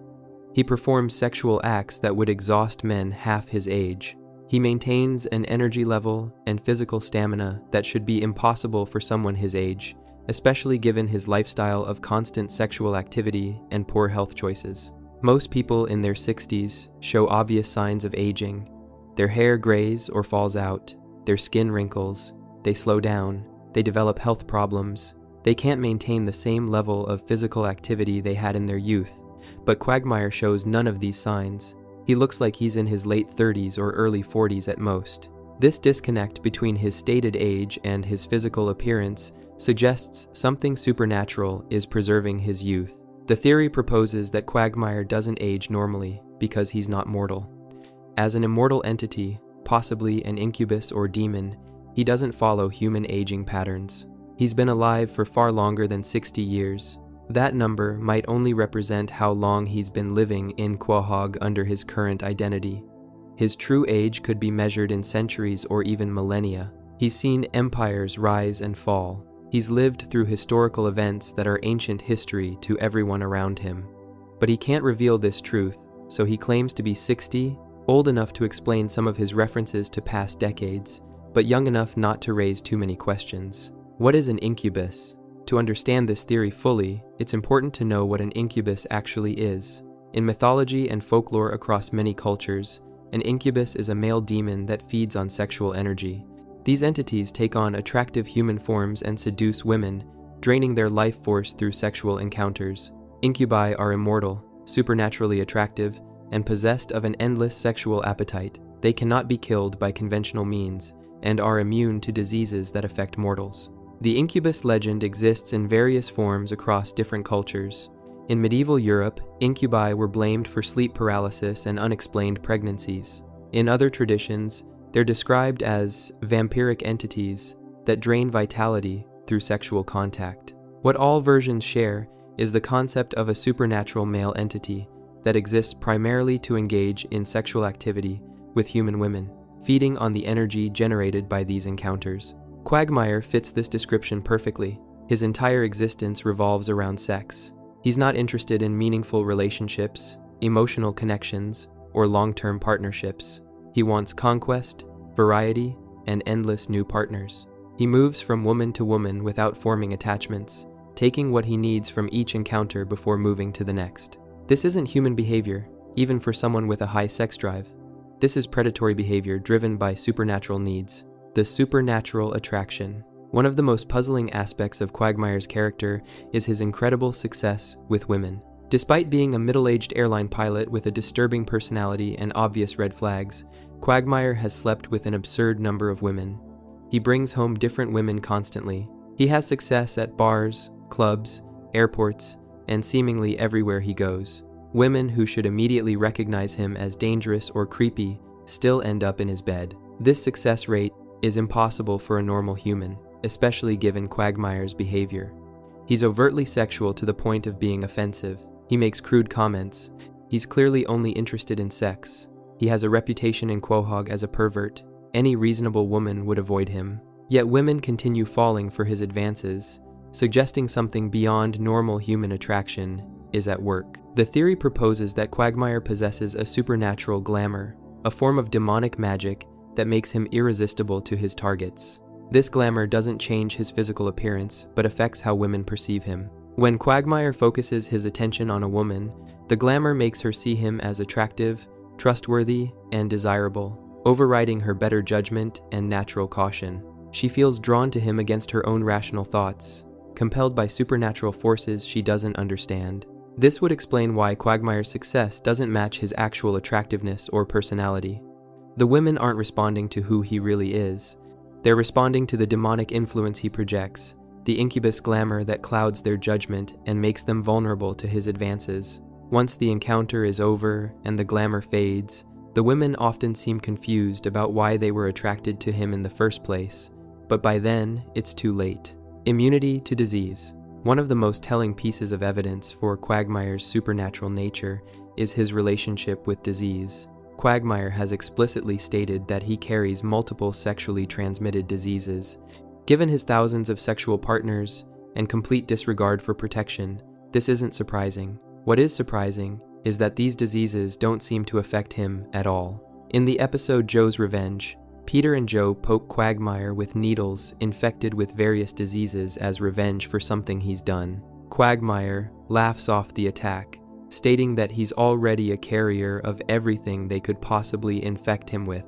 He performs sexual acts that would exhaust men half his age. He maintains an energy level and physical stamina that should be impossible for someone his age, especially given his lifestyle of constant sexual activity and poor health choices. Most people in their 60s show obvious signs of aging. Their hair grays or falls out, their skin wrinkles, they slow down, they develop health problems, they can't maintain the same level of physical activity they had in their youth. But Quagmire shows none of these signs. He looks like he's in his late 30s or early 40s at most. This disconnect between his stated age and his physical appearance suggests something supernatural is preserving his youth. The theory proposes that Quagmire doesn't age normally because he's not mortal. As an immortal entity, possibly an incubus or demon, he doesn't follow human aging patterns. He's been alive for far longer than 60 years. That number might only represent how long he's been living in Quahog under his current identity. His true age could be measured in centuries or even millennia. He's seen empires rise and fall. He's lived through historical events that are ancient history to everyone around him. But he can't reveal this truth, so he claims to be 60, old enough to explain some of his references to past decades, but young enough not to raise too many questions. What is an incubus? To understand this theory fully, it's important to know what an incubus actually is. In mythology and folklore across many cultures, an incubus is a male demon that feeds on sexual energy. These entities take on attractive human forms and seduce women, draining their life force through sexual encounters. Incubi are immortal, supernaturally attractive, and possessed of an endless sexual appetite. They cannot be killed by conventional means, and are immune to diseases that affect mortals. The incubus legend exists in various forms across different cultures. In medieval Europe, incubi were blamed for sleep paralysis and unexplained pregnancies. In other traditions, they're described as vampiric entities that drain vitality through sexual contact. What all versions share is the concept of a supernatural male entity that exists primarily to engage in sexual activity with human women, feeding on the energy generated by these encounters. Quagmire fits this description perfectly. His entire existence revolves around sex. He's not interested in meaningful relationships, emotional connections, or long-term partnerships. He wants conquest, variety, and endless new partners. He moves from woman to woman without forming attachments, taking what he needs from each encounter before moving to the next. This isn't human behavior, even for someone with a high sex drive. This is predatory behavior driven by supernatural needs. The supernatural attraction. One of the most puzzling aspects of Quagmire's character is his incredible success with women. Despite being a middle-aged airline pilot with a disturbing personality and obvious red flags, Quagmire has slept with an absurd number of women. He brings home different women constantly. He has success at bars, clubs, airports, and seemingly everywhere he goes. Women who should immediately recognize him as dangerous or creepy still end up in his bed. This success rate is impossible for a normal human, especially given Quagmire's behavior. He's overtly sexual to the point of being offensive. He makes crude comments. He's clearly only interested in sex. He has a reputation in Quahog as a pervert. Any reasonable woman would avoid him. Yet women continue falling for his advances, suggesting something beyond normal human attraction is at work. The theory proposes that Quagmire possesses a supernatural glamour, a form of demonic magic that makes him irresistible to his targets. This glamour doesn't change his physical appearance, but affects how women perceive him. When Quagmire focuses his attention on a woman, the glamour makes her see him as attractive, trustworthy, and desirable, overriding her better judgment and natural caution. She feels drawn to him against her own rational thoughts, compelled by supernatural forces she doesn't understand. This would explain why Quagmire's success doesn't match his actual attractiveness or personality. The women aren't responding to who he really is. They're responding to the demonic influence he projects, the incubus glamour that clouds their judgment and makes them vulnerable to his advances. Once the encounter is over and the glamour fades, the women often seem confused about why they were attracted to him in the first place, but by then, it's too late. Immunity to disease. One of the most telling pieces of evidence for Quagmire's supernatural nature is his relationship with disease. Quagmire has explicitly stated that he carries multiple sexually transmitted diseases. Given his thousands of sexual partners and complete disregard for protection, this isn't surprising. What is surprising is that these diseases don't seem to affect him at all. In the episode Joe's Revenge, Peter and Joe poke Quagmire with needles infected with various diseases as revenge for something he's done. Quagmire laughs off the attack, stating that he's already a carrier of everything they could possibly infect him with.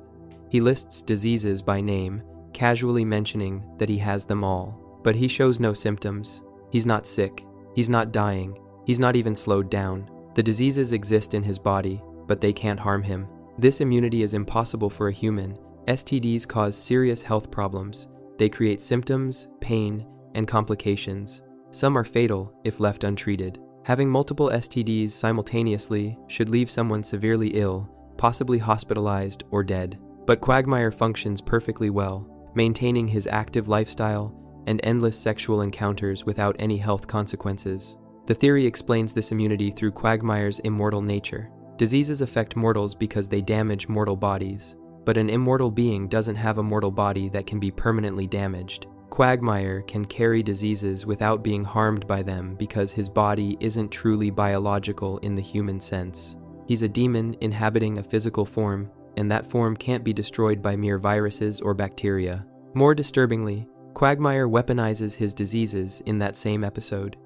He lists diseases by name, casually mentioning that he has them all. But he shows no symptoms. He's not sick. He's not dying. He's not even slowed down. The diseases exist in his body, but they can't harm him. This immunity is impossible for a human. STDs cause serious health problems. They create symptoms, pain, and complications. Some are fatal if left untreated. Having multiple STDs simultaneously should leave someone severely ill, possibly hospitalized or dead. But Quagmire functions perfectly well, maintaining his active lifestyle and endless sexual encounters without any health consequences. The theory explains this immunity through Quagmire's immortal nature. Diseases affect mortals because they damage mortal bodies, but an immortal being doesn't have a mortal body that can be permanently damaged. Quagmire can carry diseases without being harmed by them because his body isn't truly biological in the human sense. He's a demon inhabiting a physical form, and that form can't be destroyed by mere viruses or bacteria. More disturbingly, Quagmire weaponizes his diseases in that same episode.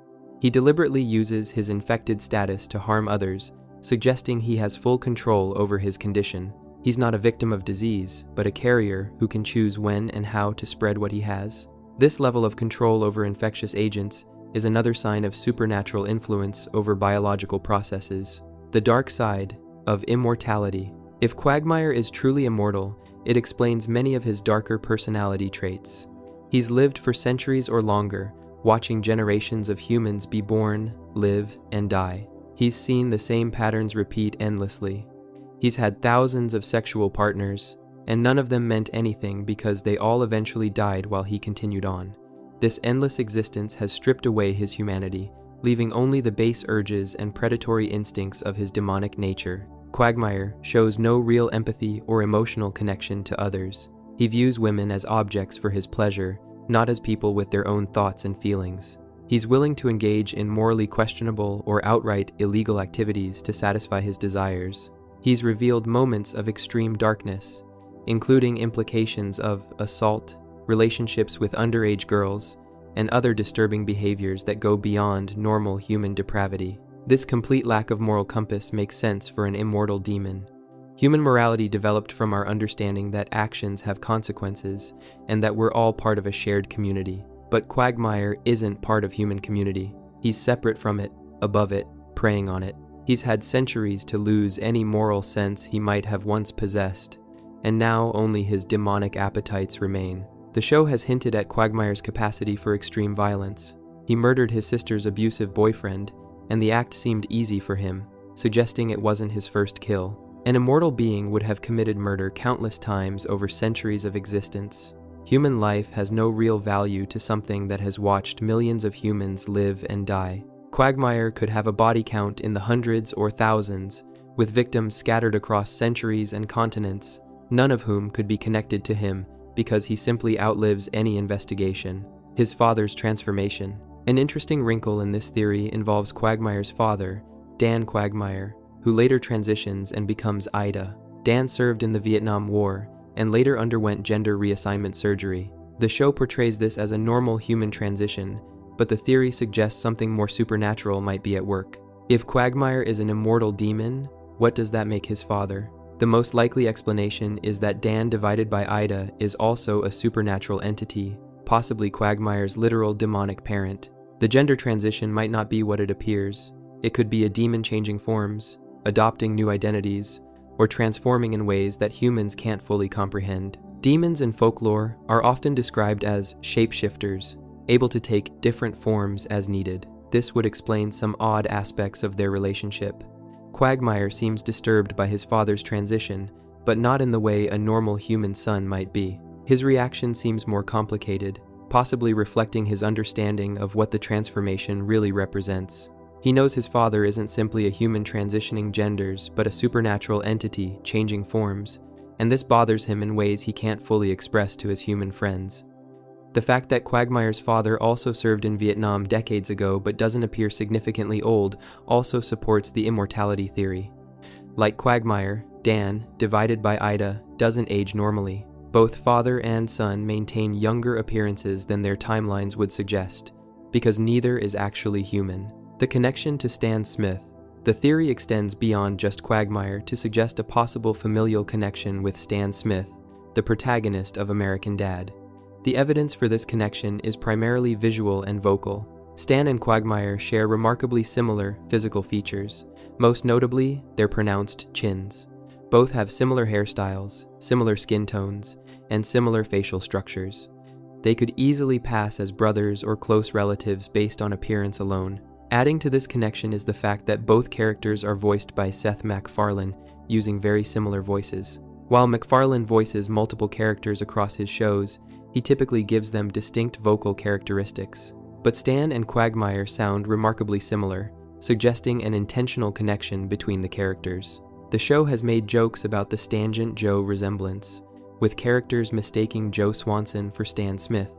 He deliberately uses his infected status to harm others, suggesting he has full control over his condition. He's not a victim of disease, but a carrier who can choose when and how to spread what he has. This level of control over infectious agents is another sign of supernatural influence over biological processes. The dark side of immortality. If Quagmire is truly immortal, it explains many of his darker personality traits. He's lived for centuries or longer, watching generations of humans be born, live, and die. He's seen the same patterns repeat endlessly. He's had thousands of sexual partners, and none of them meant anything because they all eventually died while he continued on. This endless existence has stripped away his humanity, leaving only the base urges and predatory instincts of his demonic nature. Quagmire shows no real empathy or emotional connection to others. He views women as objects for his pleasure, not as people with their own thoughts and feelings. He's willing to engage in morally questionable or outright illegal activities to satisfy his desires. He's revealed moments of extreme darkness, including implications of assault, relationships with underage girls, and other disturbing behaviors that go beyond normal human depravity. This complete lack of moral compass makes sense for an immortal demon. Human morality developed from our understanding that actions have consequences and that we're all part of a shared community. But Quagmire isn't part of human community. He's separate from it, above it, preying on it. He's had centuries to lose any moral sense he might have once possessed, and now only his demonic appetites remain. The show has hinted at Quagmire's capacity for extreme violence. He murdered his sister's abusive boyfriend, and the act seemed easy for him, suggesting it wasn't his first kill. An immortal being would have committed murder countless times over centuries of existence. Human life has no real value to something that has watched millions of humans live and die. Quagmire could have a body count in the hundreds or thousands, with victims scattered across centuries and continents, none of whom could be connected to him because he simply outlives any investigation. His father's transformation. An interesting wrinkle in this theory involves Quagmire's father, Dan Quagmire, who later transitions and becomes Ida. Dan served in the Vietnam War and later underwent gender reassignment surgery. The show portrays this as a normal human transition, but the theory suggests something more supernatural might be at work. If Quagmire is an immortal demon, what does that make his father? The most likely explanation is that Dan divided by Ida is also a supernatural entity, possibly Quagmire's literal demonic parent. The gender transition might not be what it appears. It could be a demon changing forms, adopting new identities, or transforming in ways that humans can't fully comprehend. Demons in folklore are often described as shapeshifters, able to take different forms as needed. This would explain some odd aspects of their relationship. Quagmire seems disturbed by his father's transition, but not in the way a normal human son might be. His reaction seems more complicated, possibly reflecting his understanding of what the transformation really represents. He knows his father isn't simply a human transitioning genders, but a supernatural entity changing forms, and this bothers him in ways he can't fully express to his human friends. The fact that Quagmire's father also served in Vietnam decades ago but doesn't appear significantly old also supports the immortality theory. Like Quagmire, Dan, divided by Ida, doesn't age normally. Both father and son maintain younger appearances than their timelines would suggest, because neither is actually human. The connection to Stan Smith. The theory extends beyond just Quagmire to suggest a possible familial connection with Stan Smith, the protagonist of American Dad. The evidence for this connection is primarily visual and vocal. Stan and Quagmire share remarkably similar physical features, most notably their pronounced chins. Both have similar hairstyles, similar skin tones, and similar facial structures. They could easily pass as brothers or close relatives based on appearance alone. Adding to this connection is the fact that both characters are voiced by Seth MacFarlane using very similar voices. While MacFarlane voices multiple characters across his shows, he typically gives them distinct vocal characteristics. But Stan and Quagmire sound remarkably similar, suggesting an intentional connection between the characters. The show has made jokes about the Stangent Joe resemblance, with characters mistaking Joe Swanson for Stan Smith.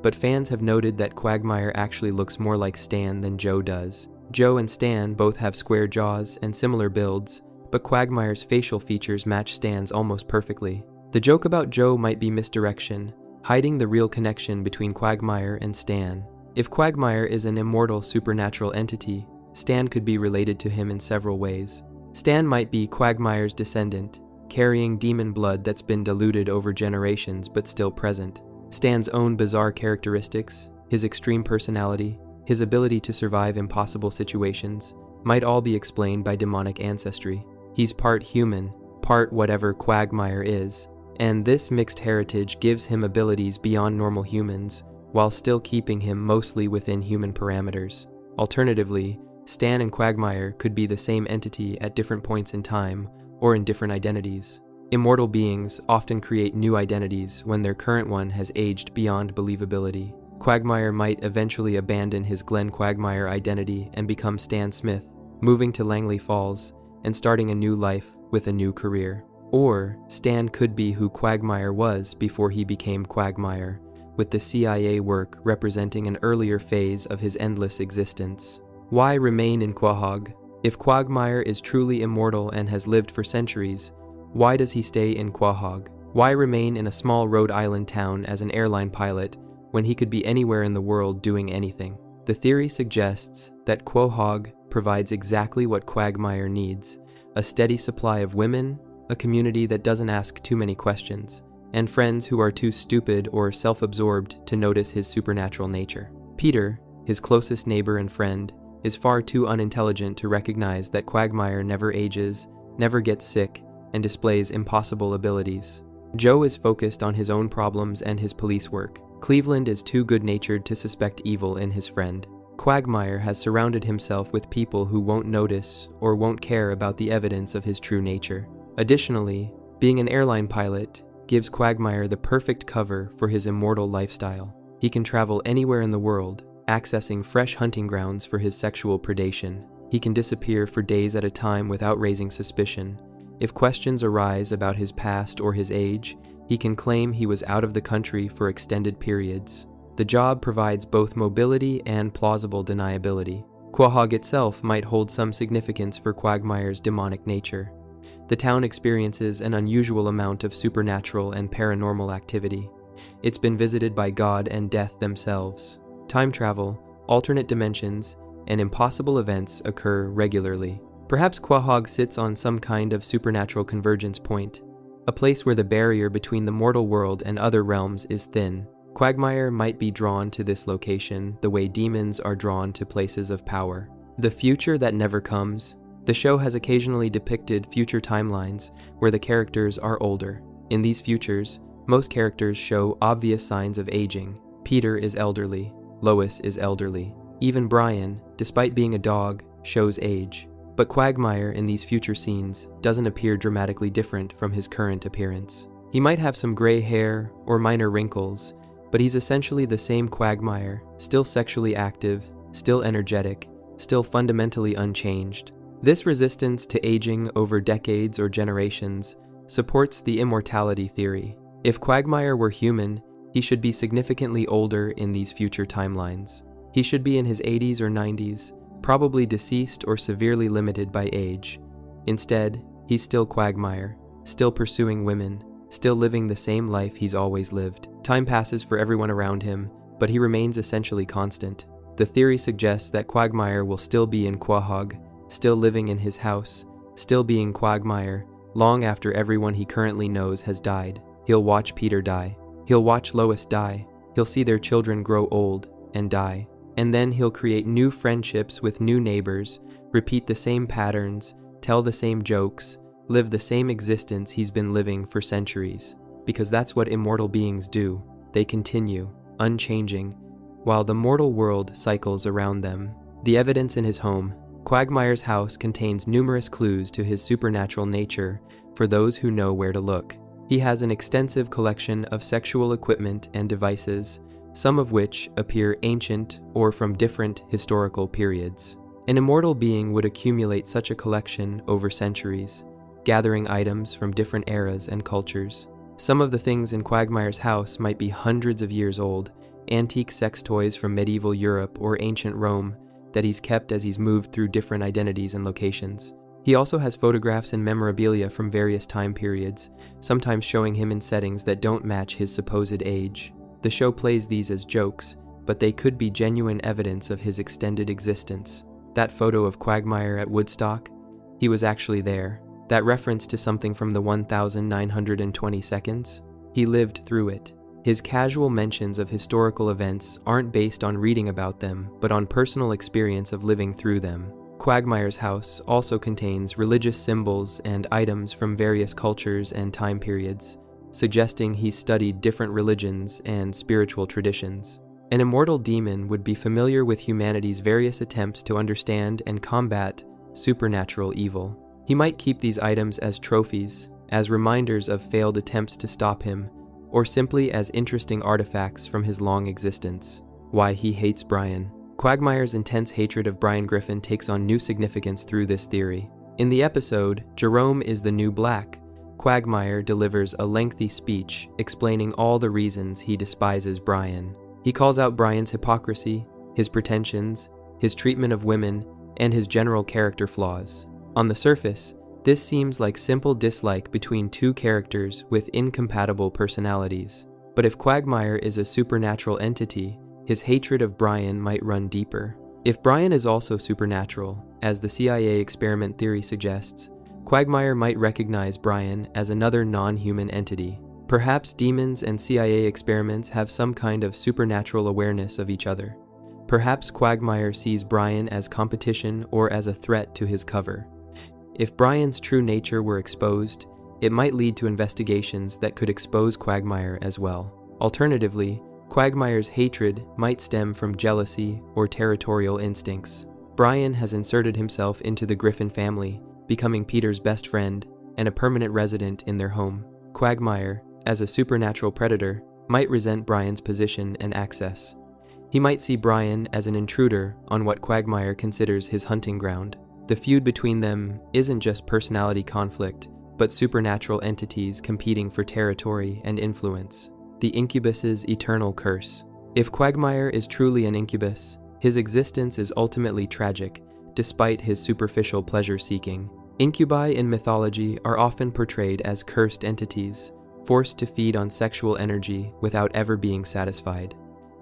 But fans have noted that Quagmire actually looks more like Stan than Joe does. Joe and Stan both have square jaws and similar builds, but Quagmire's facial features match Stan's almost perfectly. The joke about Joe might be misdirection, hiding the real connection between Quagmire and Stan. If Quagmire is an immortal supernatural entity, Stan could be related to him in several ways. Stan might be Quagmire's descendant, carrying demon blood that's been diluted over generations but still present. Stan's own bizarre characteristics, his extreme personality, his ability to survive impossible situations, might all be explained by demonic ancestry. He's part human, part whatever Quagmire is, and this mixed heritage gives him abilities beyond normal humans, while still keeping him mostly within human parameters. Alternatively, Stan and Quagmire could be the same entity at different points in time, or in different identities. Immortal beings often create new identities when their current one has aged beyond believability. Quagmire might eventually abandon his Glenn Quagmire identity and become Stan Smith, moving to Langley Falls and starting a new life with a new career. Or Stan could be who Quagmire was before he became Quagmire, with the CIA work representing an earlier phase of his endless existence. Why remain in Quahog? If Quagmire is truly immortal and has lived for centuries, why does he stay in Quahog? Why remain in a small Rhode Island town as an airline pilot when he could be anywhere in the world doing anything? The theory suggests that Quahog provides exactly what Quagmire needs: a steady supply of women, a community that doesn't ask too many questions, and friends who are too stupid or self-absorbed to notice his supernatural nature. Peter, his closest neighbor and friend, is far too unintelligent to recognize that Quagmire never ages, never gets sick, and displays impossible abilities. Joe is focused on his own problems and his police work. Cleveland is too good-natured to suspect evil in his friend. Quagmire has surrounded himself with people who won't notice or won't care about the evidence of his true nature. Additionally, being an airline pilot gives Quagmire the perfect cover for his immortal lifestyle. He can travel anywhere in the world, accessing fresh hunting grounds for his sexual predation. He can disappear for days at a time without raising suspicion. If questions arise about his past or his age, he can claim he was out of the country for extended periods. The job provides both mobility and plausible deniability. Quahog itself might hold some significance for Quagmire's demonic nature. The town experiences an unusual amount of supernatural and paranormal activity. It's been visited by God and death themselves. Time travel, alternate dimensions, and impossible events occur regularly. Perhaps Quahog sits on some kind of supernatural convergence point, a place where the barrier between the mortal world and other realms is thin. Quagmire might be drawn to this location the way demons are drawn to places of power. The future that never comes. The show has occasionally depicted future timelines where the characters are older. In these futures, most characters show obvious signs of aging. Peter is elderly. Lois is elderly. Even Brian, despite being a dog, shows age. But Quagmire in these future scenes doesn't appear dramatically different from his current appearance. He might have some gray hair or minor wrinkles, but he's essentially the same Quagmire, still sexually active, still energetic, still fundamentally unchanged. This resistance to aging over decades or generations supports the immortality theory. If Quagmire were human, he should be significantly older in these future timelines. He should be in his 80s or 90s, probably deceased or severely limited by age. Instead, he's still Quagmire, still pursuing women, still living the same life he's always lived. Time passes for everyone around him, but he remains essentially constant. The theory suggests that Quagmire will still be in Quahog, still living in his house, still being Quagmire, long after everyone he currently knows has died. He'll watch Peter die. He'll watch Lois die. He'll see their children grow old and die. And then he'll create new friendships with new neighbors, repeat the same patterns, tell the same jokes, live the same existence he's been living for centuries. Because that's what immortal beings do. They continue, unchanging, while the mortal world cycles around them. The evidence in his home, Quagmire's house, contains numerous clues to his supernatural nature for those who know where to look. He has an extensive collection of sexual equipment and devices, some of which appear ancient or from different historical periods. An immortal being would accumulate such a collection over centuries, gathering items from different eras and cultures. Some of the things in Quagmire's house might be hundreds of years old, antique sex toys from medieval Europe or ancient Rome that he's kept as he's moved through different identities and locations. He also has photographs and memorabilia from various time periods, sometimes showing him in settings that don't match his supposed age. The show plays these as jokes, but they could be genuine evidence of his extended existence. That photo of Quagmire at Woodstock, he was actually there. That reference to something from the 1920 seconds, he lived through it. His casual mentions of historical events aren't based on reading about them, but on personal experience of living through them. Quagmire's house also contains religious symbols and items from various cultures and time periods, suggesting he's studied different religions and spiritual traditions. An immortal demon would be familiar with humanity's various attempts to understand and combat supernatural evil. He might keep these items as trophies, as reminders of failed attempts to stop him, or simply as interesting artifacts from his long existence. Why he hates Brian. Quagmire's intense hatred of Brian Griffin takes on new significance through this theory. In the episode, Jerome is the New Black, Quagmire delivers a lengthy speech explaining all the reasons he despises Brian. He calls out Brian's hypocrisy, his pretensions, his treatment of women, and his general character flaws. On the surface, this seems like simple dislike between two characters with incompatible personalities. But if Quagmire is a supernatural entity, his hatred of Brian might run deeper. If Brian is also supernatural, as the CIA experiment theory suggests, Quagmire might recognize Brian as another non-human entity. Perhaps demons and CIA experiments have some kind of supernatural awareness of each other. Perhaps Quagmire sees Brian as competition or as a threat to his cover. If Brian's true nature were exposed, it might lead to investigations that could expose Quagmire as well. Alternatively, Quagmire's hatred might stem from jealousy or territorial instincts. Brian has inserted himself into the Griffin family, becoming Peter's best friend and a permanent resident in their home. Quagmire, as a supernatural predator, might resent Brian's position and access. He might see Brian as an intruder on what Quagmire considers his hunting ground. The feud between them isn't just personality conflict, but supernatural entities competing for territory and influence. The incubus's eternal curse. If Quagmire is truly an incubus, his existence is ultimately tragic, despite his superficial pleasure-seeking. Incubi in mythology are often portrayed as cursed entities, forced to feed on sexual energy without ever being satisfied.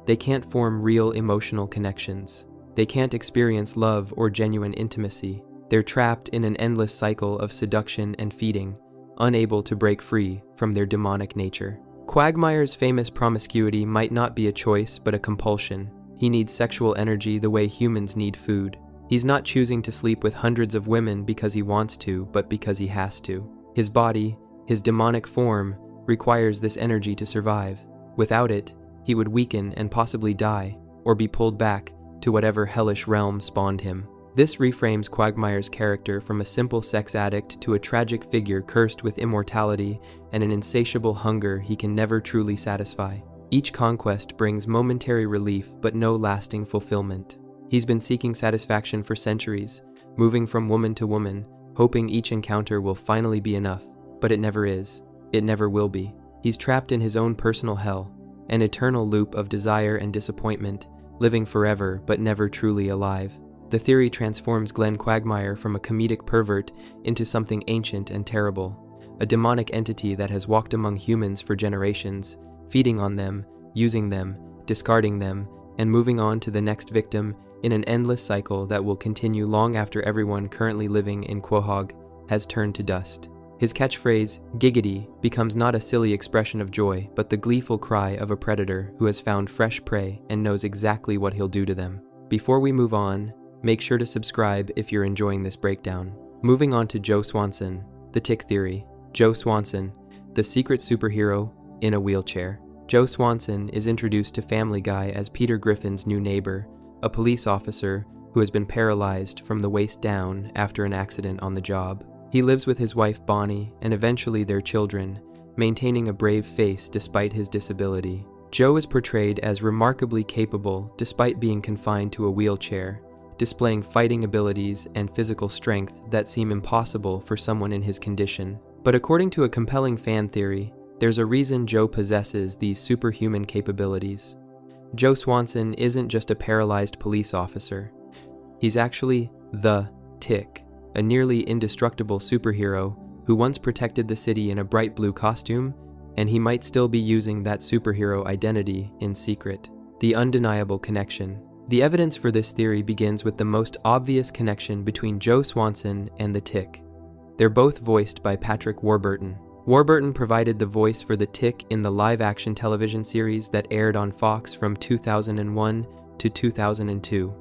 They can't form real emotional connections. They can't experience love or genuine intimacy. They're trapped in an endless cycle of seduction and feeding, unable to break free from their demonic nature. Quagmire's famous promiscuity might not be a choice but a compulsion. He needs sexual energy the way humans need food. He's not choosing to sleep with hundreds of women because he wants to, but because he has to. His body, his demonic form, requires this energy to survive. Without it, he would weaken and possibly die, or be pulled back to whatever hellish realm spawned him. This reframes Quagmire's character from a simple sex addict to a tragic figure cursed with immortality and an insatiable hunger he can never truly satisfy. Each conquest brings momentary relief but no lasting fulfillment. He's been seeking satisfaction for centuries, moving from woman to woman, hoping each encounter will finally be enough, but it never is. It never will be. He's trapped in his own personal hell, an eternal loop of desire and disappointment, living forever but never truly alive. The theory transforms Glenn Quagmire from a comedic pervert into something ancient and terrible, a demonic entity that has walked among humans for generations, feeding on them, using them, discarding them, and moving on to the next victim in an endless cycle that will continue long after everyone currently living in Quahog has turned to dust. His catchphrase, giggity, becomes not a silly expression of joy, but the gleeful cry of a predator who has found fresh prey and knows exactly what he'll do to them. Before we move on, make sure to subscribe if you're enjoying this breakdown. Moving on to Joe Swanson, the Tick Theory. Joe Swanson, the secret superhero in a wheelchair. Joe Swanson is introduced to Family Guy as Peter Griffin's new neighbor, a police officer who has been paralyzed from the waist down after an accident on the job. He lives with his wife Bonnie and eventually their children, maintaining a brave face despite his disability. Joe is portrayed as remarkably capable despite being confined to a wheelchair, displaying fighting abilities and physical strength that seem impossible for someone in his condition. But according to a compelling fan theory, there's a reason Joe possesses these superhuman capabilities. Joe Swanson isn't just a paralyzed police officer. He's actually the Tick, a nearly indestructible superhero who once protected the city in a bright blue costume, and he might still be using that superhero identity in secret. The undeniable connection. The evidence for this theory begins with the most obvious connection between Joe Swanson and the Tick. They're both voiced by Patrick Warburton. Warburton provided the voice for the Tick in the live-action television series that aired on Fox from 2001 to 2002.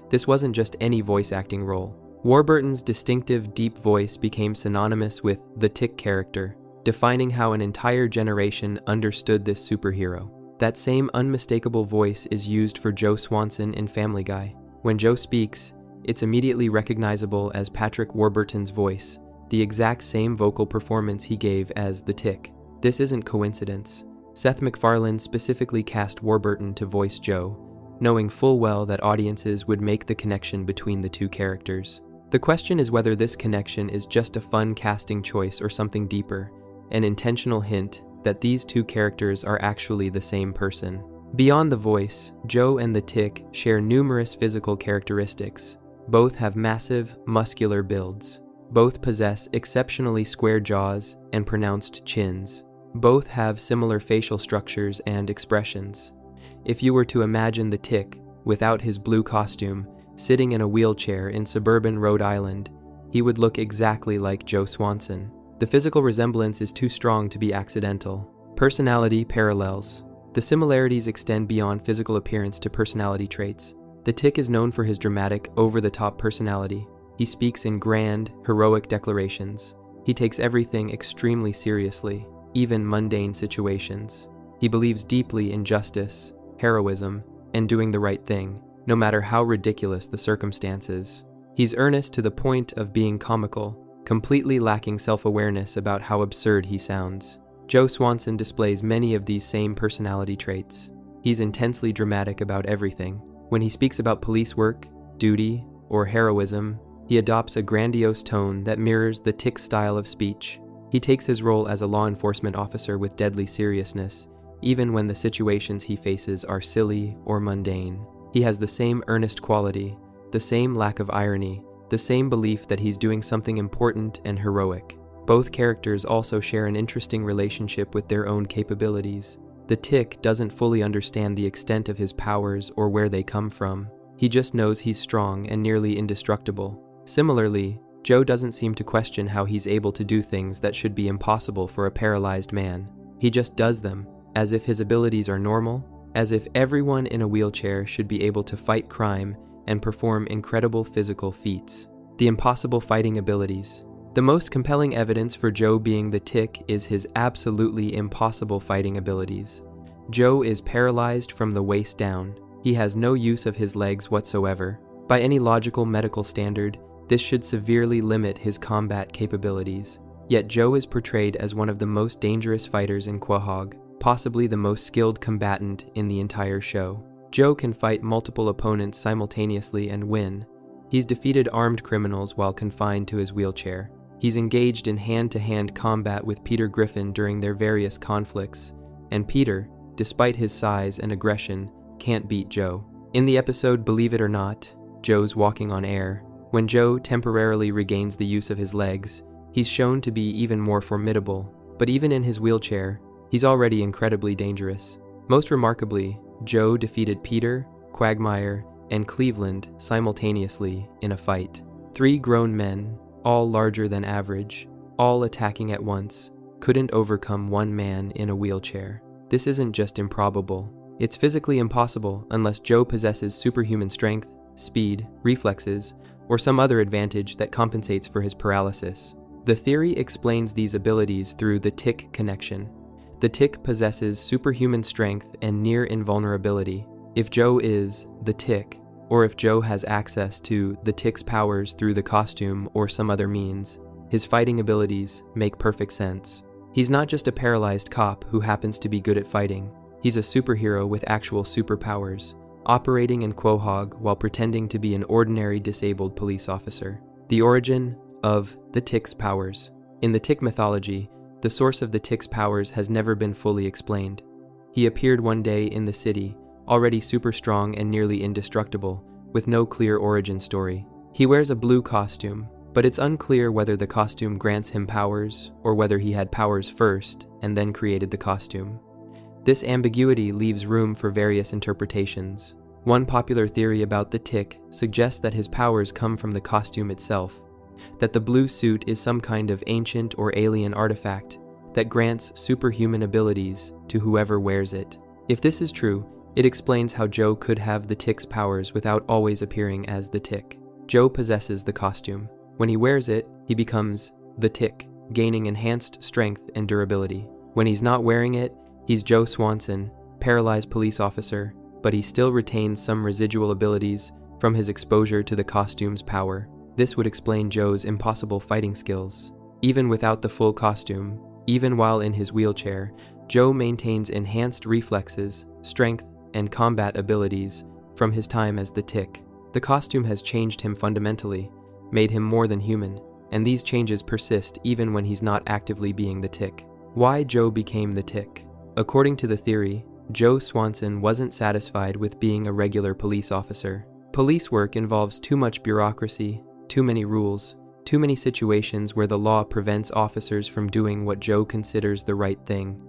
This wasn't just any voice acting role. Warburton's distinctive deep voice became synonymous with the Tick character, defining how an entire generation understood this superhero. That same unmistakable voice is used for Joe Swanson in Family Guy. When Joe speaks, it's immediately recognizable as Patrick Warburton's voice, the exact same vocal performance he gave as the Tick. This isn't coincidence. Seth MacFarlane specifically cast Warburton to voice Joe, knowing full well that audiences would make the connection between the two characters. The question is whether this connection is just a fun casting choice or something deeper, an intentional hint that these two characters are actually the same person. Beyond the voice, Joe and the Tick share numerous physical characteristics. Both have massive, muscular builds. Both possess exceptionally square jaws and pronounced chins. Both have similar facial structures and expressions. If you were to imagine the Tick, without his blue costume, sitting in a wheelchair in suburban Rhode Island, he would look exactly like Joe Swanson. The physical resemblance is too strong to be accidental. Personality parallels. The similarities extend beyond physical appearance to personality traits. The Tick is known for his dramatic, over-the-top personality. He speaks in grand, heroic declarations. He takes everything extremely seriously, even mundane situations. He believes deeply in justice, heroism, and doing the right thing, no matter how ridiculous the circumstances. He's earnest to the point of being comical, completely lacking self-awareness about how absurd he sounds. Joe Swanson displays many of these same personality traits. He's intensely dramatic about everything. When he speaks about police work, duty, or heroism, he adopts a grandiose tone that mirrors the Tick style of speech. He takes his role as a law enforcement officer with deadly seriousness, even when the situations he faces are silly or mundane. He has the same earnest quality, the same lack of irony, the same belief that he's doing something important and heroic. Both characters also share an interesting relationship with their own capabilities. The Tick doesn't fully understand the extent of his powers or where they come from. He just knows he's strong and nearly indestructible. Similarly, Joe doesn't seem to question how he's able to do things that should be impossible for a paralyzed man. He just does them, as if his abilities are normal, as if everyone in a wheelchair should be able to fight crime and perform incredible physical feats. The impossible fighting abilities. The most compelling evidence for Joe being the Tick is his absolutely impossible fighting abilities. Joe is paralyzed from the waist down. He has no use of his legs whatsoever. By any logical medical standard, this should severely limit his combat capabilities. Yet Joe is portrayed as one of the most dangerous fighters in Quahog, possibly the most skilled combatant in the entire show. Joe can fight multiple opponents simultaneously and win. He's defeated armed criminals while confined to his wheelchair. He's engaged in hand-to-hand combat with Peter Griffin during their various conflicts, and Peter, despite his size and aggression, can't beat Joe. In the episode Believe It or Not, Joe's Walking on Air, when Joe temporarily regains the use of his legs, he's shown to be even more formidable, but even in his wheelchair, he's already incredibly dangerous. Most remarkably, Joe defeated Peter, Quagmire, and Cleveland simultaneously in a fight. 3 grown men, all larger than average, all attacking at once, couldn't overcome one man in a wheelchair. This isn't just improbable. It's physically impossible unless Joe possesses superhuman strength, speed, reflexes, or some other advantage that compensates for his paralysis. The theory explains these abilities through the tick connection. The tick possesses superhuman strength and near invulnerability. If Joe is the tick, or if Joe has access to the tick's powers through the costume or some other means, his fighting abilities make perfect sense. He's not just a paralyzed cop who happens to be good at fighting. He's a superhero with actual superpowers, operating in Quahog while pretending to be an ordinary disabled police officer. The origin of the tick's powers. In the tick mythology, the source of the tick's powers has never been fully explained. He appeared one day in the city, already super strong and nearly indestructible, with no clear origin story. He wears a blue costume, but it's unclear whether the costume grants him powers or whether he had powers first and then created the costume. This ambiguity leaves room for various interpretations. One popular theory about the tick suggests that his powers come from the costume itself, that the blue suit is some kind of ancient or alien artifact that grants superhuman abilities to whoever wears it. If this is true, it explains how Joe could have the tick's powers without always appearing as the tick. Joe possesses the costume. When he wears it, he becomes the tick, gaining enhanced strength and durability. When he's not wearing it, he's Joe Swanson, paralyzed police officer, but he still retains some residual abilities from his exposure to the costume's power. This would explain Joe's impossible fighting skills. Even without the full costume, even while in his wheelchair, Joe maintains enhanced reflexes, strength, and combat abilities from his time as the tick. The costume has changed him fundamentally, made him more than human, and these changes persist even when he's not actively being the tick. Why Joe became the tick? According to the theory, Joe Swanson wasn't satisfied with being a regular police officer. Police work involves too much bureaucracy, too many rules, too many situations where the law prevents officers from doing what Joe considers the right thing.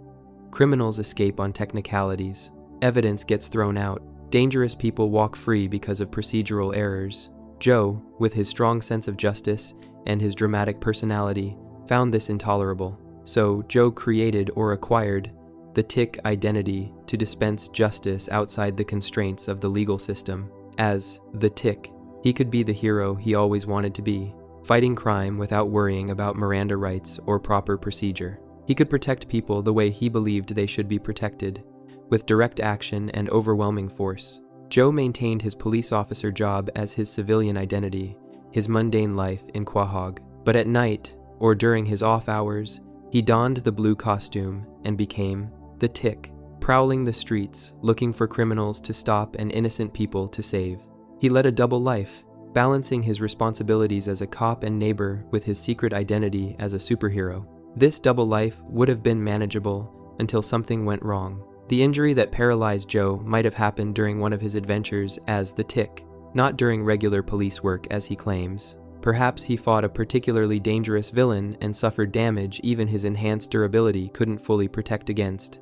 Criminals escape on technicalities. Evidence gets thrown out. Dangerous people walk free because of procedural errors. Joe, with his strong sense of justice and his dramatic personality, found this intolerable. So Joe created or acquired the tick identity to dispense justice outside the constraints of the legal system. As the tick, he could be the hero he always wanted to be, fighting crime without worrying about Miranda rights or proper procedure. He could protect people the way he believed they should be protected, with direct action and overwhelming force. Joe maintained his police officer job as his civilian identity, his mundane life in Quahog. But at night, or during his off hours, he donned the blue costume and became the tick, prowling the streets, looking for criminals to stop and innocent people to save. He led a double life, balancing his responsibilities as a cop and neighbor with his secret identity as a superhero. This double life would have been manageable until something went wrong. The injury that paralyzed Joe might have happened during one of his adventures as the tick, not during regular police work as he claims. Perhaps he fought a particularly dangerous villain and suffered damage even his enhanced durability couldn't fully protect against.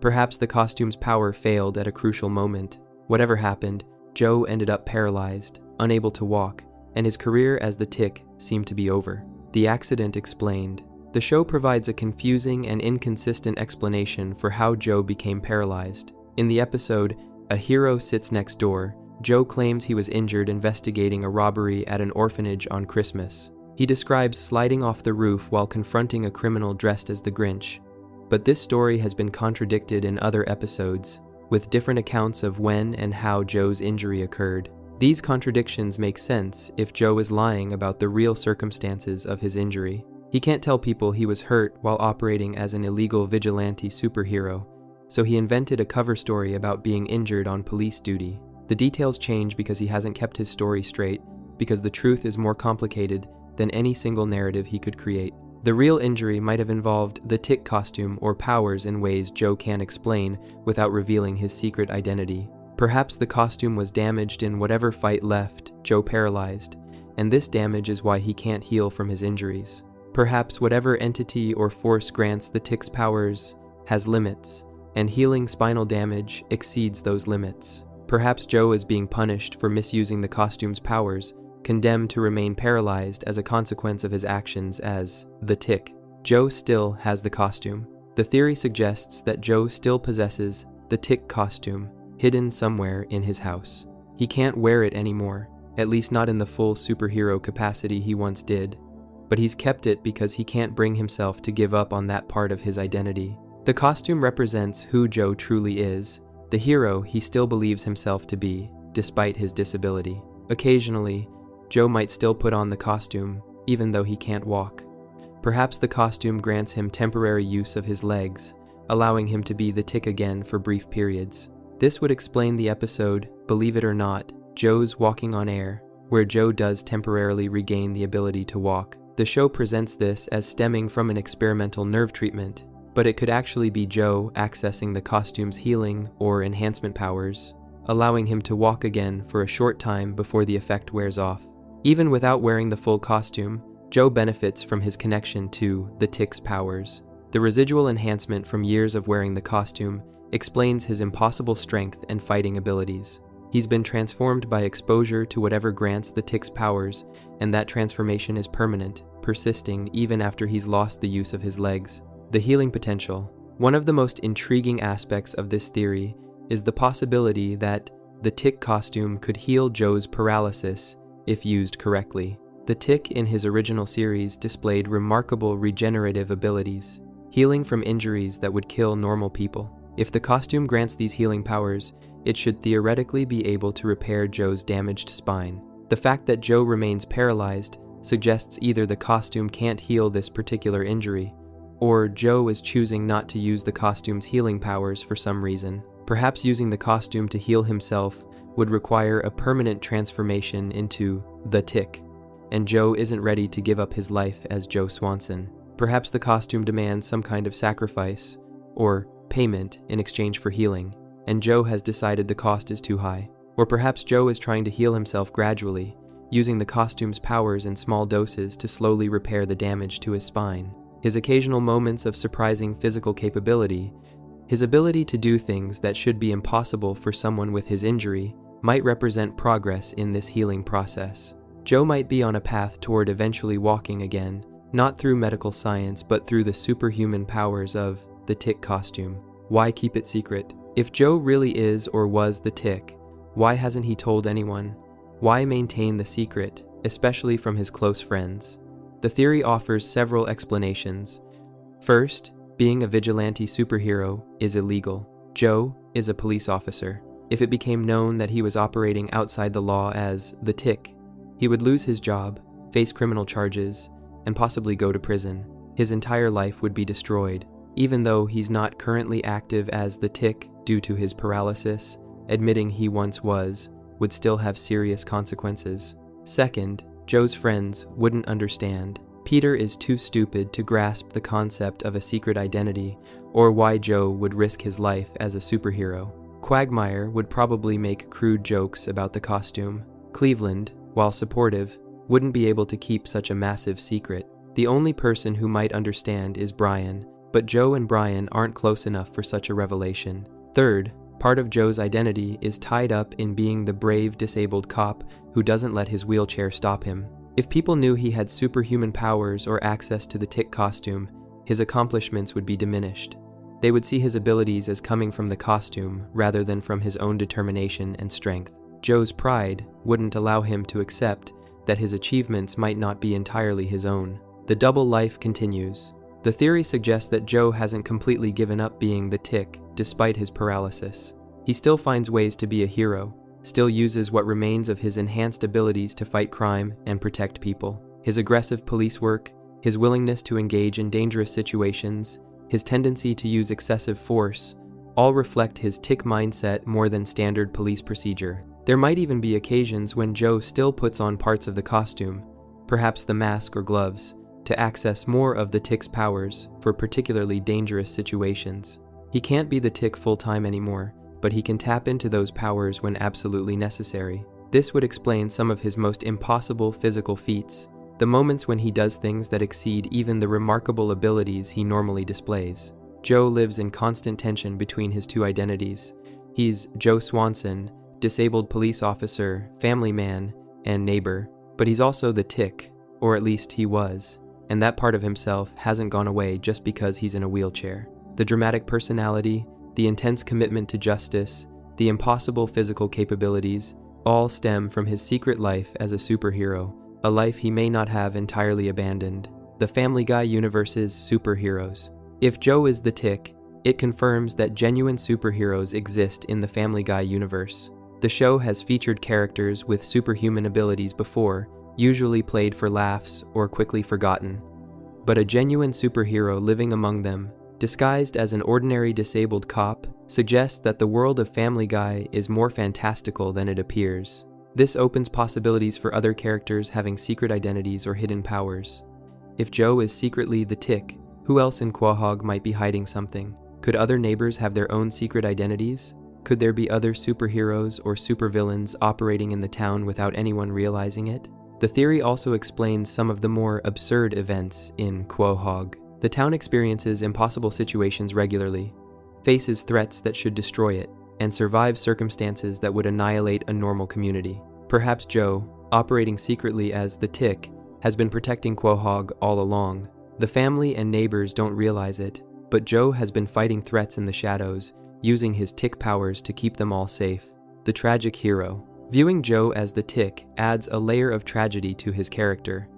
Perhaps the costume's power failed at a crucial moment. Whatever happened, Joe ended up paralyzed, unable to walk, and his career as the tick seemed to be over. The accident explained. The show provides a confusing and inconsistent explanation for how Joe became paralyzed. In the episode, A Hero Sits Next Door, Joe claims he was injured investigating a robbery at an orphanage on Christmas. He describes sliding off the roof while confronting a criminal dressed as the Grinch. But this story has been contradicted in other episodes, with different accounts of when and how Joe's injury occurred. These contradictions make sense if Joe is lying about the real circumstances of his injury. He can't tell people he was hurt while operating as an illegal vigilante superhero, so he invented a cover story about being injured on police duty. The details change because he hasn't kept his story straight, because the truth is more complicated than any single narrative he could create. The real injury might have involved the Tick costume or powers in ways Joe can't explain without revealing his secret identity. Perhaps the costume was damaged in whatever fight left Joe paralyzed, and this damage is why he can't heal from his injuries. Perhaps whatever entity or force grants the Tick's powers has limits, and healing spinal damage exceeds those limits. Perhaps Joe is being punished for misusing the costume's powers, condemned to remain paralyzed as a consequence of his actions as the Tick. Joe still has the costume. The theory suggests that Joe still possesses the Tick costume, hidden somewhere in his house. He can't wear it anymore, at least not in the full superhero capacity he once did, but he's kept it because he can't bring himself to give up on that part of his identity. The costume represents who Joe truly is, the hero he still believes himself to be, despite his disability. Occasionally, Joe might still put on the costume, even though he can't walk. Perhaps the costume grants him temporary use of his legs, allowing him to be the Tick again for brief periods. This would explain the episode, Believe It or Not, Joe's Walking on Air, where Joe does temporarily regain the ability to walk. The show presents this as stemming from an experimental nerve treatment, but it could actually be Joe accessing the costume's healing or enhancement powers, allowing him to walk again for a short time before the effect wears off. Even without wearing the full costume, Joe benefits from his connection to the Tick's powers. The residual enhancement from years of wearing the costume explains his impossible strength and fighting abilities. He's been transformed by exposure to whatever grants the Tick's powers, and that transformation is permanent, persisting even after he's lost the use of his legs. The healing potential. One of the most intriguing aspects of this theory is the possibility that the Tick costume could heal Joe's paralysis if used correctly. The Tick in his original series displayed remarkable regenerative abilities, healing from injuries that would kill normal people. If the costume grants these healing powers, it should theoretically be able to repair Joe's damaged spine. The fact that Joe remains paralyzed suggests either the costume can't heal this particular injury, or Joe is choosing not to use the costume's healing powers for some reason. Perhaps using the costume to heal himself would require a permanent transformation into the Tick, and Joe isn't ready to give up his life as Joe Swanson. Perhaps the costume demands some kind of sacrifice or payment in exchange for healing, and Joe has decided the cost is too high. Or perhaps Joe is trying to heal himself gradually, using the costume's powers in small doses to slowly repair the damage to his spine. His occasional moments of surprising physical capability, his ability to do things that should be impossible for someone with his injury, might represent progress in this healing process. Joe might be on a path toward eventually walking again, not through medical science but through the superhuman powers of the Tick costume. Why keep it secret? If Joe really is or was the Tick, why hasn't he told anyone? Why maintain the secret, especially from his close friends? The theory offers several explanations. First, being a vigilante superhero is illegal. Joe is a police officer. If it became known that he was operating outside the law as the Tick, he would lose his job, face criminal charges, and possibly go to prison. His entire life would be destroyed. Even though he's not currently active as the Tick due to his paralysis, admitting he once was would still have serious consequences. Second, Joe's friends wouldn't understand. Peter is too stupid to grasp the concept of a secret identity or why Joe would risk his life as a superhero. Quagmire would probably make crude jokes about the costume. Cleveland, while supportive, wouldn't be able to keep such a massive secret. The only person who might understand is Brian, but Joe and Brian aren't close enough for such a revelation. Third, part of Joe's identity is tied up in being the brave disabled cop who doesn't let his wheelchair stop him. If people knew he had superhuman powers or access to the Tick costume, his accomplishments would be diminished. They would see his abilities as coming from the costume rather than from his own determination and strength. Joe's pride wouldn't allow him to accept that his achievements might not be entirely his own. The double life continues. The theory suggests that Joe hasn't completely given up being the Tick despite his paralysis. He still finds ways to be a hero, still uses what remains of his enhanced abilities to fight crime and protect people. His aggressive police work, his willingness to engage in dangerous situations, his tendency to use excessive force, all reflect his tick mindset more than standard police procedure. There might even be occasions when Joe still puts on parts of the costume, perhaps the mask or gloves, to access more of the tick's powers for particularly dangerous situations. He can't be the tick full-time anymore, but he can tap into those powers when absolutely necessary. This would explain some of his most impossible physical feats, the moments when he does things that exceed even the remarkable abilities he normally displays. Joe lives in constant tension between his two identities. He's Joe Swanson, disabled police officer, family man, and neighbor, but he's also the tick, or at least he was, and that part of himself hasn't gone away just because he's in a wheelchair. The dramatic personality, the intense commitment to justice, the impossible physical capabilities, all stem from his secret life as a superhero, a life he may not have entirely abandoned. The Family Guy universe's superheroes. If Joe is the tick, it confirms that genuine superheroes exist in the Family Guy universe. The show has featured characters with superhuman abilities before, usually played for laughs or quickly forgotten. But a genuine superhero living among them, disguised as an ordinary disabled cop, suggests that the world of Family Guy is more fantastical than it appears. This opens possibilities for other characters having secret identities or hidden powers. If Joe is secretly the tick, who else in Quahog might be hiding something? Could other neighbors have their own secret identities? Could there be other superheroes or supervillains operating in the town without anyone realizing it? The theory also explains some of the more absurd events in Quahog. The town experiences impossible situations regularly, faces threats that should destroy it, and survives circumstances that would annihilate a normal community. Perhaps Joe, operating secretly as the tick, has been protecting Quahog all along. The family and neighbors don't realize it, but Joe has been fighting threats in the shadows, using his tick powers to keep them all safe. The tragic hero. Viewing Joe as the tick adds a layer of tragedy to his character.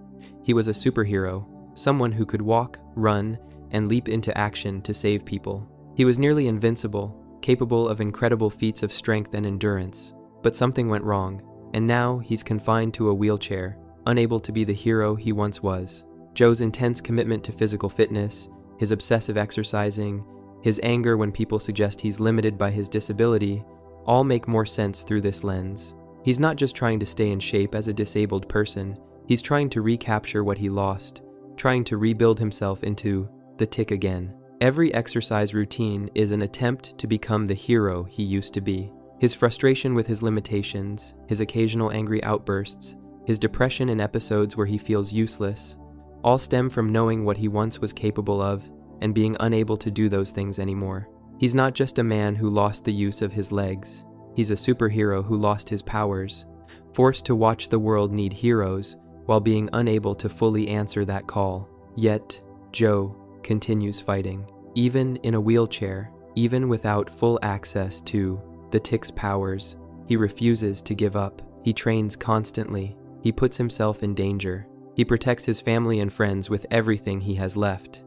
He was a superhero, someone who could walk, run, and leap into action to save people. He was nearly invincible, capable of incredible feats of strength and endurance, but something went wrong, and now he's confined to a wheelchair, unable to be the hero he once was. Joe's intense commitment to physical fitness, his obsessive exercising, his anger when people suggest he's limited by his disability, all make more sense through this lens. He's not just trying to stay in shape as a disabled person, he's trying to recapture what he lost, trying to rebuild himself into the tick again. Every exercise routine is an attempt to become the hero he used to be. His frustration with his limitations, his occasional angry outbursts, his depression in episodes where he feels useless, all stem from knowing what he once was capable of and being unable to do those things anymore. He's not just a man who lost the use of his legs. He's a superhero who lost his powers, forced to watch the world need heroes while being unable to fully answer that call. Yet, Joe continues fighting. Even in a wheelchair, even without full access to the tick's powers, he refuses to give up. He trains constantly. He puts himself in danger. He protects his family and friends with everything he has left.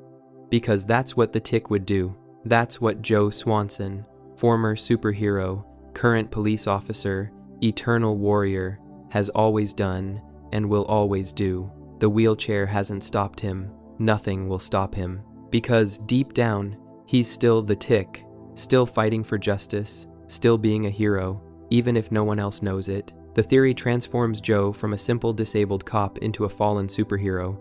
Because that's what the tick would do. That's what Joe Swanson, former superhero, current police officer, eternal warrior, has always done and will always do. The wheelchair hasn't stopped him. Nothing will stop him. Because deep down, he's still the tick, still fighting for justice, still being a hero, even if no one else knows it. The theory transforms Joe from a simple disabled cop into a fallen superhero,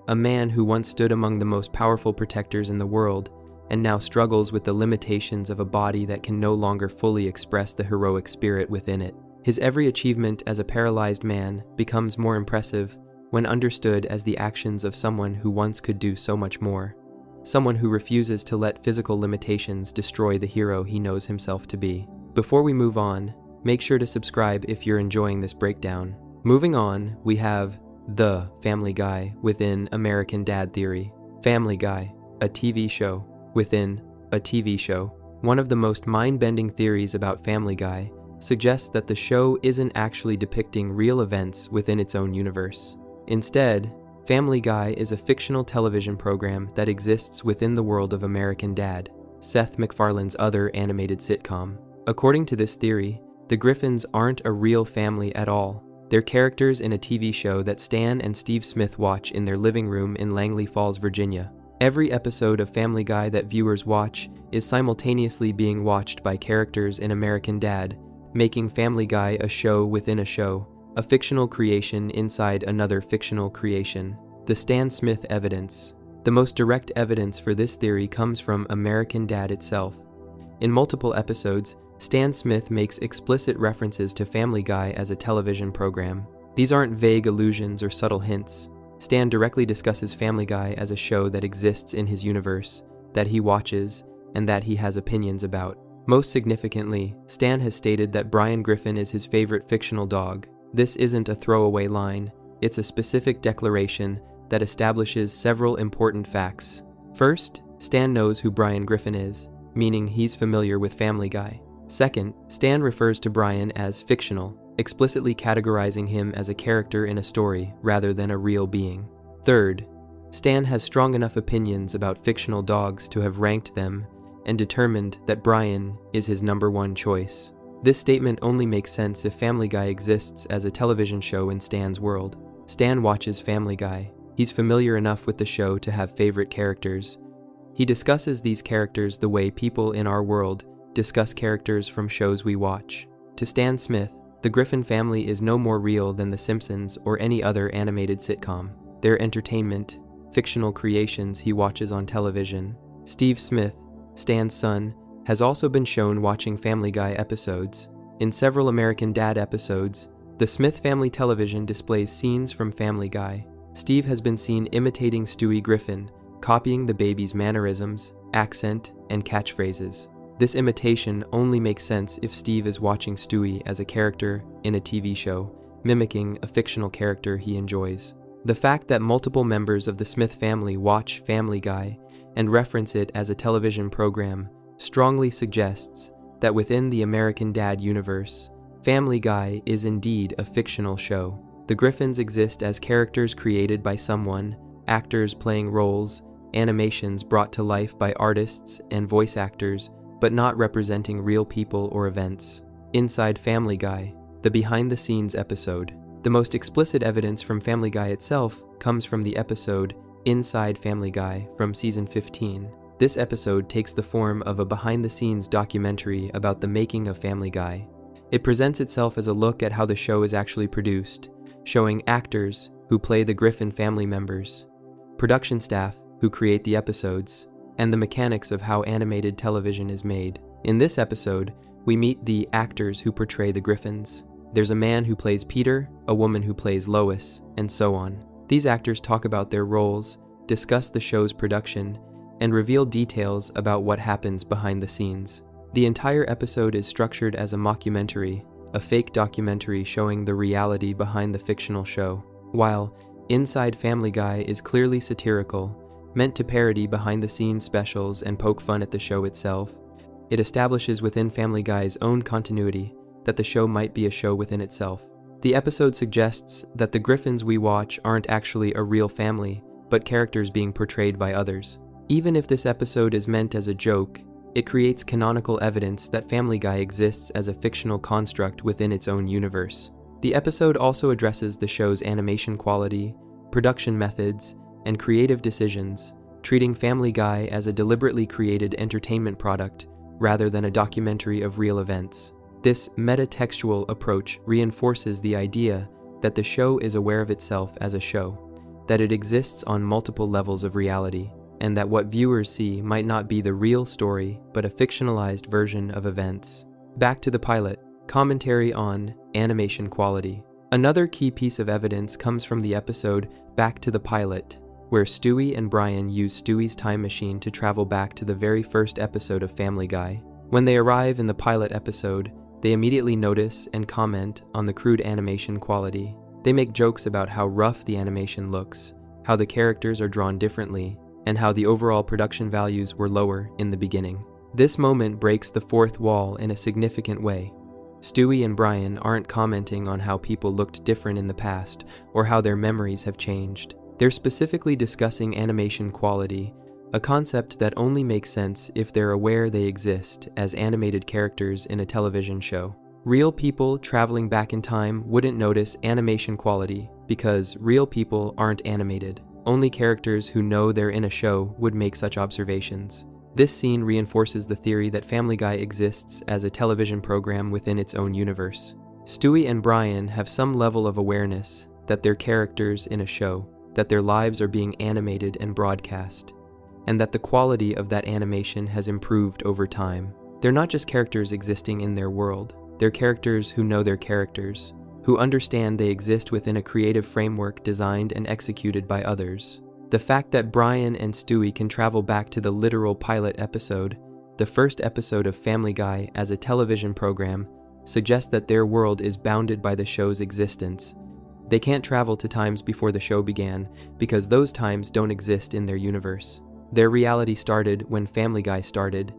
a man who once stood among the most powerful protectors in the world and now struggles with the limitations of a body that can no longer fully express the heroic spirit within it. His every achievement as a paralyzed man becomes more impressive when understood as the actions of someone who once could do so much more. Someone who refuses to let physical limitations destroy the hero he knows himself to be. Before we move on, make sure to subscribe if you're enjoying this breakdown. Moving on, we have the Family Guy within American Dad Theory. Family Guy, a TV show within a TV show. One of the most mind-bending theories about Family Guy suggests that the show isn't actually depicting real events within its own universe. Instead, Family Guy is a fictional television program that exists within the world of American Dad, Seth MacFarlane's other animated sitcom. According to this theory, the Griffins aren't a real family at all. They're characters in a TV show that Stan and Steve Smith watch in their living room in Langley Falls, Virginia. Every episode of Family Guy that viewers watch is simultaneously being watched by characters in American Dad, making Family Guy a show within a show, a fictional creation inside another fictional creation. The Stan Smith evidence. The most direct evidence for this theory comes from American Dad itself. In multiple episodes, Stan Smith makes explicit references to Family Guy as a television program. These aren't vague allusions or subtle hints. Stan directly discusses Family Guy as a show that exists in his universe, that he watches, and that he has opinions about. Most significantly, Stan has stated that Brian Griffin is his favorite fictional dog. This isn't a throwaway line, it's a specific declaration that establishes several important facts. First, Stan knows who Brian Griffin is, meaning he's familiar with Family Guy. Second, Stan refers to Brian as fictional, explicitly categorizing him as a character in a story rather than a real being. Third, Stan has strong enough opinions about fictional dogs to have ranked them and determined that Brian is his #1 choice. This statement only makes sense if Family Guy exists as a television show in Stan's world. Stan watches Family Guy. He's familiar enough with the show to have favorite characters. He discusses these characters the way people in our world discuss characters from shows we watch. To Stan Smith, the Griffin family is no more real than The Simpsons or any other animated sitcom. They're entertainment, fictional creations he watches on television. Steve Smith, Stan's son, has also been shown watching Family Guy episodes. In several American Dad episodes, the Smith family television displays scenes from Family Guy. Steve has been seen imitating Stewie Griffin, copying the baby's mannerisms, accent, and catchphrases. This imitation only makes sense if Steve is watching Stewie as a character in a TV show, mimicking a fictional character he enjoys. The fact that multiple members of the Smith family watch Family Guy and reference it as a television program strongly suggests that within the American Dad universe, Family Guy is indeed a fictional show. The Griffins exist as characters created by someone, actors playing roles, animations brought to life by artists and voice actors, but not representing real people or events. Inside Family Guy, the behind-the-scenes episode. The most explicit evidence from Family Guy itself comes from the episode Inside Family Guy from season 15. This episode takes the form of a behind-the-scenes documentary about the making of Family Guy. It presents itself as a look at how the show is actually produced, showing actors who play the Griffin family members, production staff who create the episodes, and the mechanics of how animated television is made. In this episode, we meet the actors who portray the Griffins. There's a man who plays Peter, a woman who plays Lois, and so on. These actors talk about their roles, discuss the show's production, and reveal details about what happens behind the scenes. The entire episode is structured as a mockumentary, a fake documentary showing the reality behind the fictional show. While Inside Family Guy is clearly satirical, meant to parody behind-the-scenes specials and poke fun at the show itself, it establishes within Family Guy's own continuity that the show might be a show within itself. The episode suggests that the Griffins we watch aren't actually a real family, but characters being portrayed by others. Even if this episode is meant as a joke, it creates canonical evidence that Family Guy exists as a fictional construct within its own universe. The episode also addresses the show's animation quality, production methods, and creative decisions, treating Family Guy as a deliberately created entertainment product rather than a documentary of real events. This metatextual approach reinforces the idea that the show is aware of itself as a show, that it exists on multiple levels of reality, and that what viewers see might not be the real story, but a fictionalized version of events. Back to the pilot, commentary on animation quality. Another key piece of evidence comes from the episode Back to the Pilot, where Stewie and Brian use Stewie's time machine to travel back to the very first episode of Family Guy. When they arrive in the pilot episode, they immediately notice and comment on the crude animation quality. They make jokes about how rough the animation looks, how the characters are drawn differently, and how the overall production values were lower in the beginning. This moment breaks the fourth wall in a significant way. Stewie and Brian aren't commenting on how people looked different in the past or how their memories have changed. They're specifically discussing animation quality, a concept that only makes sense if they're aware they exist as animated characters in a television show. Real people traveling back in time wouldn't notice animation quality because real people aren't animated. Only characters who know they're in a show would make such observations. This scene reinforces the theory that Family Guy exists as a television program within its own universe. Stewie and Brian have some level of awareness that they're characters in a show, that their lives are being animated and broadcast, and that the quality of that animation has improved over time. They're not just characters existing in their world, they're characters who know they're characters, who understand they exist within a creative framework designed and executed by others. The fact that Brian and Stewie can travel back to the literal pilot episode, the first episode of Family Guy as a television program, suggests that their world is bounded by the show's existence. They can't travel to times before the show began because those times don't exist in their universe. Their reality started when Family Guy started,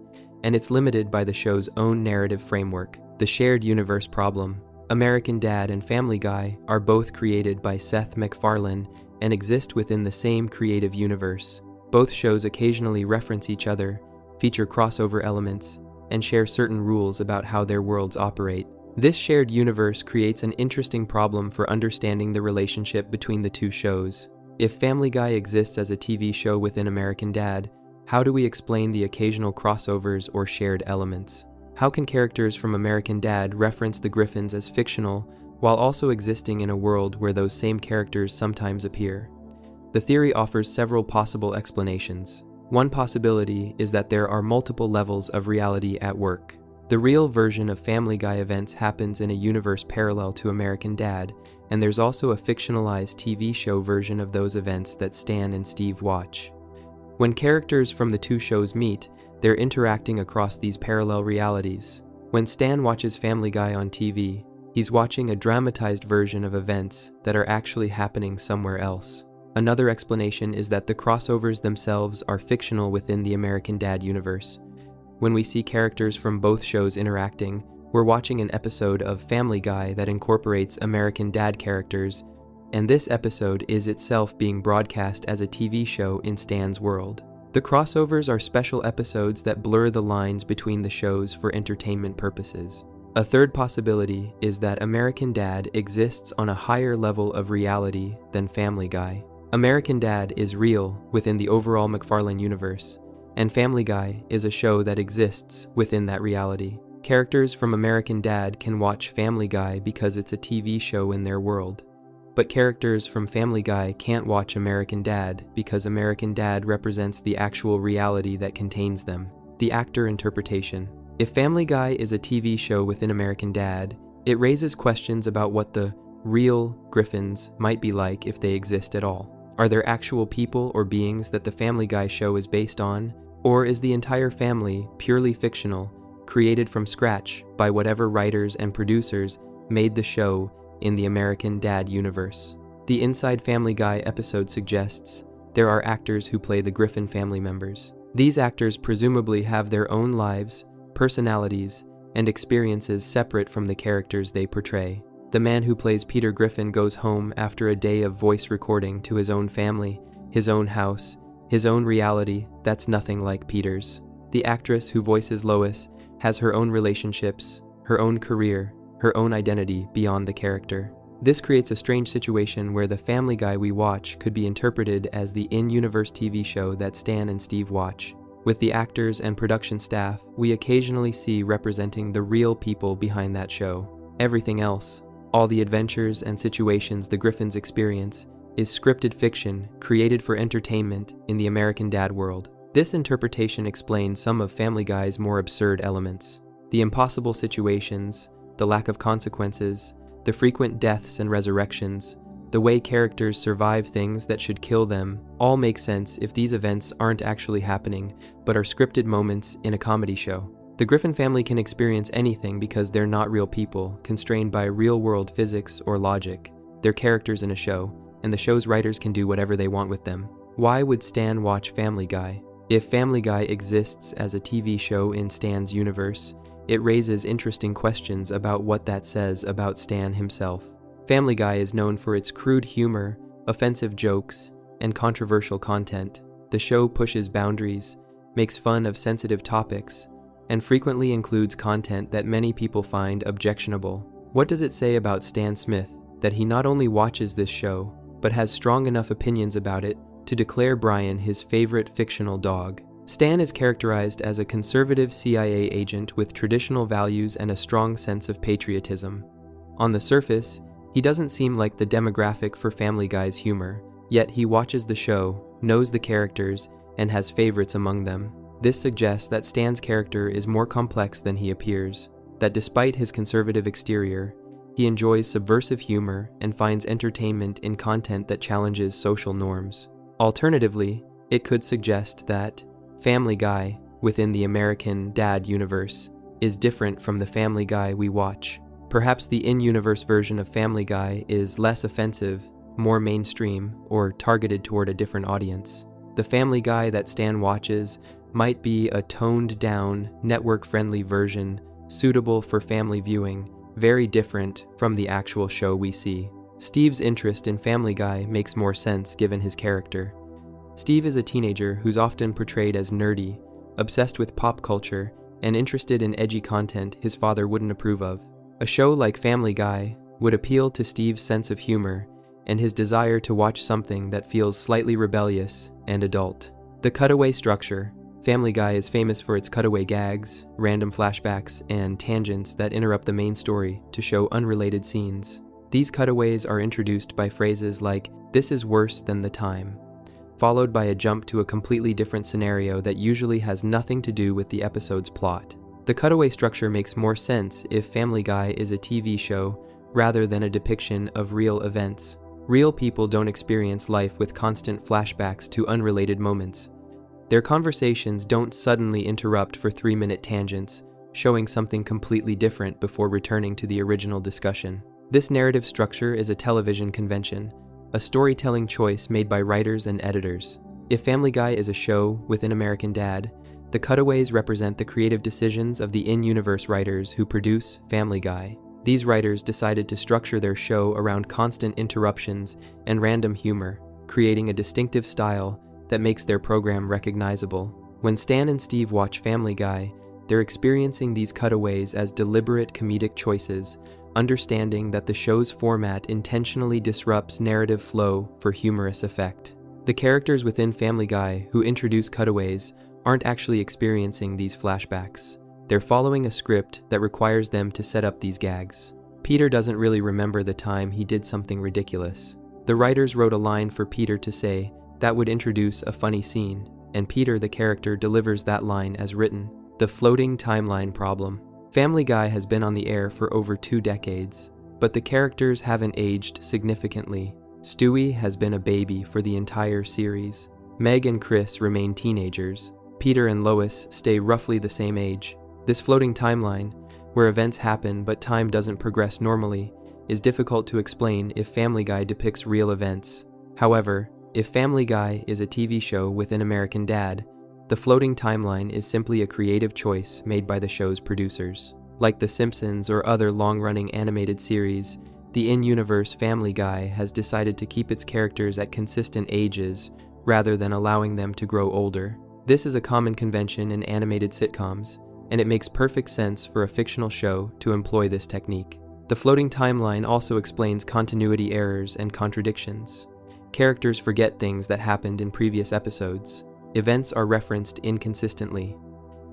and it's limited by the show's own narrative framework, the shared universe problem. American Dad and Family Guy are both created by Seth MacFarlane and exist within the same creative universe. Both shows occasionally reference each other, feature crossover elements, and share certain rules about how their worlds operate. This shared universe creates an interesting problem for understanding the relationship between the two shows. If Family Guy exists as a TV show within American Dad, how do we explain the occasional crossovers or shared elements? How can characters from American Dad reference the Griffins as fictional while also existing in a world where those same characters sometimes appear? The theory offers several possible explanations. One possibility is that there are multiple levels of reality at work. The real version of Family Guy events happens in a universe parallel to American Dad, and there's also a fictionalized TV show version of those events that Stan and Steve watch. When characters from the two shows meet, they're interacting across these parallel realities. When Stan watches Family Guy on TV, he's watching a dramatized version of events that are actually happening somewhere else. Another explanation is that the crossovers themselves are fictional within the American Dad universe. When we see characters from both shows interacting, we're watching an episode of Family Guy that incorporates American Dad characters, and this episode is itself being broadcast as a TV show in Stan's world. The crossovers are special episodes that blur the lines between the shows for entertainment purposes. A third possibility is that American Dad exists on a higher level of reality than Family Guy. American Dad is real within the overall MacFarlane universe, and Family Guy is a show that exists within that reality. Characters from American Dad can watch Family Guy because it's a TV show in their world, but characters from Family Guy can't watch American Dad because American Dad represents the actual reality that contains them. The actor interpretation. If Family Guy is a TV show within American Dad, it raises questions about what the real Griffins might be like if they exist at all. Are there actual people or beings that the Family Guy show is based on? Or is the entire family purely fictional, created from scratch by whatever writers and producers made the show in the American Dad universe? The Inside Family Guy episode suggests there are actors who play the Griffin family members. These actors presumably have their own lives, personalities, and experiences separate from the characters they portray. The man who plays Peter Griffin goes home after a day of voice recording to his own family, his own house, his own reality that's nothing like Peter's. The actress who voices Lois has her own relationships, her own career, her own identity beyond the character. This creates a strange situation where the Family Guy we watch could be interpreted as the in-universe TV show that Stan and Steve watch. With the actors and production staff, we occasionally see representing the real people behind that show. Everything else, all the adventures and situations the Griffins experience, is scripted fiction created for entertainment in the American Dad world. This interpretation explains some of Family Guy's more absurd elements. The impossible situations, the lack of consequences, the frequent deaths and resurrections, the way characters survive things that should kill them, all make sense if these events aren't actually happening, but are scripted moments in a comedy show. The Griffin family can experience anything because they're not real people, constrained by real-world physics or logic. They're characters in a show, and the show's writers can do whatever they want with them. Why would Stan watch Family Guy? If Family Guy exists as a TV show in Stan's universe, it raises interesting questions about what that says about Stan himself. Family Guy is known for its crude humor, offensive jokes, and controversial content. The show pushes boundaries, makes fun of sensitive topics, and frequently includes content that many people find objectionable. What does it say about Stan Smith that he not only watches this show, but has strong enough opinions about it to declare Brian his favorite fictional dog. Stan is characterized as a conservative CIA agent with traditional values and a strong sense of patriotism. On the surface, he doesn't seem like the demographic for Family Guy's humor, yet he watches the show, knows the characters, and has favorites among them. This suggests that Stan's character is more complex than he appears, that despite his conservative exterior, he enjoys subversive humor and finds entertainment in content that challenges social norms. Alternatively, it could suggest that Family Guy, within the American Dad universe, is different from the Family Guy we watch. Perhaps the in-universe version of Family Guy is less offensive, more mainstream, or targeted toward a different audience. The Family Guy that Stan watches might be a toned-down, network-friendly version suitable for family viewing, very different from the actual show we see. Steve's interest in Family Guy makes more sense given his character. Steve is a teenager who's often portrayed as nerdy, obsessed with pop culture, and interested in edgy content his father wouldn't approve of. A show like Family Guy would appeal to Steve's sense of humor and his desire to watch something that feels slightly rebellious and adult. The cutaway structure. Family Guy is famous for its cutaway gags, random flashbacks, and tangents that interrupt the main story to show unrelated scenes. These cutaways are introduced by phrases like, "This is worse than the time," followed by a jump to a completely different scenario that usually has nothing to do with the episode's plot. The cutaway structure makes more sense if Family Guy is a TV show rather than a depiction of real events. Real people don't experience life with constant flashbacks to unrelated moments. Their conversations don't suddenly interrupt for 3-minute tangents, showing something completely different before returning to the original discussion. This narrative structure is a television convention, a storytelling choice made by writers and editors. If Family Guy is a show within American Dad, the cutaways represent the creative decisions of the in-universe writers who produce Family Guy. These writers decided to structure their show around constant interruptions and random humor, creating a distinctive style that makes their program recognizable. When Stan and Steve watch Family Guy, they're experiencing these cutaways as deliberate comedic choices, understanding that the show's format intentionally disrupts narrative flow for humorous effect. The characters within Family Guy who introduce cutaways aren't actually experiencing these flashbacks. They're following a script that requires them to set up these gags. Peter doesn't really remember the time he did something ridiculous. The writers wrote a line for Peter to say that would introduce a funny scene, and Peter, the character, delivers that line as written. The floating timeline problem. Family Guy has been on the air for over 2 decades, but the characters haven't aged significantly. Stewie has been a baby for the entire series. Meg and Chris remain teenagers. Peter and Lois stay roughly the same age. This floating timeline, where events happen but time doesn't progress normally, is difficult to explain if Family Guy depicts real events. However, if Family Guy is a TV show within American Dad, the floating timeline is simply a creative choice made by the show's producers. Like The Simpsons or other long-running animated series, the in-universe Family Guy has decided to keep its characters at consistent ages rather than allowing them to grow older. This is a common convention in animated sitcoms, and it makes perfect sense for a fictional show to employ this technique. The floating timeline also explains continuity errors and contradictions. Characters forget things that happened in previous episodes. Events are referenced inconsistently.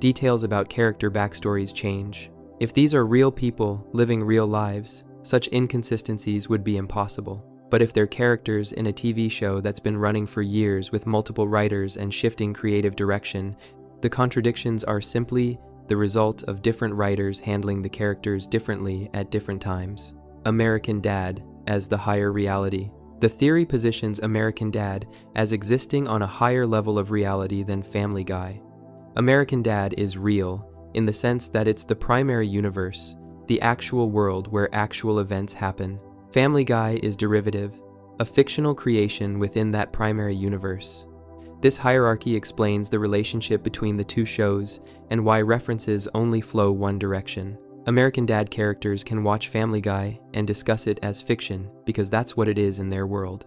Details about character backstories change. If these are real people living real lives, such inconsistencies would be impossible. But if they're characters in a TV show that's been running for years with multiple writers and shifting creative direction, the contradictions are simply the result of different writers handling the characters differently at different times. American Dad as the higher reality. The theory positions American Dad as existing on a higher level of reality than Family Guy. American Dad is real in the sense that it's the primary universe, the actual world where actual events happen. Family Guy is derivative, a fictional creation within that primary universe. This hierarchy explains the relationship between the two shows and why references only flow one direction. American Dad characters can watch Family Guy and discuss it as fiction because that's what it is in their world.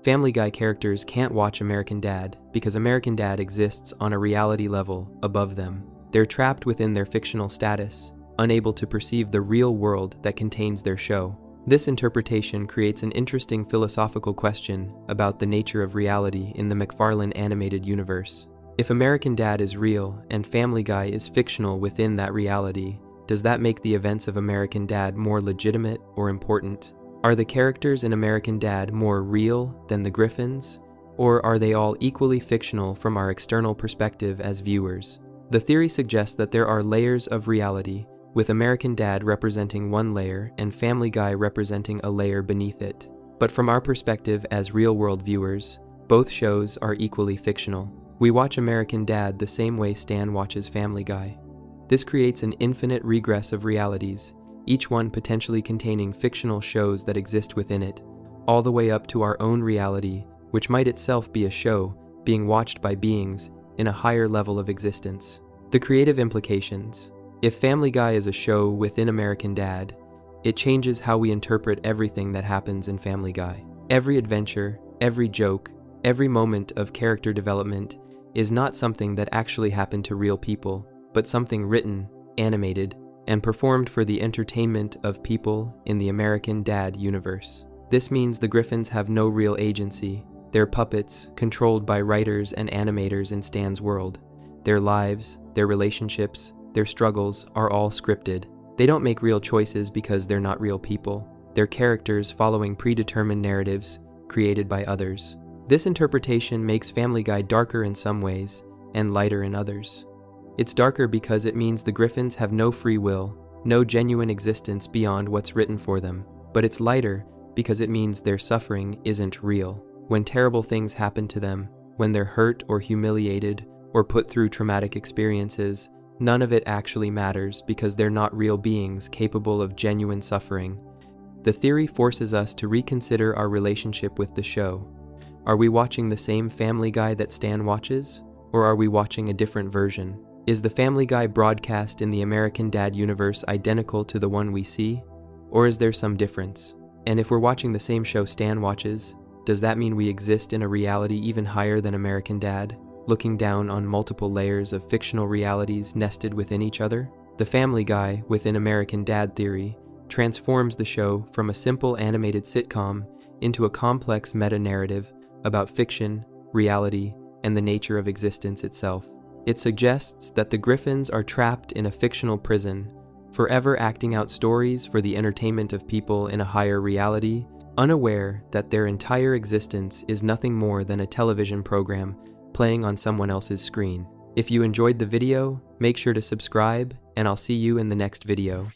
Family Guy characters can't watch American Dad because American Dad exists on a reality level above them. They're trapped within their fictional status, unable to perceive the real world that contains their show. This interpretation creates an interesting philosophical question about the nature of reality in the McFarlane animated universe. If American Dad is real and Family Guy is fictional within that reality, does that make the events of American Dad more legitimate or important? Are the characters in American Dad more real than the Griffins, or are they all equally fictional from our external perspective as viewers? The theory suggests that there are layers of reality, with American Dad representing one layer and Family Guy representing a layer beneath it. But from our perspective as real-world viewers, both shows are equally fictional. We watch American Dad the same way Stan watches Family Guy. This creates an infinite regress of realities, each one potentially containing fictional shows that exist within it, all the way up to our own reality, which might itself be a show being watched by beings in a higher level of existence. The creative implications. If Family Guy is a show within American Dad, it changes how we interpret everything that happens in Family Guy. Every adventure, every joke, every moment of character development is not something that actually happened to real people, but something written, animated, and performed for the entertainment of people in the American Dad universe. This means the Griffins have no real agency. They're puppets controlled by writers and animators in Stan's world. Their lives, their relationships, their struggles are all scripted. They don't make real choices because they're not real people. They're characters following predetermined narratives created by others. This interpretation makes Family Guy darker in some ways and lighter in others. It's darker because it means the Griffins have no free will, no genuine existence beyond what's written for them. But it's lighter because it means their suffering isn't real. When terrible things happen to them, when they're hurt or humiliated or put through traumatic experiences, none of it actually matters because they're not real beings capable of genuine suffering. The theory forces us to reconsider our relationship with the show. Are we watching the same Family Guy that Stan watches, or are we watching a different version? Is the Family Guy broadcast in the American Dad universe identical to the one we see, or is there some difference? And if we're watching the same show Stan watches, does that mean we exist in a reality even higher than American Dad, looking down on multiple layers of fictional realities nested within each other? The Family Guy within American Dad theory transforms the show from a simple animated sitcom into a complex meta-narrative about fiction, reality, and the nature of existence itself. It suggests that the Griffins are trapped in a fictional prison, forever acting out stories for the entertainment of people in a higher reality, unaware that their entire existence is nothing more than a television program playing on someone else's screen. If you enjoyed the video, make sure to subscribe, and I'll see you in the next video.